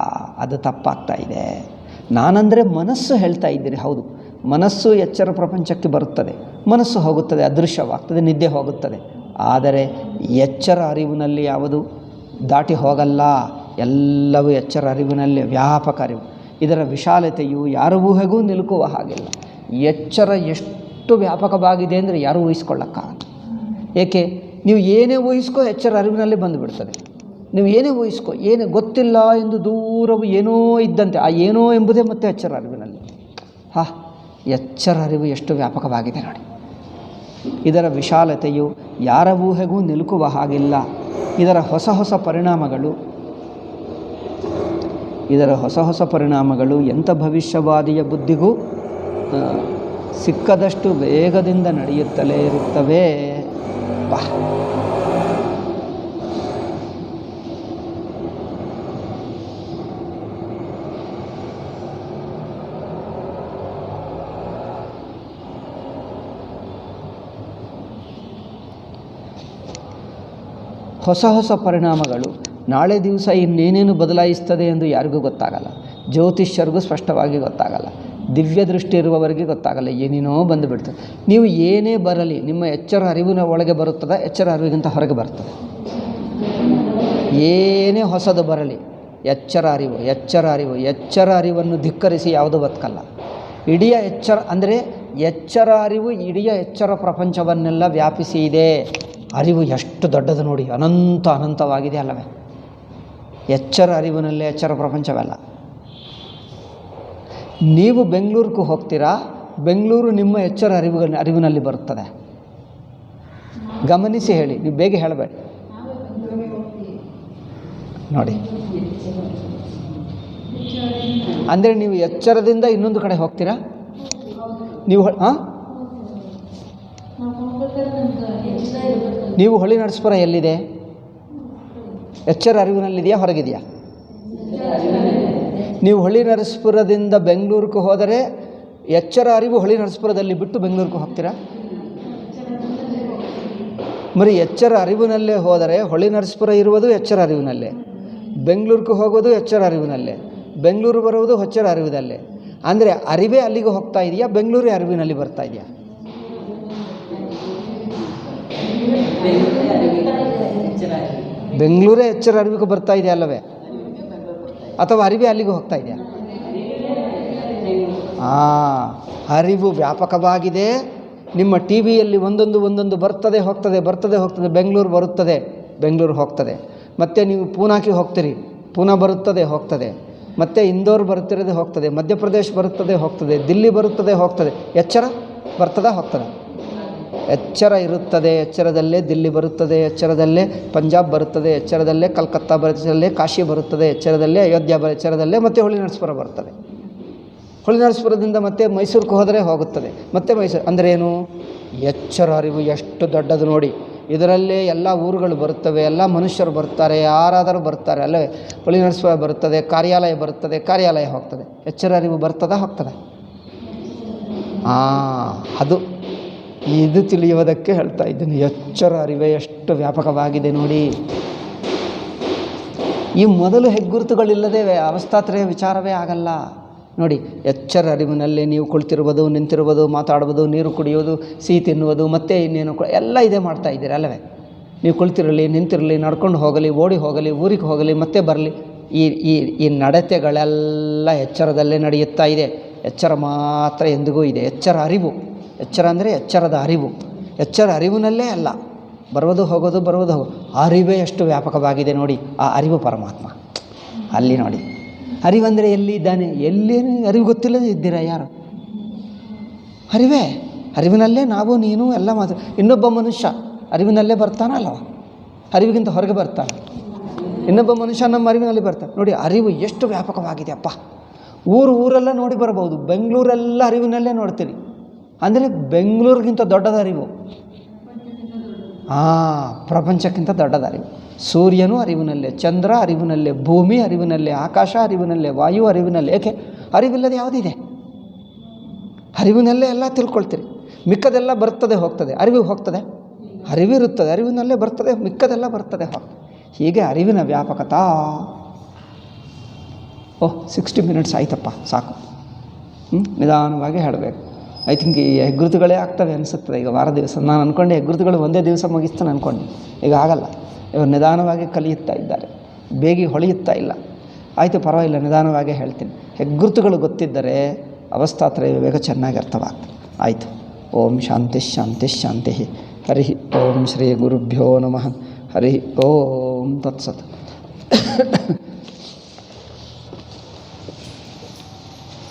ಅದು ತಪ್ಪಾಗ್ತಾ ಇದೆ. ನಾನಂದರೆ ಮನಸ್ಸು ಹೇಳ್ತಾ ಇದ್ದೀರಿ. ಹೌದು, ಮನಸ್ಸು ಎಚ್ಚರ ಪ್ರಪಂಚಕ್ಕೆ ಬರುತ್ತದೆ, ಮನಸ್ಸು ಹೋಗುತ್ತದೆ, ಅದೃಶ್ಯವಾಗ್ತದೆ, ನಿದ್ದೆ ಹೋಗುತ್ತದೆ. ಆದರೆ ಎಚ್ಚರ ಅರಿವಿನಲ್ಲಿ ಯಾವುದು ದಾಟಿ ಹೋಗಲ್ಲ. ಎಲ್ಲವೂ ಎಚ್ಚರ ಅರಿವಿನಲ್ಲಿ ವ್ಯಾಪಕ ಅರಿವು. ಇದರ ವಿಶಾಲತೆಯು ಯಾರ ಊಹೆಗೂ ನಿಲುಕುವ ಹಾಗಿಲ್ಲ. ಎಚ್ಚರ ಎಷ್ಟು ವ್ಯಾಪಕವಾಗಿದೆ ಅಂದರೆ ಯಾರೂ ಊಹಿಸ್ಕೊಳ್ಳಕ್ಕಾಗಲ್ಲ. ಏಕೆ? ನೀವು ಏನೇ ಊಹಿಸ್ಕೋ ಎಚ್ಚರ ಅರಿವಿನಲ್ಲಿ ಬಂದುಬಿಡ್ತದೆ. ನೀವು ಏನೇ ಊಹಿಸ್ಕೋ, ಏನೇ ಗೊತ್ತಿಲ್ಲ ಎಂದು ದೂರವು ಏನೋ ಇದ್ದಂತೆ, ಆ ಏನೋ ಎಂಬುದೇ ಮತ್ತೆ ಎಚ್ಚರ ಅರಿವಿನಲ್ಲಿ. ಎಚ್ಚರ ಅರಿವು ಎಷ್ಟು ವ್ಯಾಪಕವಾಗಿದೆ ನೋಡಿ. ಇದರ ವಿಶಾಲತೆಯು ಯಾರ ಊಹೆಗೂ ನಿಲುಕುವ ಹಾಗಿಲ್ಲ. ಇದರ ಹೊಸ ಹೊಸ ಪರಿಣಾಮಗಳು ಎಂಥ ಭವಿಷ್ಯವಾದಿಯ ಬುದ್ಧಿಗೂ ಸಿಕ್ಕದಷ್ಟು ವೇಗದಿಂದ ನಡೆಯುತ್ತಲೇ ಇರುತ್ತವೆ. ಹೊಸ ಪರಿಣಾಮಗಳು ನಾಳೆ ದಿವಸ ಇನ್ನೇನೇನು ಬದಲಾಯಿಸ್ತದೆ ಎಂದು ಯಾರಿಗೂ ಗೊತ್ತಾಗಲ್ಲ. ಜ್ಯೋತಿಷ್ಯರಿಗೂ ಸ್ಪಷ್ಟವಾಗಿ ಗೊತ್ತಾಗಲ್ಲ, ದಿವ್ಯ ದೃಷ್ಟಿ ಇರುವವರಿಗೆ ಗೊತ್ತಾಗಲ್ಲ. ಏನೇನೋ ಬಂದುಬಿಡ್ತದೆ. ನೀವು ಏನೇ ಬರಲಿ ನಿಮ್ಮ ಎಚ್ಚರ ಅರಿವಿನ ಒಳಗೆ ಬರುತ್ತದೆ, ಎಚ್ಚರ ಅರಿವಿಗಿಂತ ಹೊರಗೆ ಬರ್ತದೆ. ಏನೇ ಹೊಸದು ಬರಲಿ ಎಚ್ಚರ ಅರಿವನ್ನು ಧಿಕ್ಕರಿಸಿ ಯಾವುದೂ ಬದುಕಲ್ಲ. ಇಡೀ ಎಚ್ಚರ ಅಂದರೆ ಎಚ್ಚರ ಅರಿವು ಇಡೀ ಎಚ್ಚರ ಪ್ರಪಂಚವನ್ನೆಲ್ಲ ವ್ಯಾಪಿಸಿ ಇದೆ. ಅರಿವು ಎಷ್ಟು ದೊಡ್ಡದು ನೋಡಿ, ಅನಂತವಾಗಿದೆ ಅಲ್ಲವೇ? ಎಚ್ಚರ ಅರಿವಿನಲ್ಲೇ ಎಚ್ಚರ ಪ್ರಪಂಚವಲ್ಲ. ನೀವು ಬೆಂಗಳೂರಿಗೆ ಹೋಗ್ತೀರಾ, ಬೆಂಗಳೂರು ನಿಮ್ಮ ಎಚ್ಚರ ಅರಿವಿನಲ್ಲಿ ಬರುತ್ತದೆ. ಗಮನಿಸಿ ಹೇಳಿ, ನೀವು ಬೇಗ ಹೇಳಬೇಡಿ ನೋಡಿ. ಅಂದರೆ ನೀವು ಎಚ್ಚರದಿಂದ ಇನ್ನೊಂದು ಕಡೆ ಹೋಗ್ತೀರಾ? ನೀವು ಹೊಳಿ ನರಸೀಪುರ ಎಲ್ಲಿದೆ? ಎಚ್ಚರ ಅರಿವಿನಲ್ಲಿದೆಯಾ, ಹೊರಗಿದೆಯಾ? ನೀವು ಹೊಳಿ ನರಸೀಪುರದಿಂದ ಬೆಂಗಳೂರಿಗೆ ಹೋದರೆ ಎಚ್ಚರ ಅರಿವು ಹೊಳಿ ನರಸೀಪುರದಲ್ಲಿ ಬಿಟ್ಟು ಬೆಂಗಳೂರಿಗೆ ಹೋಗ್ತೀರಾ? మరి ಎಚ್ಚರ ಅರಿವಿನಲ್ಲೇ ಹೋದರೆ ಹೊಳಿ ನರಸೀಪುರ ಇರುವುದು ಎಚ್ಚರ ಅರಿವಿನಲ್ಲೇ, ಬೆಂಗಳೂರಿಗೆ ಹೋಗೋದು ಎಚ್ಚರ ಅರಿವಿನಲ್ಲೇ, ಬೆಂಗಳೂರು ಬರುವುದು ಎಚ್ಚರ ಅರಿವಿನಲ್ಲೇ. ಅಂದರೆ ಅರಿವೇ ಅಲ್ಲಿಗೆ ಹೋಗ್ತಾ ಇದೆಯಾ, ಬೆಂಗಳೂರೇ ಅರಿವಿನಲ್ಲಿ ಬರ್ತಾ ಇದೆಯಾ? ಬೆಂಗಳೂರೇ ಎಚ್ಚರ ಅರಿವಿಗೆ ಬರ್ತಾ ಇದೆ ಅಲ್ಲವೇ? ಅಥವಾ ಅರಿವೇ ಅಲ್ಲಿಗೆ ಹೋಗ್ತಾ ಇದೆಯಾ? ಅರಿವು ವ್ಯಾಪಕವಾಗಿದೆ. ನಿಮ್ಮ ಟಿ ವಿಯಲ್ಲಿ ಒಂದೊಂದು ಬರ್ತದೆ ಹೋಗ್ತದೆ. ಬೆಂಗಳೂರು ಬರುತ್ತದೆ, ಬೆಂಗಳೂರು ಹೋಗ್ತದೆ. ಮತ್ತು ನೀವು ಪೂನಾಕ್ಕೆ ಹೋಗ್ತೀರಿ, ಪೂನಾ ಬರುತ್ತದೆ ಹೋಗ್ತದೆ. ಮತ್ತು ಇಂದೋರ್ ಬರುತ್ತಿರೋದು ಹೋಗ್ತದೆ, ಮಧ್ಯಪ್ರದೇಶ ಬರುತ್ತದೆ ಹೋಗ್ತದೆ, ದಿಲ್ಲಿ ಬರುತ್ತದೆ ಹೋಗ್ತದೆ. ಎಚ್ಚರ ಬರ್ತದ ಹೋಗ್ತದೆ. ಎಚ್ಚರ ಇರುತ್ತದೆ, ಎಚ್ಚರದಲ್ಲೇ ದಿಲ್ಲಿ ಬರುತ್ತದೆ, ಎಚ್ಚರದಲ್ಲೇ ಪಂಜಾಬ್ ಬರುತ್ತದೆ, ಎಚ್ಚರದಲ್ಲೇ ಕಲ್ಕತ್ತಾ ಬರುತ್ತದೆ, ಕಾಶಿ ಬರುತ್ತದೆ, ಎಚ್ಚರದಲ್ಲೇ ಅಯೋಧ್ಯ ಎಚ್ಚರದಲ್ಲೇ ಮತ್ತು ಹೊಳಿ ನರಸೀಪುರ ಬರ್ತದೆ. ಹೊಳಿ ನರಸೀಪುರದಿಂದ ಮತ್ತೆ ಮೈಸೂರಿಗೆ ಹೋದರೆ ಹೋಗುತ್ತದೆ, ಮತ್ತೆ ಮೈಸೂರು. ಅಂದರೆ ಏನು? ಎಚ್ಚರ ಅರಿವು ಎಷ್ಟು ದೊಡ್ಡದು ನೋಡಿ. ಇದರಲ್ಲೇ ಎಲ್ಲ ಊರುಗಳು ಬರುತ್ತವೆ, ಎಲ್ಲ ಮನುಷ್ಯರು ಬರ್ತಾರೆ, ಯಾರಾದರೂ ಬರ್ತಾರೆ ಅಲ್ಲವೇ? ಹೊಳಿ ನರಸೀಪುರ ಬರುತ್ತದೆ, ಕಾರ್ಯಾಲಯ ಬರುತ್ತದೆ, ಕಾರ್ಯಾಲಯ ಹೋಗ್ತದೆ. ಎಚ್ಚರ ಅರಿವು ಬರ್ತದ ಹೋಗ್ತದೆ? ಅದು ಇದು ತಿಳಿಯುವುದಕ್ಕೆ ಹೇಳ್ತಾ ಇದ್ದೀನಿ. ಎಚ್ಚರ ಅರಿವೇ ಎಷ್ಟು ವ್ಯಾಪಕವಾಗಿದೆ ನೋಡಿ. ಈ ಮೊದಲು ಹೆಗ್ಗುರುತುಗಳಿಲ್ಲದೆ ಅವಸ್ಥಾತ್ರಯ ವಿಚಾರವೇ ಆಗಲ್ಲ ನೋಡಿ. ಎಚ್ಚರ ಅರಿವಿನಲ್ಲೇ ನೀವು ಕುಳಿತಿರುವುದು, ನಿಂತಿರುವುದು, ಮಾತಾಡುವುದು, ನೀರು ಕುಡಿಯೋದು, ಸಿಹಿ ತಿನ್ನುವುದು, ಮತ್ತೆ ಇನ್ನೇನು ಎಲ್ಲ ಇದೇ ಮಾಡ್ತಾ ಇದ್ದೀರಿ ಅಲ್ಲವೇ? ನೀವು ಕುಳಿತಿರಲಿ, ನಿಂತಿರಲಿ, ನಡ್ಕೊಂಡು ಹೋಗಲಿ, ಓಡಿ ಹೋಗಲಿ, ಊರಿಗೆ ಹೋಗಲಿ, ಮತ್ತೆ ಬರಲಿ, ಈ ನಡತೆಗಳೆಲ್ಲ ಎಚ್ಚರದಲ್ಲೇ ನಡೆಯುತ್ತಾ ಇದೆ. ಎಚ್ಚರ ಮಾತ್ರ ಎಂದಿಗೂ ಇದೆ. ಎಚ್ಚರ ಅರಿವು, ಎಚ್ಚರ ಅಂದರೆ ಎಚ್ಚರದ ಅರಿವು. ಎಚ್ಚರ ಅರಿವಿನಲ್ಲೇ ಅಲ್ಲ, ಬರುವುದು ಹೋಗೋದು ಅರಿವೇ ಎಷ್ಟು ವ್ಯಾಪಕವಾಗಿದೆ ನೋಡಿ. ಆ ಅರಿವು ಪರಮಾತ್ಮ ಅಲ್ಲಿ ನೋಡಿ. ಅರಿವಂದರೆ ಎಲ್ಲಿ ಇದ್ದಾನೆ? ಎಲ್ಲೇನು ಅರಿವು ಗೊತ್ತಿಲ್ಲದೆ ಇದ್ದೀರಾ ಯಾರು? ಅರಿವೇ, ಅರಿವಿನಲ್ಲೇ ನಾವು ನೀನು ಎಲ್ಲ ಮಾತ್ರ. ಇನ್ನೊಬ್ಬ ಮನುಷ್ಯ ಅರಿವಿನಲ್ಲೇ ಬರ್ತಾನಲ್ಲ, ಅರಿವಿಗಿಂತ ಹೊರಗೆ ಬರ್ತಾನೆ. ಇನ್ನೊಬ್ಬ ಮನುಷ್ಯ ನಮ್ಮ ಅರಿವಿನಲ್ಲಿ ಬರ್ತಾನೆ ನೋಡಿ. ಅರಿವು ಎಷ್ಟು ವ್ಯಾಪಕವಾಗಿದೆ ಅಪ್ಪ. ಊರೆಲ್ಲ ನೋಡಿ ಬರ್ಬೋದು, ಬೆಂಗಳೂರೆಲ್ಲ ಅರಿವಿನಲ್ಲೇ ನೋಡ್ತೀರಿ. ಅಂದರೆ ಬೆಂಗಳೂರಿಗಿಂತ ದೊಡ್ಡದ ಅರಿವು, ಪ್ರಪಂಚಕ್ಕಿಂತ ದೊಡ್ಡದ ಅರಿವು. ಸೂರ್ಯನೂ ಅರಿವಿನಲ್ಲೇ, ಚಂದ್ರ ಅರಿವಿನಲ್ಲೇ, ಭೂಮಿ ಅರಿವಿನಲ್ಲೇ, ಆಕಾಶ ಅರಿವಿನಲ್ಲೇ, ವಾಯು ಅರಿವಿನಲ್ಲೇ. ಏಕೆ? ಅರಿವಿಲ್ಲದೆ ಯಾವುದಿದೆ? ಅರಿವಿನಲ್ಲೇ ಎಲ್ಲ ತಿಳ್ಕೊಳ್ತೀರಿ. ಮಿಕ್ಕದೆಲ್ಲ ಬರ್ತದೆ ಹೋಗ್ತದೆ, ಅರಿವು ಹೋಗ್ತದೆ? ಅರಿವಿರುತ್ತದೆ, ಅರಿವಿನಲ್ಲೇ ಬರ್ತದೆ, ಮಿಕ್ಕದೆಲ್ಲ ಬರ್ತದೆ ಹೋಗ್ತದೆ. ಹೀಗೆ ಅರಿವಿನ ವ್ಯಾಪಕತಾ. 60 ಮಿನಿಟ್ಸ್ ಆಯ್ತಪ್ಪ, ಸಾಕು. ನಿಧಾನವಾಗಿ ಹೇಳಬೇಕು. ಐ ಥಿಂಕ್ ಈ ಹೆಗ್ಗುರುತುಗಳೇ ಆಗ್ತವೆ ಅನಿಸುತ್ತದೆ ಈಗ ವಾರ ದಿವಸ. ನಾನು ಅಂದ್ಕೊಂಡೆ ಹೆಗ್ಗುರುತುಗಳು ಒಂದೇ ದಿವಸ ಮುಗಿಸ್ತಾನೆ ಅಂದ್ಕೊಂಡೆ. ಈಗ ಆಗಲ್ಲ, ಇವರು ನಿಧಾನವಾಗಿ ಕಲಿಯುತ್ತಾ ಇದ್ದಾರೆ, ಬೇಗ ಹೊಳೆಯುತ್ತಾ ಇಲ್ಲ. ಆಯಿತು, ಪರವಾಗಿಲ್ಲ, ನಿಧಾನವಾಗಿ ಹೇಳ್ತೀನಿ. ಹೆಗ್ಗುರುತುಗಳು ಗೊತ್ತಿದ್ದರೆ ಅವಸ್ಥಾತ್ರಯ ವಿವೇಕ ಚೆನ್ನಾಗಿ ಅರ್ಥವಾಗ್ತದೆ. ಆಯಿತು. ಓಂ ಶಾಂತಿ ಶಾಂತಿ ಶಾಂತಿ. ಹರಿ ಓಂ ಶ್ರೀ ಗುರುಭ್ಯೋ ನಮಃ. ಹರಿ ಓಂ ತತ್ಸತ್.